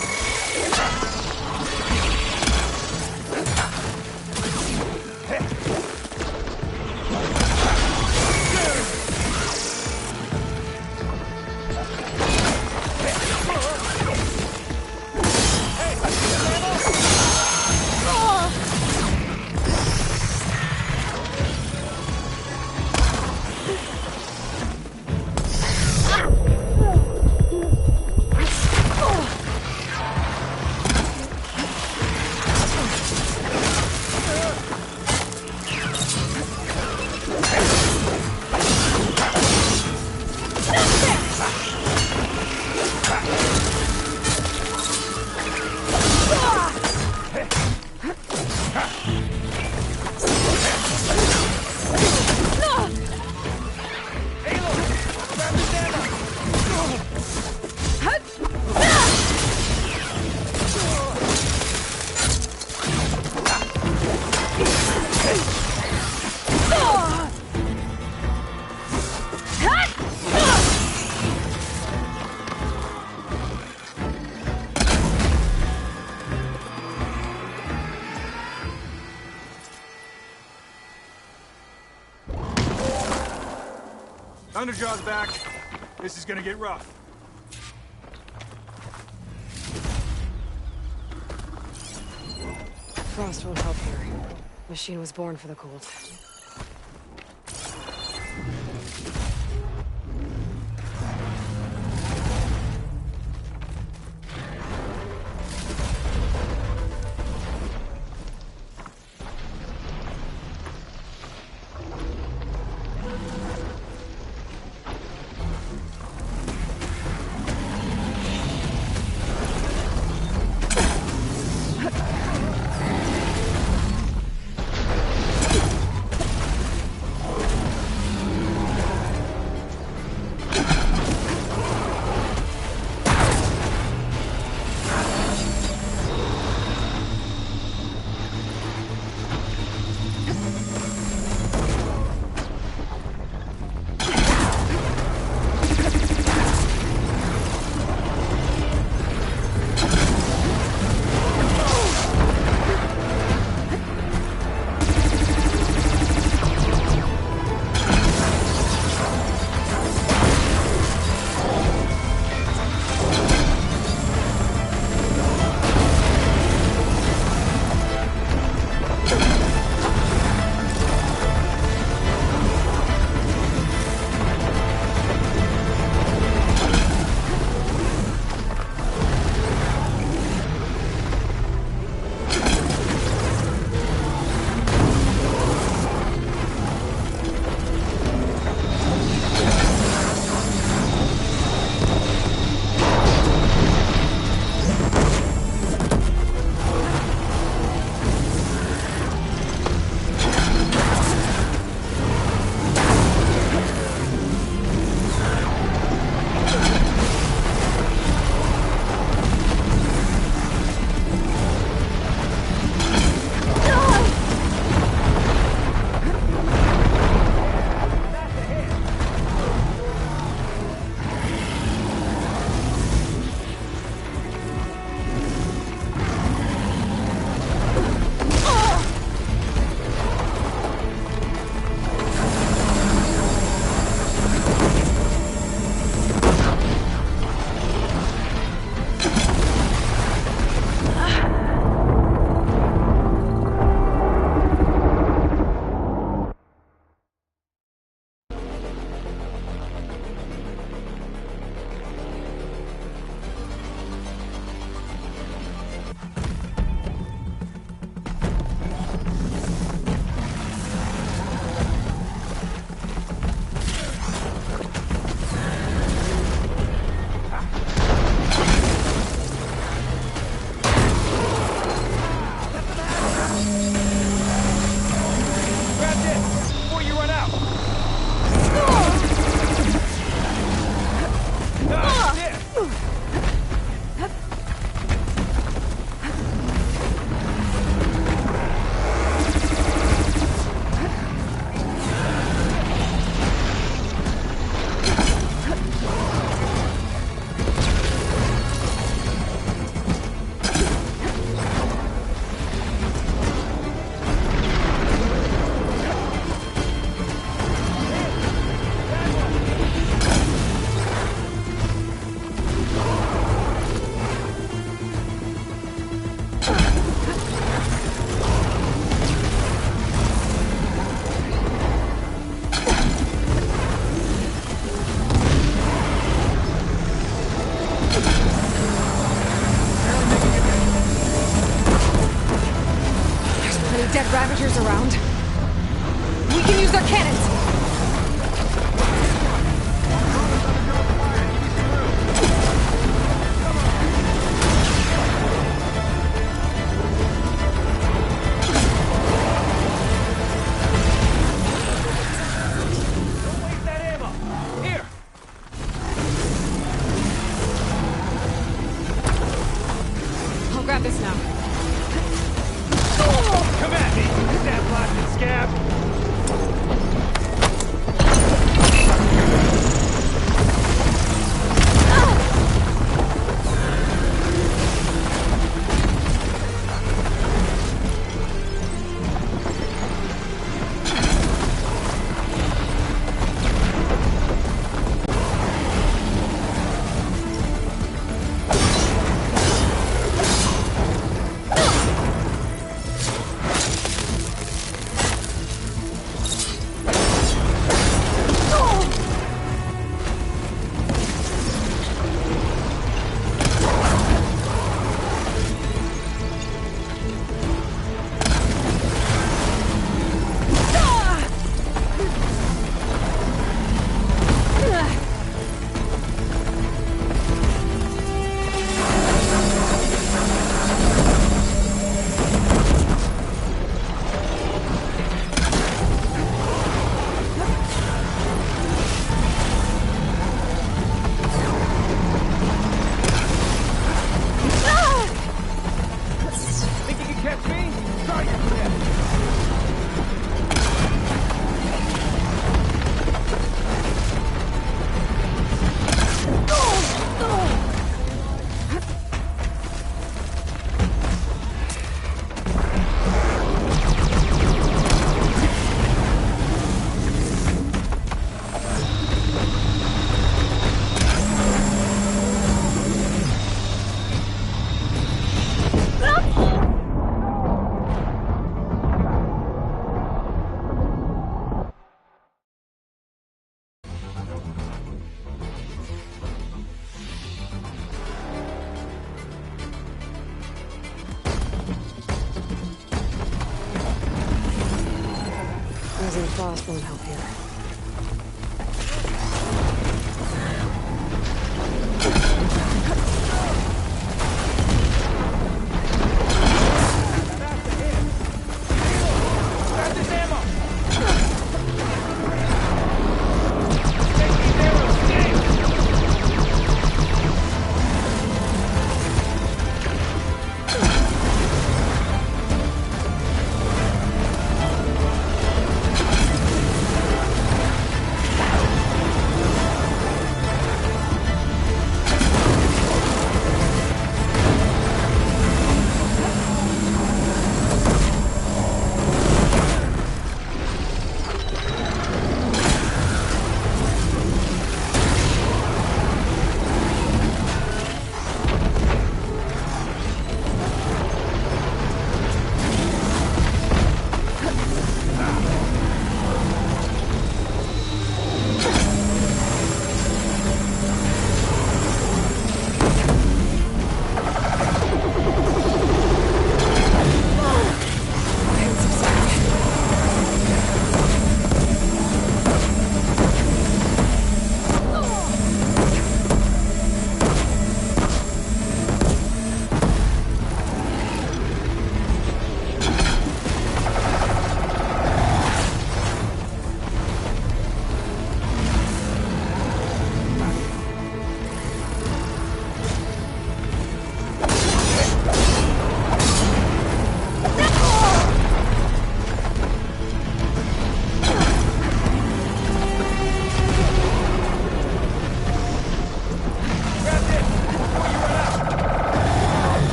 Underjaw's back. This is gonna get rough. Frost won't help here. Machine was born for the cold. undead ravagers around. We can use our cannons! I'll grab this now. Come at me, you damn blasted scab! Using frost won't help here.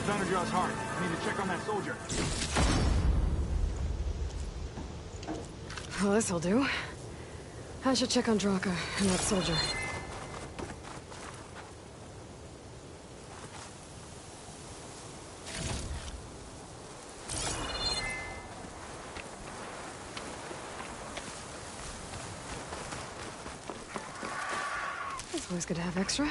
Thunderjaw's heart. I need to check on that soldier. Well, this'll do. I should check on Draka and that soldier. It's always good to have extra.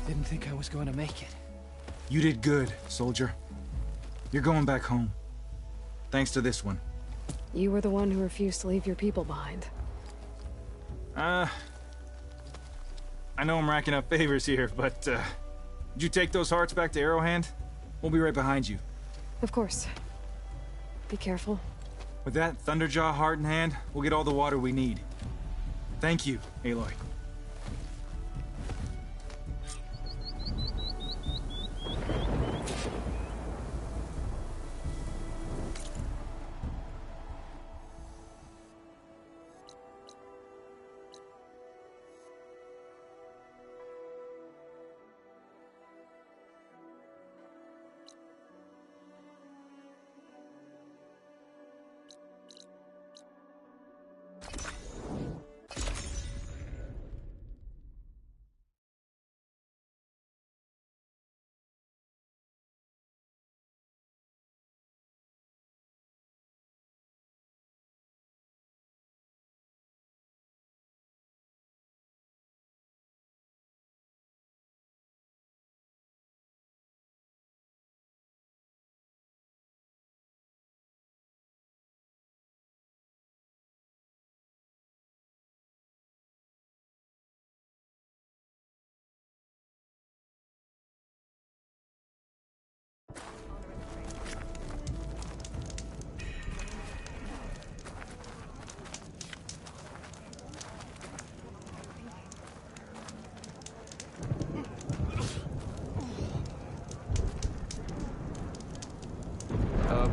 Didn't think I was going to make it. You did good, soldier. You're going back home. Thanks to this one. You were the one who refused to leave your people behind. I know I'm racking up favors here, but, did you take those hearts back to Arrowhand? We'll be right behind you. Of course. Be careful. With that Thunderjaw heart in hand, we'll get all the water we need. Thank you, Aloy.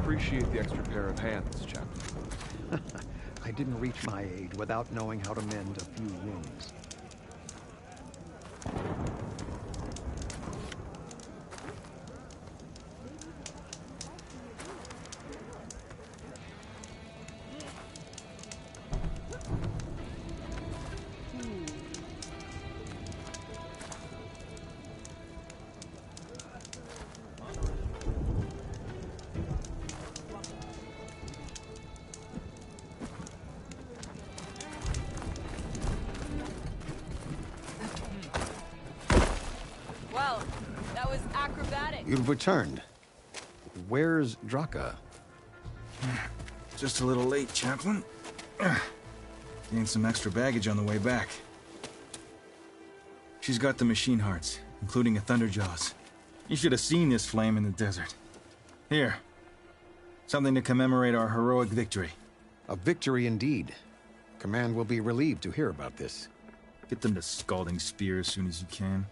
Appreciate the extra pair of hands, Chaplain. I didn't reach my aid without knowing how to mend a few wounds. Well, that was acrobatic. You've returned. Where's Draka? Just a little late, Chaplain. Gained some extra baggage on the way back. She's got the machine hearts, including a Thunderjaws. You should have seen this flame in the desert. Here. Something to commemorate our heroic victory. A victory indeed. Command will be relieved to hear about this. Get them to Scalding Spear as soon as you can.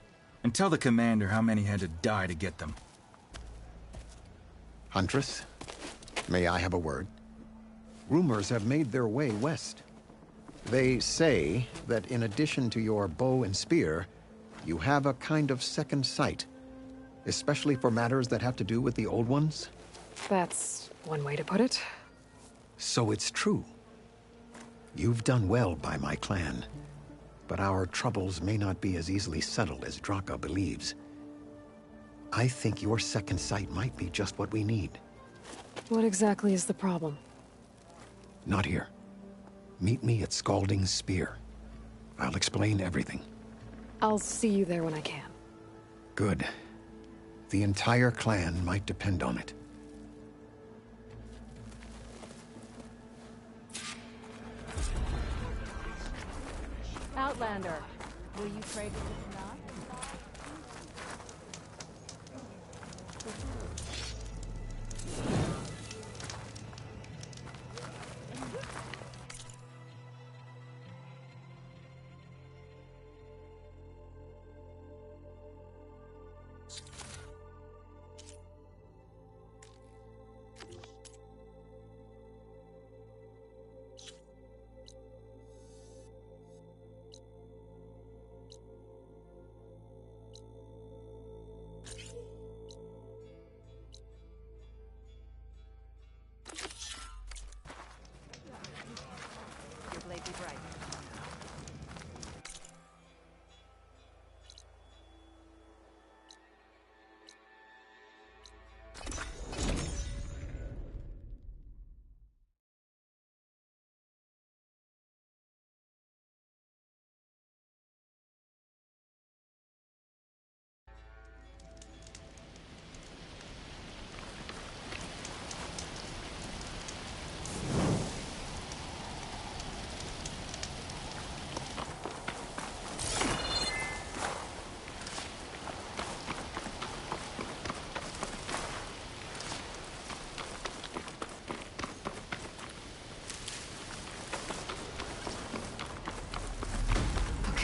And tell the commander how many had to die to get them. Huntress, may I have a word? Rumors have made their way west. They say that in addition to your bow and spear, you have a kind of second sight, especially for matters that have to do with the old ones. That's one way to put it. So it's true. You've done well by my clan, but our troubles may not be as easily settled as Draka believes. I think your second sight might be just what we need. What exactly is the problem? Not here. Meet me at Scalding's Spear. I'll explain everything. I'll see you there when I can. Good. The entire clan might depend on it. Outlander, will you trade with us now?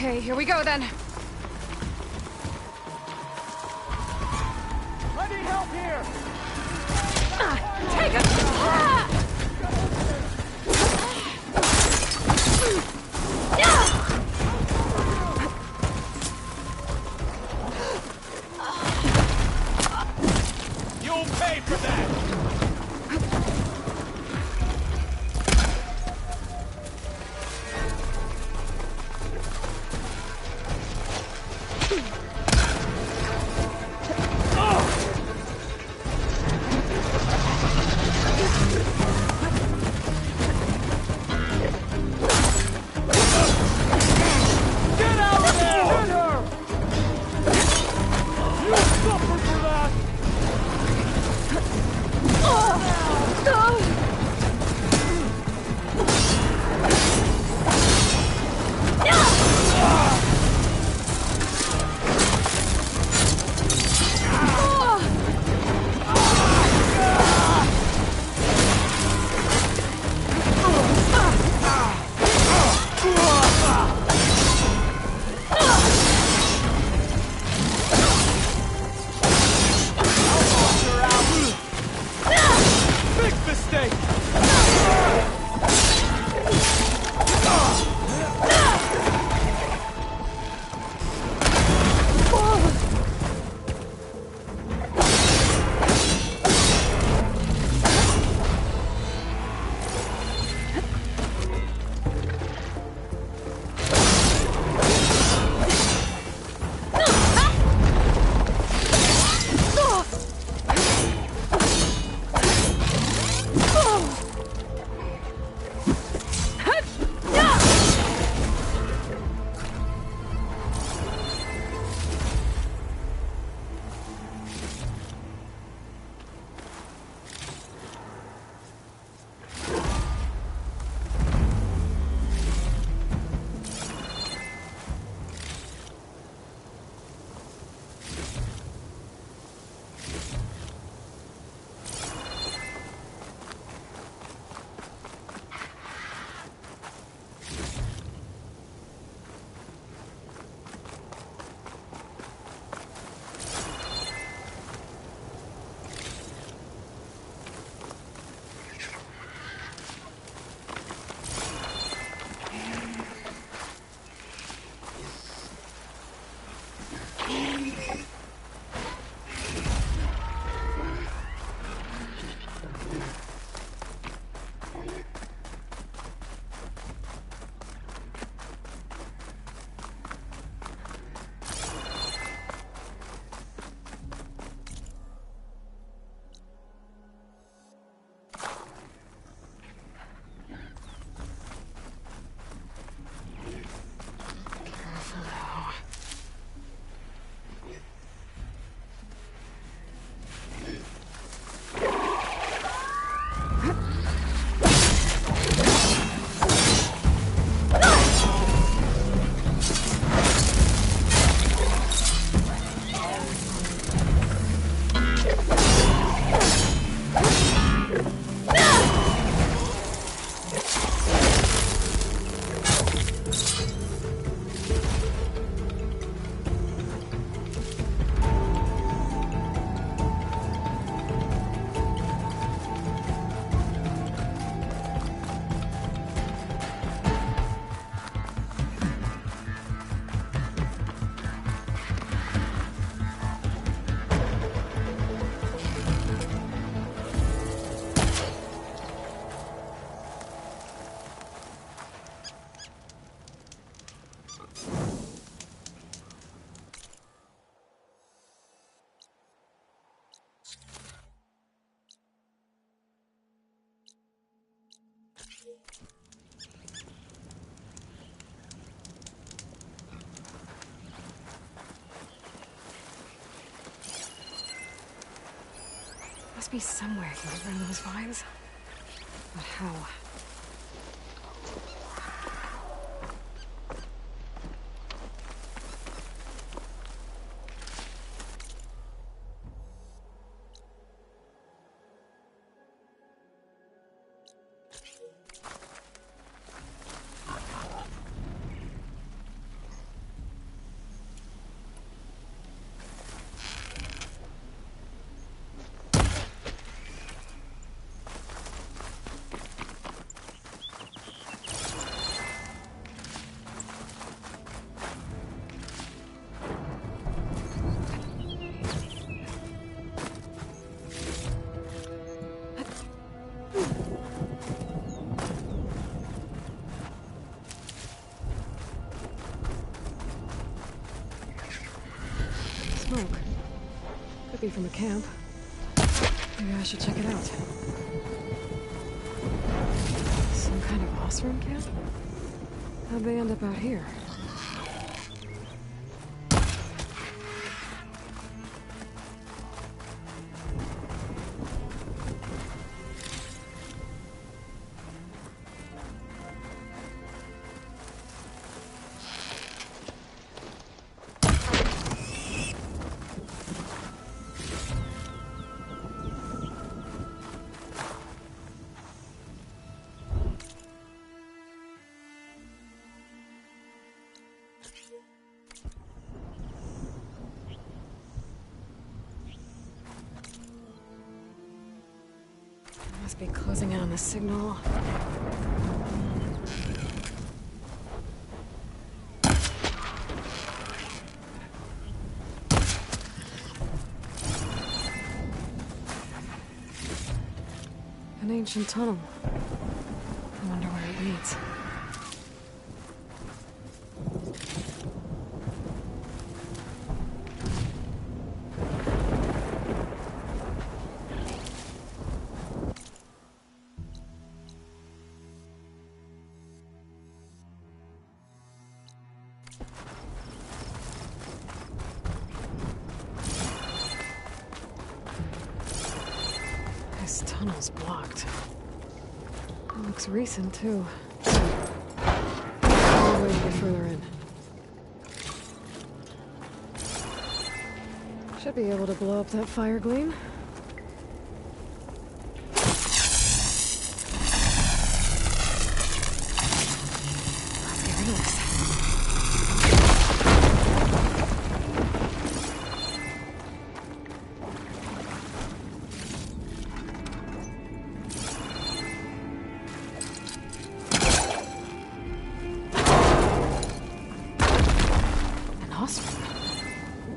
Okay, here we go then. I need help here! Take it! You'll pay for that! Oh! must be somewhere I can get rid of those vines. But how? Smoke. Could be from a camp. Maybe I should check it out. Some kind of Oseram camp? How'd they end up out here? Must be closing in on the signal. An ancient tunnel. I wonder where it leads. This tunnel's blocked. It looks recent, too. No way to get further in. Should be able to blow up that fire gleam. Let's get rid of this.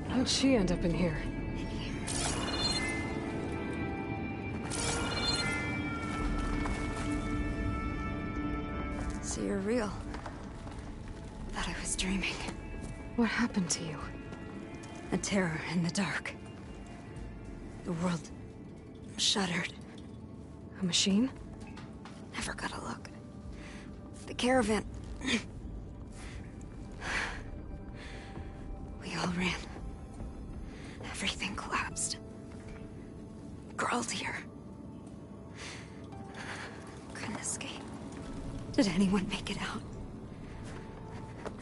How'd she end up in here? So you're real. Thought I was dreaming. What happened to you? A terror in the dark. The world shuddered. A machine? Never got a look. The caravan. We all ran. Everything collapsed. Girls here. Couldn't escape. Did anyone make it out?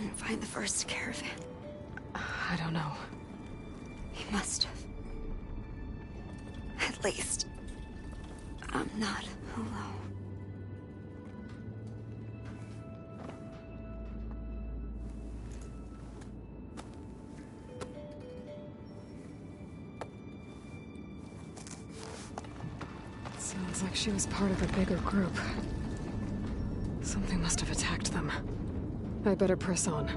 And find the first caravan? I don't know. He must have. At least, I'm not alone. Sounds like she was part of a bigger group. Something must have attacked them. I better press on.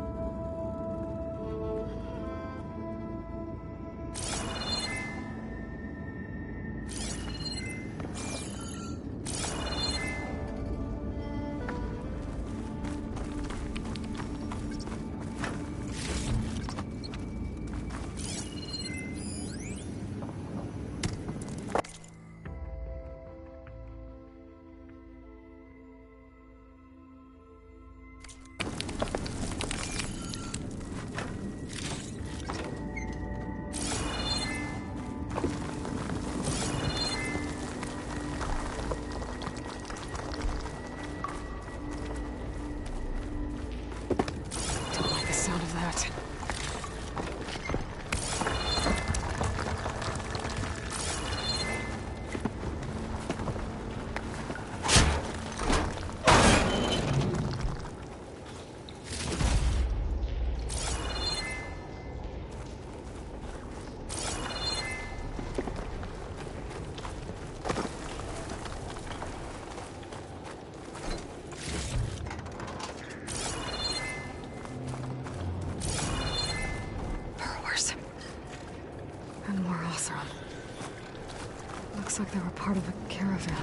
Looks like they were part of a caravan.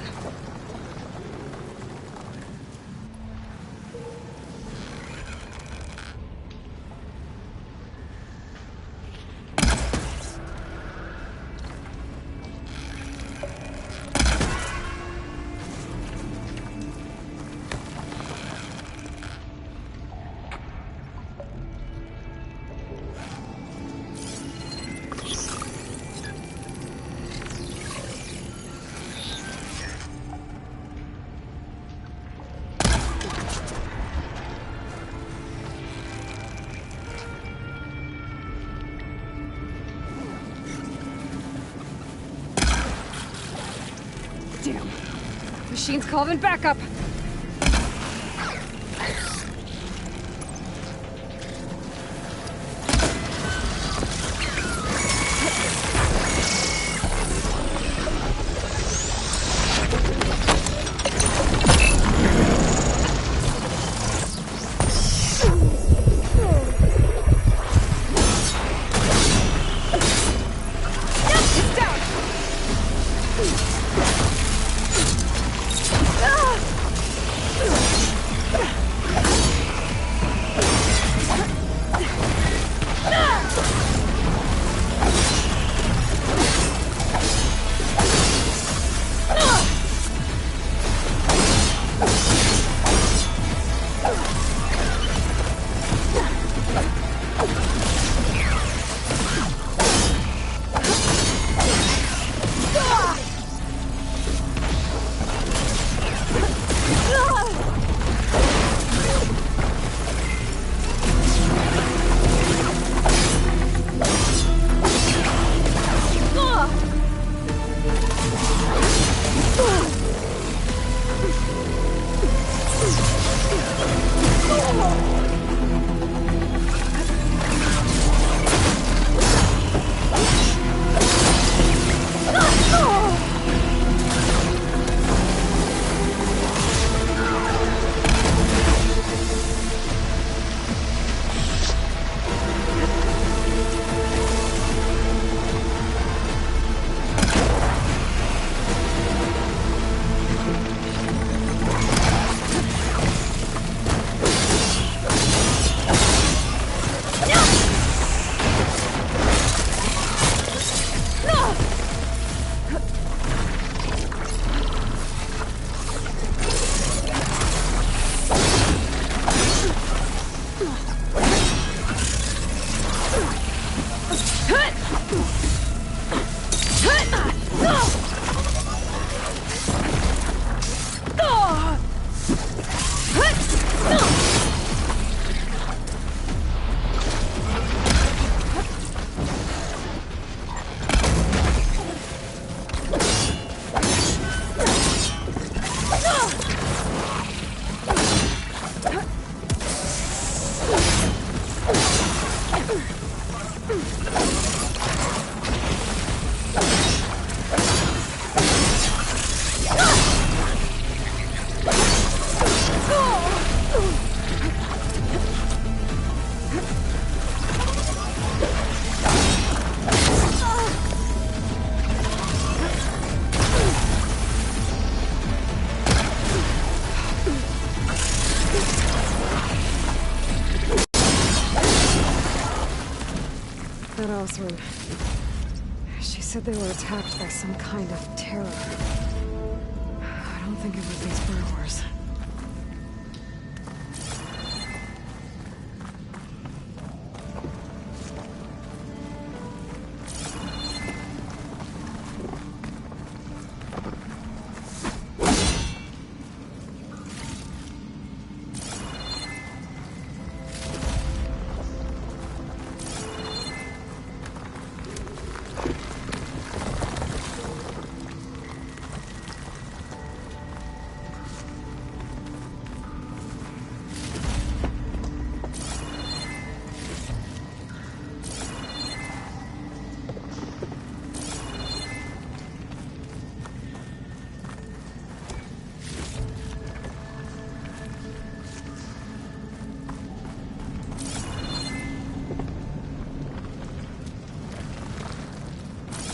Damn. Machine's calling backup. That Oswin. She said they were attacked by some kind of terror. I don't think it was these burglars.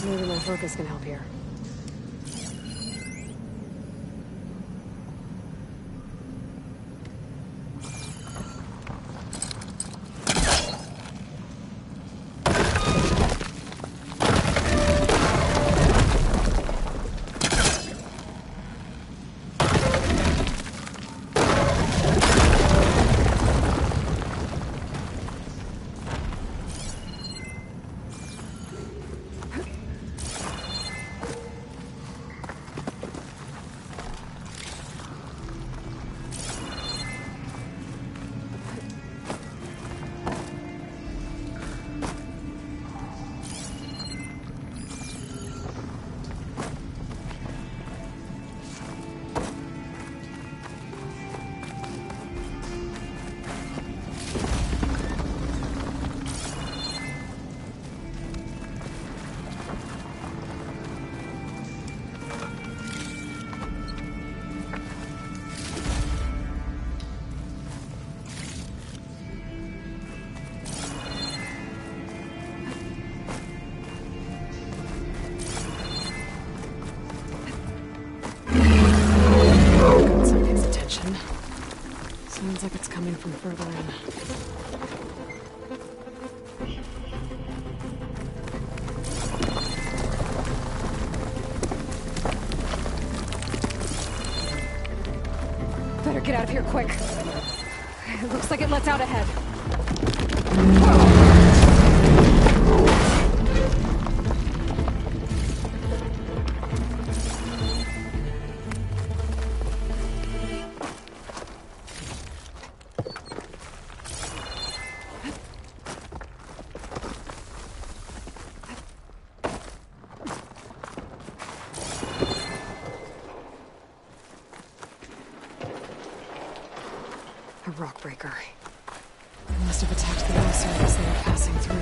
Maybe my focus can help here. Sounds like it's coming from further in. Better get out of here quick. It looks like it lets out ahead. A rock breaker. They must have attacked the monster as they were passing through.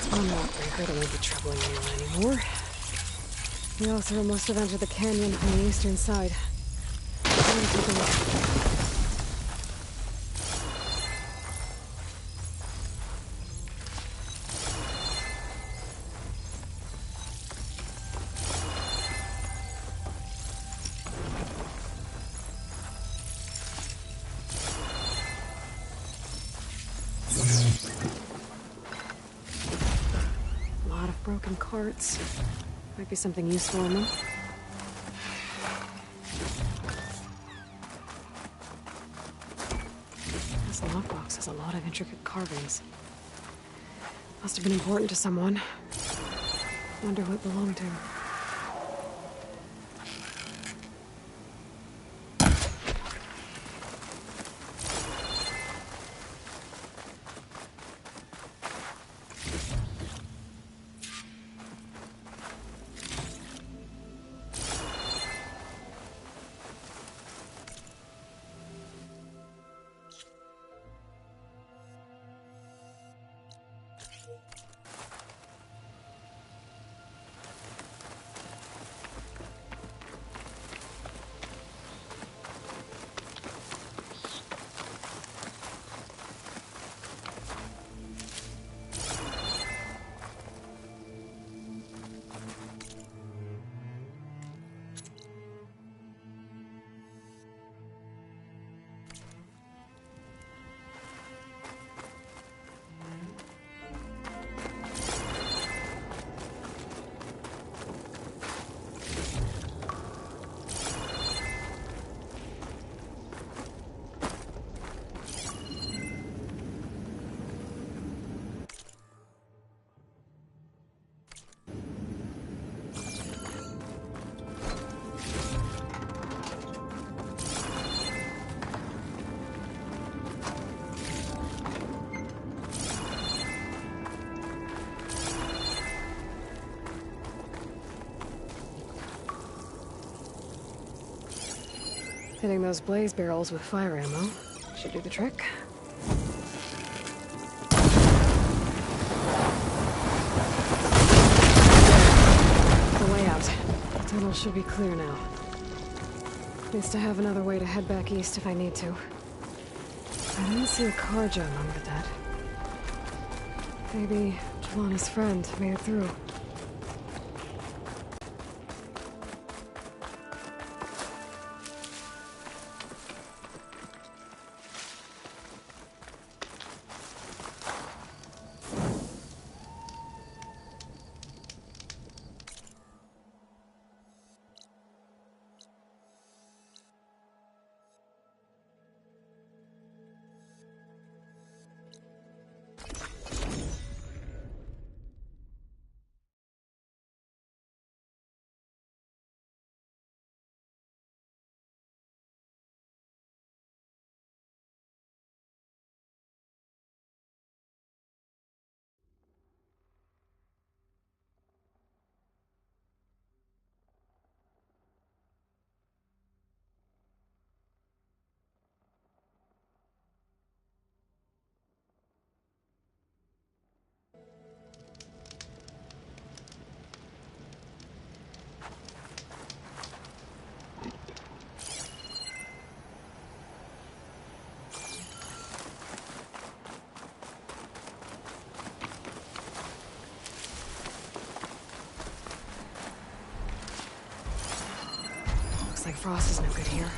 I'm not Breaker, that won't be troubling anyone anymore. The Othra must have entered the canyon from the eastern side. I'm gonna take a look. Broken carts. Might be something useful in them. This lockbox has a lot of intricate carvings. Must have been important to someone. Wonder who it belonged to. Hitting those blaze barrels with fire ammo should do the trick. The way out. The tunnel should be clear now. Needs to have another way to head back east if I need to. I didn't see a Carja among the dead. Maybe Jelana's friend made it through. Like Frost is no good here.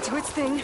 do its thing.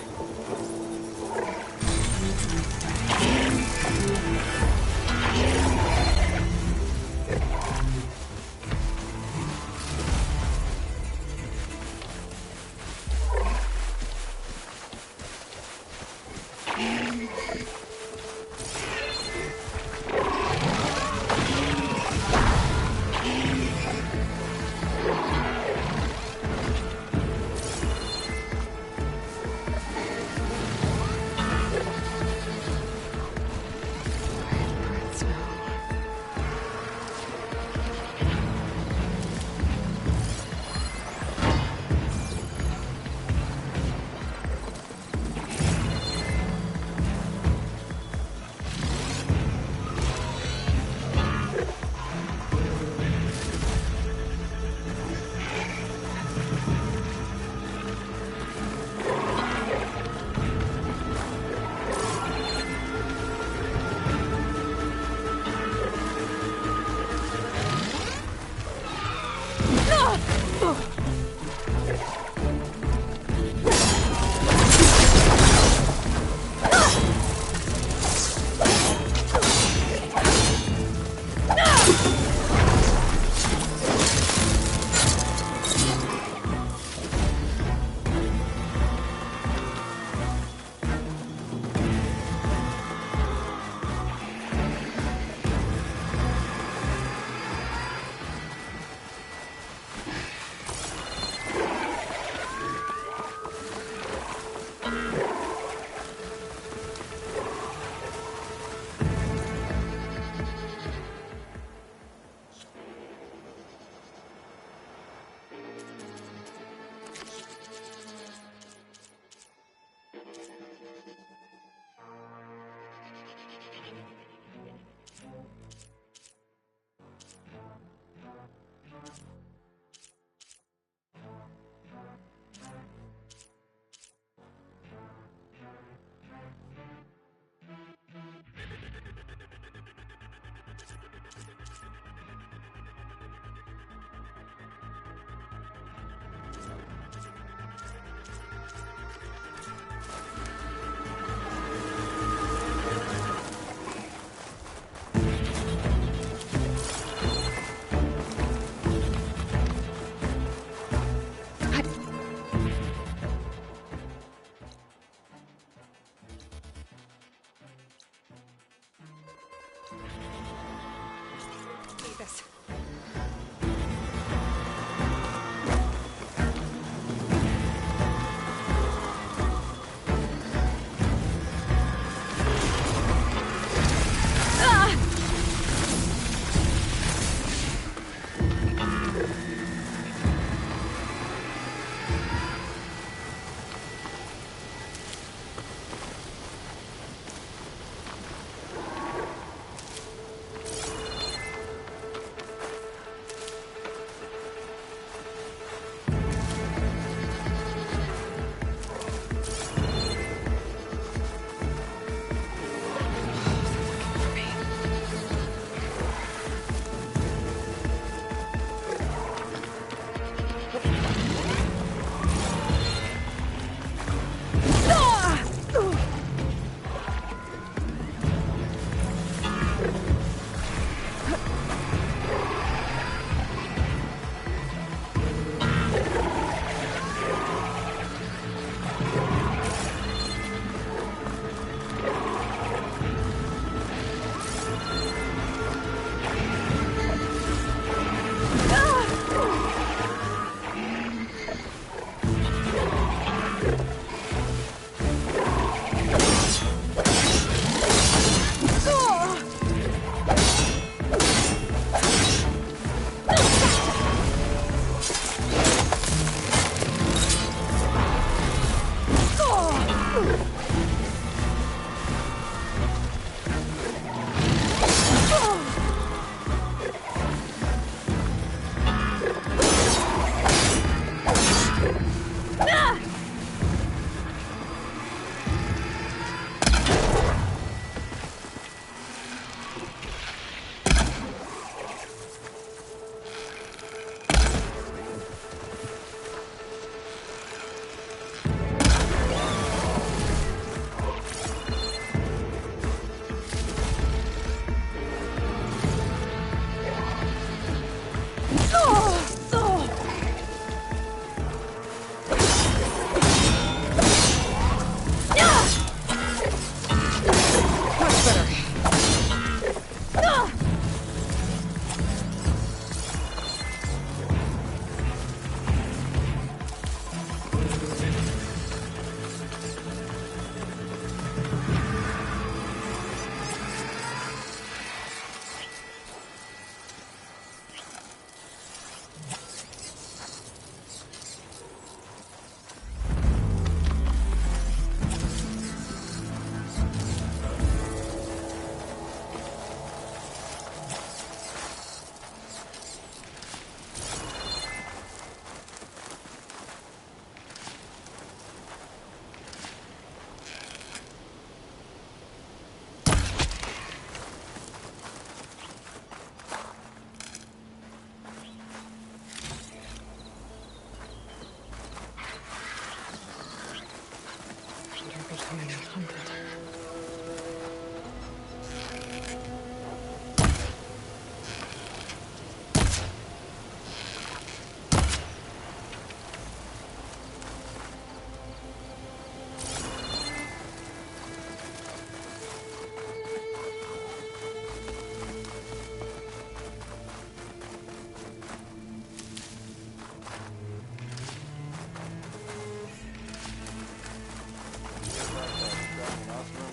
coming in hunted.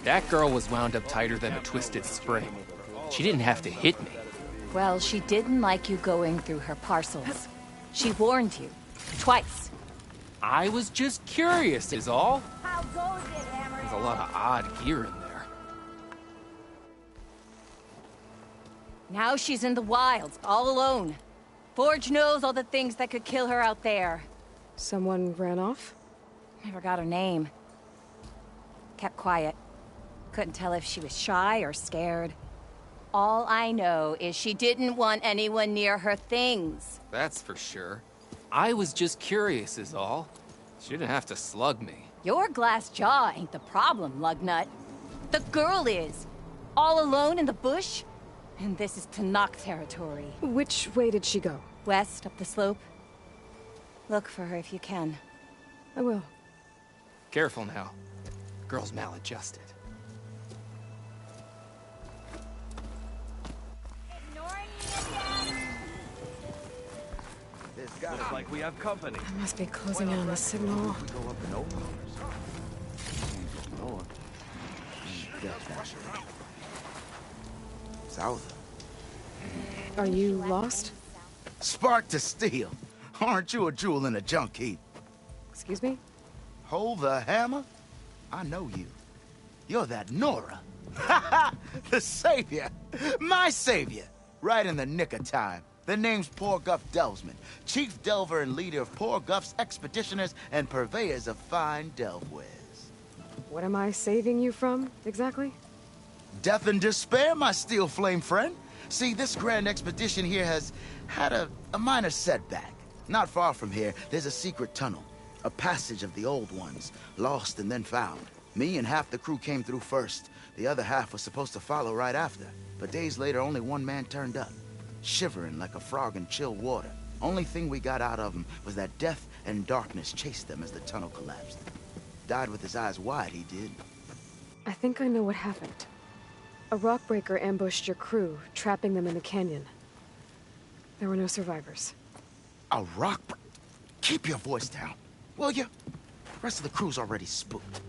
That girl was wound up tighter than a twisted spring. She didn't have to hit me. Well, she didn't like you going through her parcels. She warned you. Twice. I was just curious, is all. There's a lot of odd gear in there. Now she's in the wilds, all alone. Forge knows all the things that could kill her out there. Someone ran off? Never got her name. Kept quiet. Couldn't tell if she was shy or scared. All I know is she didn't want anyone near her things. That's for sure. I was just curious, is all. She didn't have to slug me. Your glass jaw ain't the problem, Lugnut. The girl is. All alone in the bush. And this is Tenakth territory. Which way did she go? West, up the slope. Look for her if you can. I will. Careful now. Girl's maladjusted. Looks like we have company. I must be closing in on the signal. Go up and over. South. Are you lost? Spark to steel. Aren't you a jewel in a junk heap? Excuse me? Hold the hammer? I know you. You're that Nora. The savior. My savior. Right in the nick of time. The name's Porguff Delvesman, chief delver and leader of Porguff's expeditioners and purveyors of fine delve wares. What am I saving you from, exactly? Death and despair, my steel flame friend. See, this grand expedition here has had a minor setback. Not far from here, there's a secret tunnel. A passage of the old ones, lost and then found. Me and half the crew came through first. The other half was supposed to follow right after. But days later, only one man turned up. Shivering like a frog in chill water. Only thing we got out of him was that death and darkness chased them as the tunnel collapsed. Died with his eyes wide, he did. I think I know what happened. A rockbreaker ambushed your crew, trapping them in the canyon. There were no survivors. A rockbreaker? Keep your voice down, will you? The rest of the crew's already spooked.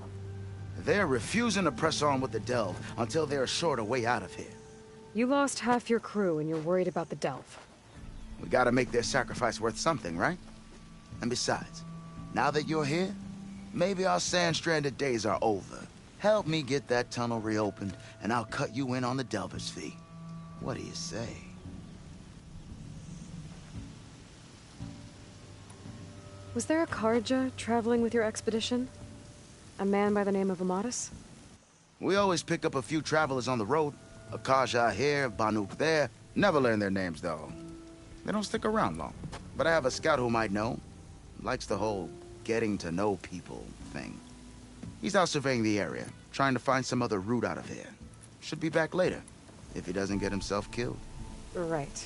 They're refusing to press on with the delve until they're assured a way out of here. You lost half your crew and you're worried about the delve. We gotta make their sacrifice worth something, right? And besides, now that you're here, maybe our sand-stranded days are over. Help me get that tunnel reopened, and I'll cut you in on the delver's fee. What do you say? Was there a Karja traveling with your expedition? A man by the name of Amadis? We always pick up a few travelers on the road. A Karja here, Banuk there. Never learn their names, though. They don't stick around long. But I have a scout who might know. Likes the whole getting to know people thing. He's out surveying the area, trying to find some other route out of here. Should be back later, if he doesn't get himself killed. Right.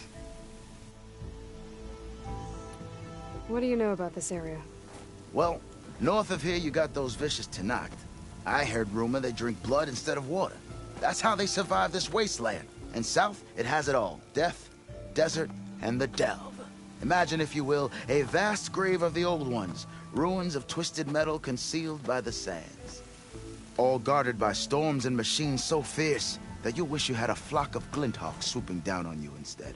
What do you know about this area? Well, north of here you got those vicious Tenakth. I heard rumor they drink blood instead of water. That's how they survive this wasteland. And south, it has it all. Death, desert, and the delve. Imagine, if you will, a vast grave of the old ones. Ruins of twisted metal concealed by the sands. All guarded by storms and machines so fierce that you wish you had a flock of glinthawks swooping down on you instead.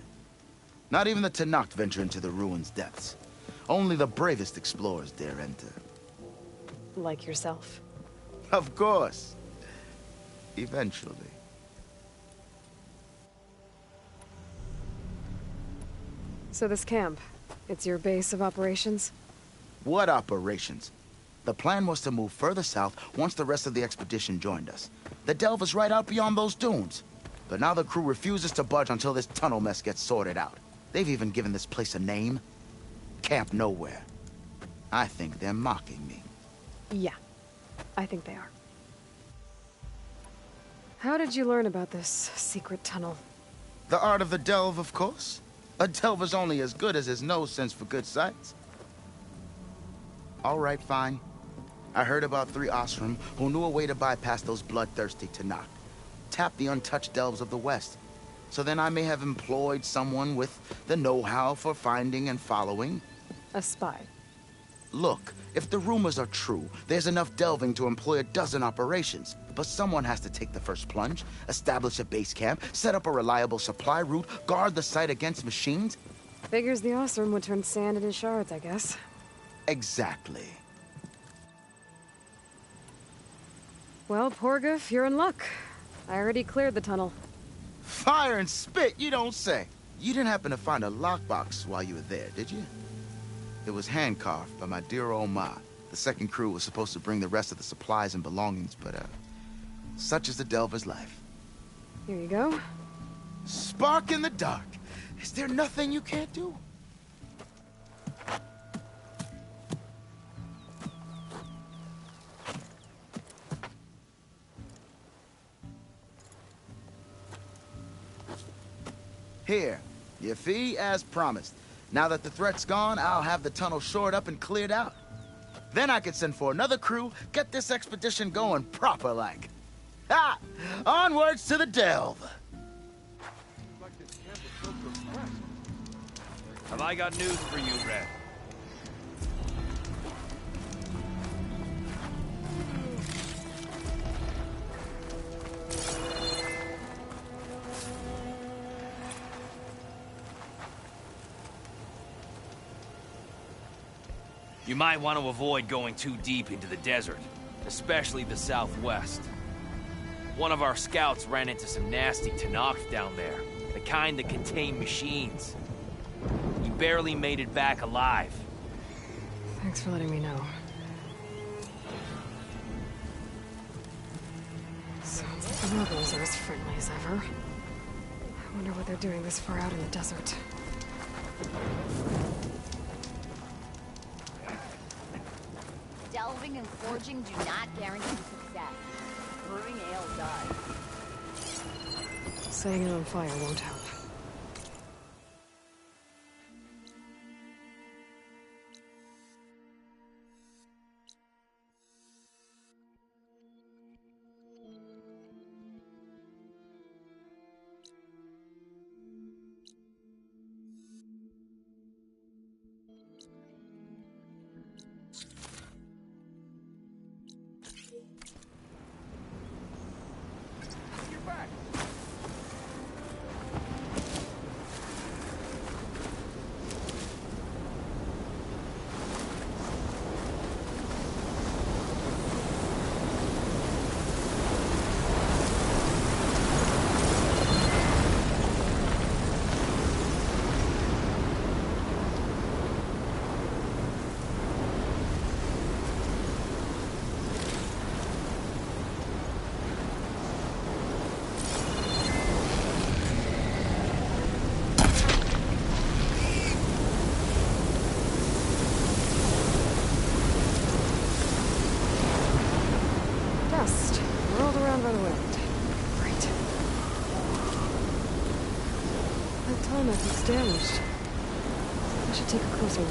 Not even the Tenakth venture into the ruins' depths. Only the bravest explorers dare enter. Like yourself? Of course. Eventually. So this camp, it's your base of operations? What operations? The plan was to move further south once the rest of the expedition joined us. The delve is right out beyond those dunes. But now the crew refuses to budge until this tunnel mess gets sorted out. They've even given this place a name. Camp Nowhere. I think they're mocking me. Yeah, I think they are. How did you learn about this secret tunnel? The art of the delve, of course. A delver's only as good as his nose sense for good sights. All right, fine. I heard about 3 Osram who knew a way to bypass those bloodthirsty Tenakth. Tap the untouched delves of the West. So then I may have employed someone with the know-how for finding and following. A spy. Look, if the rumors are true, there's enough delving to employ a dozen operations. But someone has to take the first plunge, establish a base camp, set up a reliable supply route, guard the site against machines. Figures the Osram would turn sand into shards, I guess. Exactly. Well, Porgif, you're in luck. I already cleared the tunnel. Fire and spit, you don't say. You didn't happen to find a lockbox while you were there, did you? It was hand-carved by my dear old Ma. The second crew was supposed to bring the rest of the supplies and belongings, but, such is the Delver's life. Here you go. Spark in the dark. Is there nothing you can't do? Here, your fee as promised. Now that the threat's gone, I'll have the tunnel shored up and cleared out. Then I could send for another crew, get this expedition going proper-like. Ha! Onwards to the delve! Have I got news for you, Red? You might want to avoid going too deep into the desert, especially the southwest. One of our scouts ran into some nasty Tenakth down there, the kind that contain machines. He barely made it back alive. Thanks for letting me know. Sounds like the rebels are as friendly as ever. I wonder what they're doing this far out in the desert. Delving and forging do not guarantee success. Brewing ale does. Setting it on fire won't help. Damaged. I should take a closer look.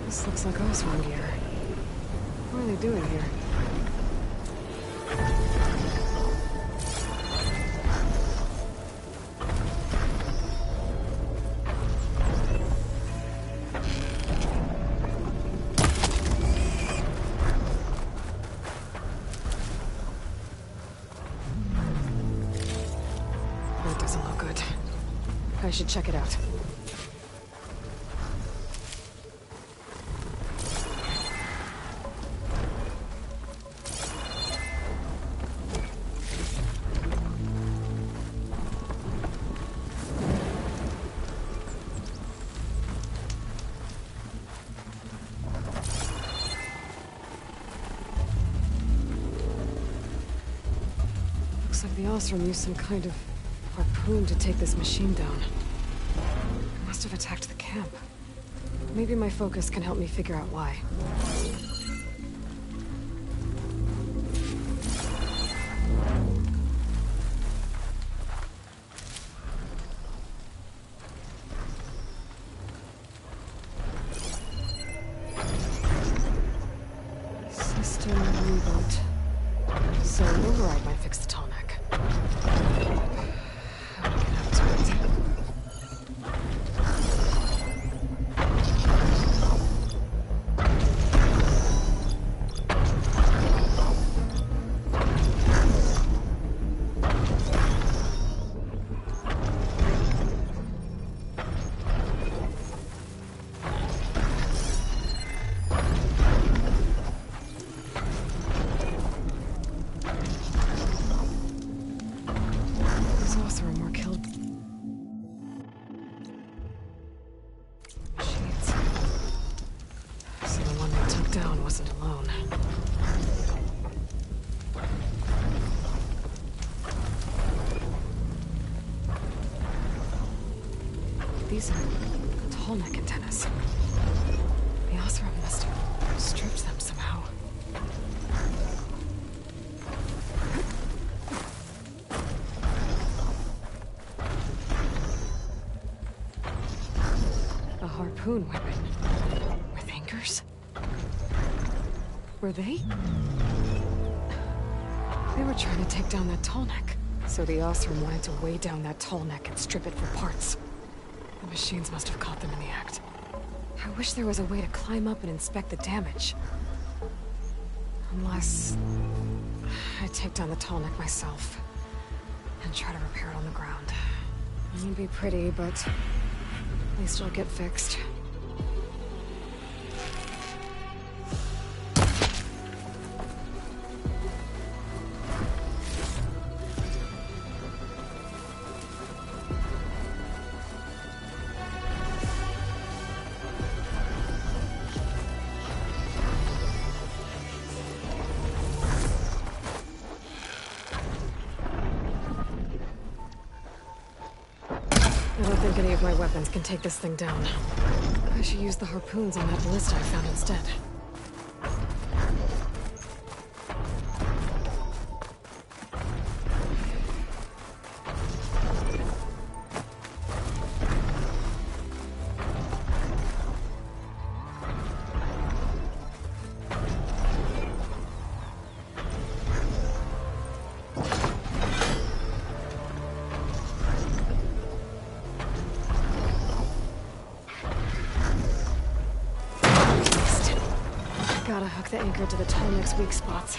This looks like Osram gear. What are they doing here? I should check it out. Looks like the Osram used some kind of harpoon to take this machine down. It must have attacked the camp. Maybe my focus can help me figure out why. System reboot. So an override might fix the tall neck. How to get up to it? These are tall neck antennas. The Osram must have stripped them somehow. A harpoon weapon. With anchors? Were they? They were trying to take down that tall neck. So the Osram wanted to weigh down that tall neck and strip it for parts. The machines must have caught them in the act. I wish there was a way to climb up and inspect the damage. Unless I take down the tall neck myself and try to repair it on the ground. It won't be pretty, but at least it'll get fixed. I don't think any of my weapons can take this thing down. I should use the harpoons on that ballista I found instead. Gotta hook the anchor to the tall neck's weak spots.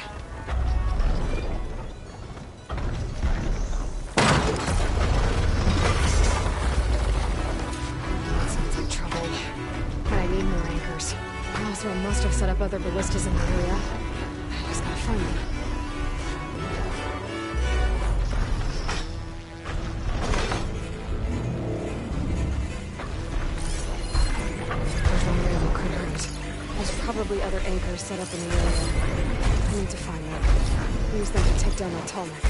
That sounds like trouble. But I need more anchors. Osram must have set up other ballistas in the area. I just gotta find them. Probably other anchors set up in the area. I need to find them. Use them to take down that tall neck.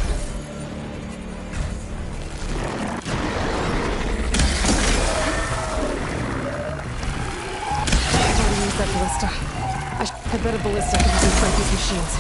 I've already used that ballista. I bet a ballista can help me fight these machines.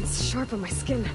It's sharp on my skin.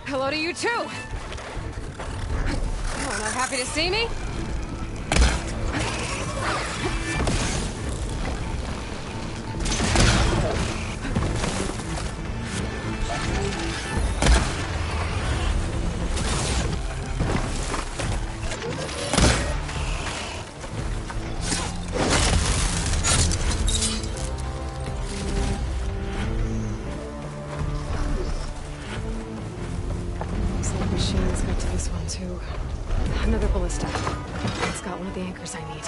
Hello to you too! Oh, not happy to see me? Another ballista. It's got one of the anchors I need.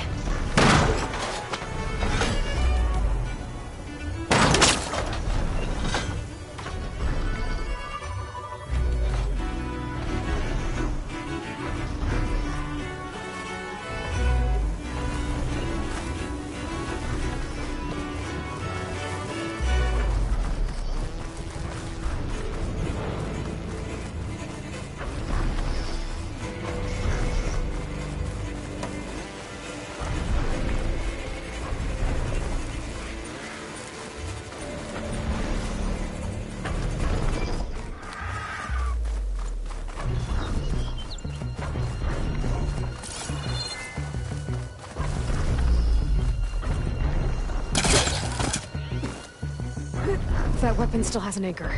That weapon still has an anchor.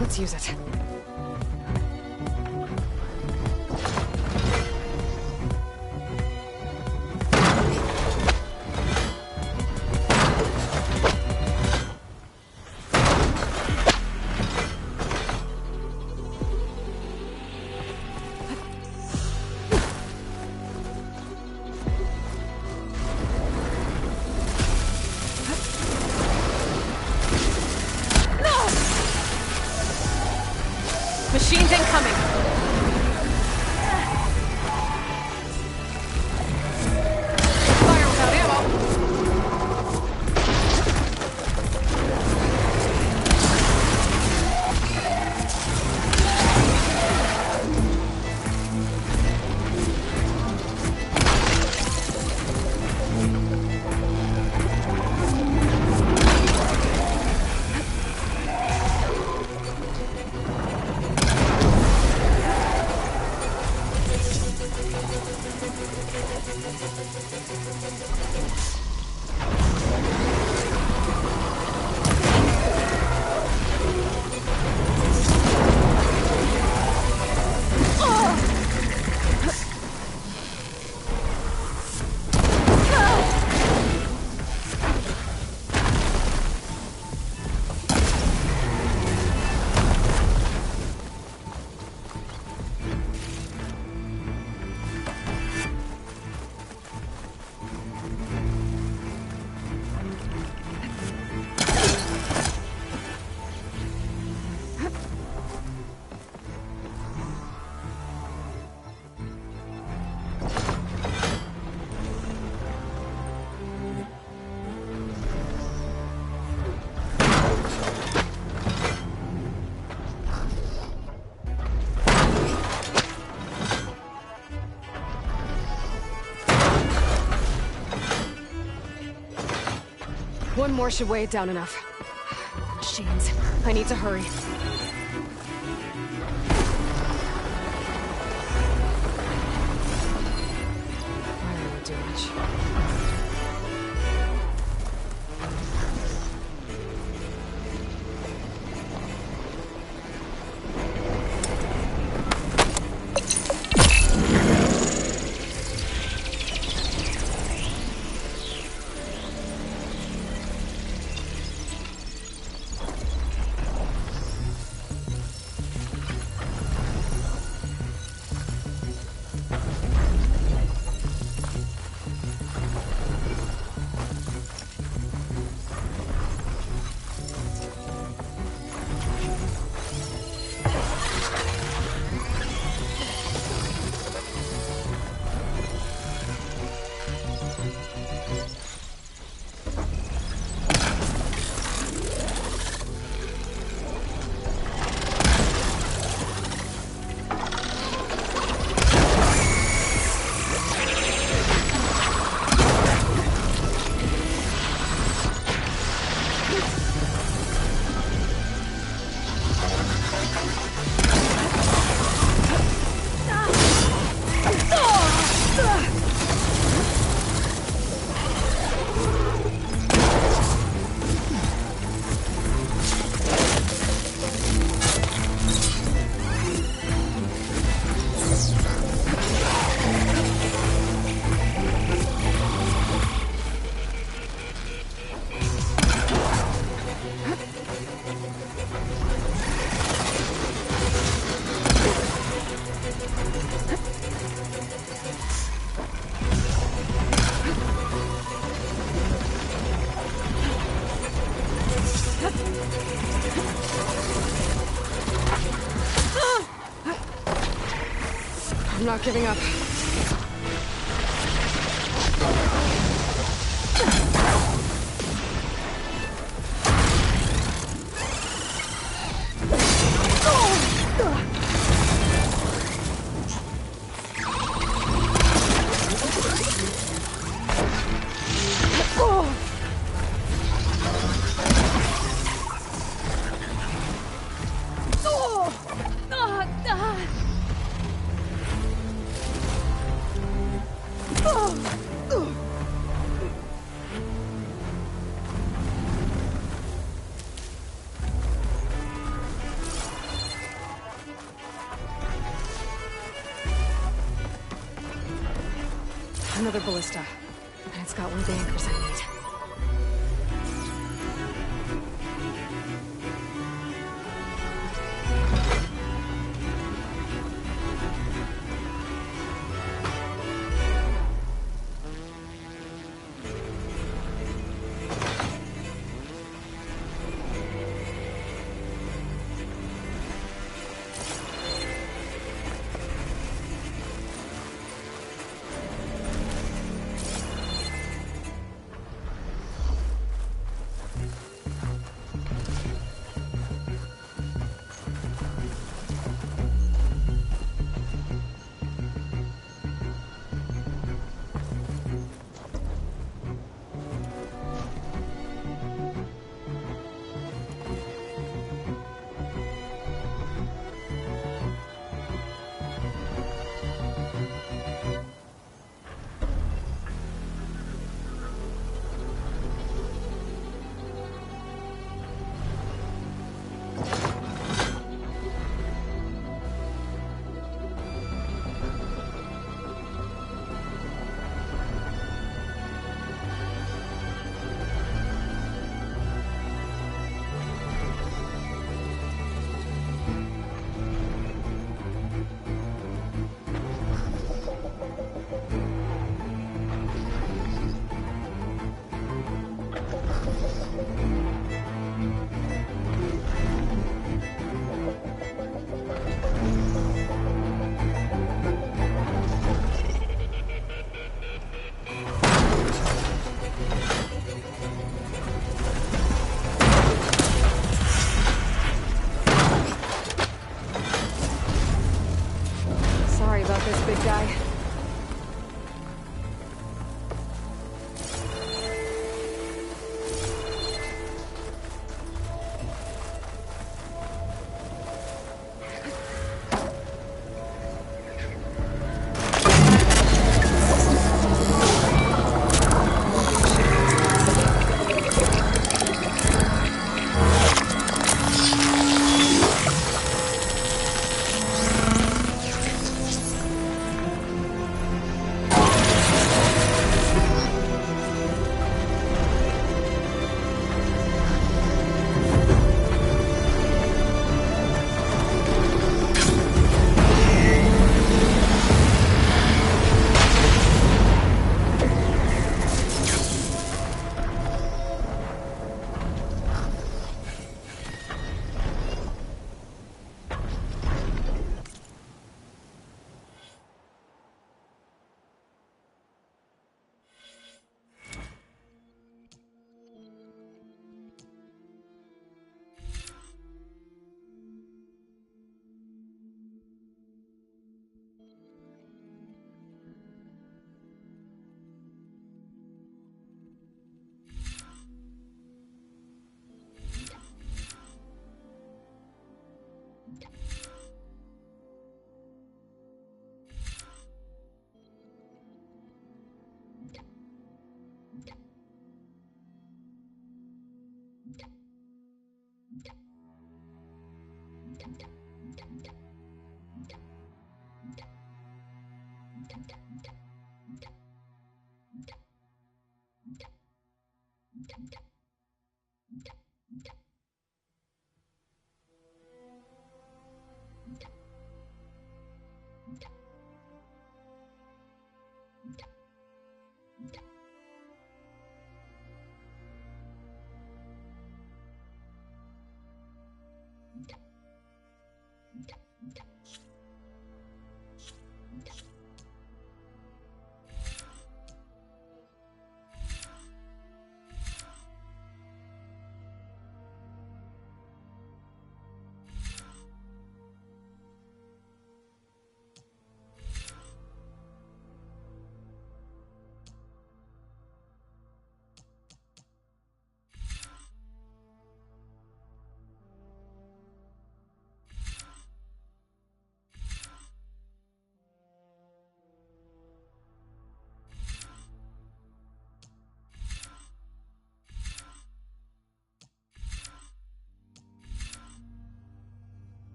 Let's use it. Machines incoming! Fire without ammo! One more should weigh it down enough. Machines. I need to hurry. I won't do much. I'm not giving up. Another ballista. And it's got one of the anchors I need. Sorry about this, big guy.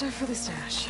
Stuff for the stash.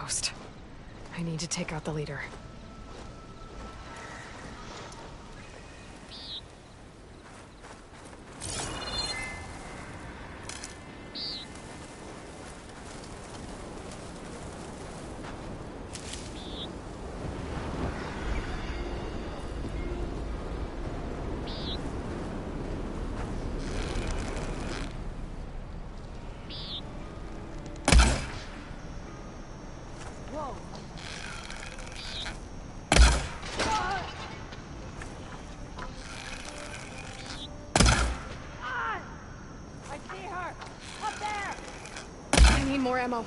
outpost. I need to take out the leader. More ammo.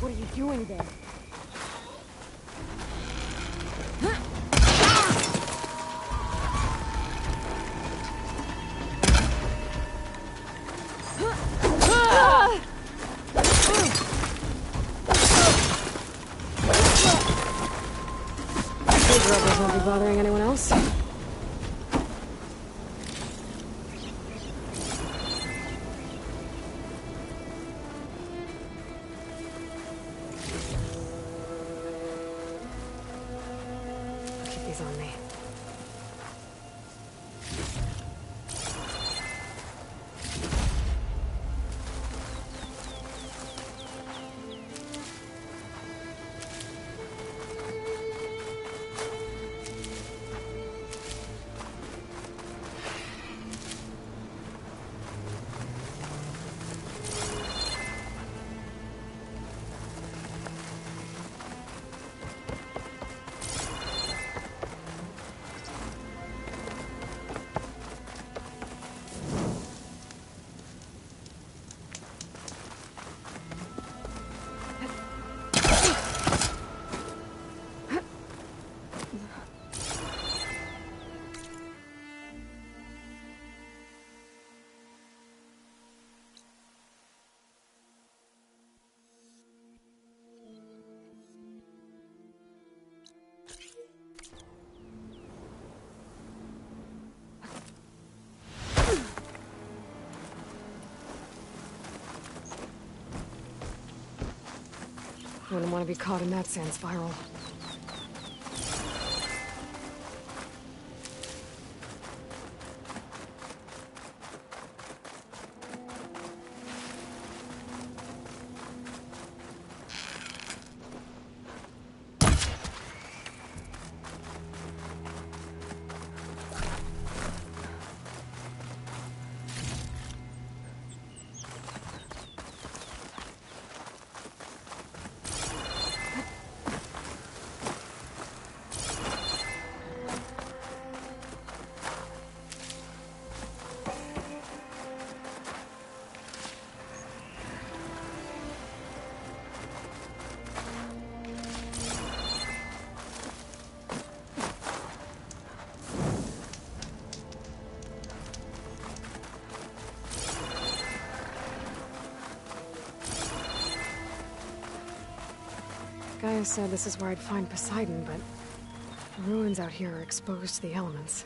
What are you doing there? These rebels won't be bothering anyone else. Keep these on me. Wouldn't want to be caught in that sand spiral. Gaia said this is where I'd find Poseidon, but the ruins out here are exposed to the elements.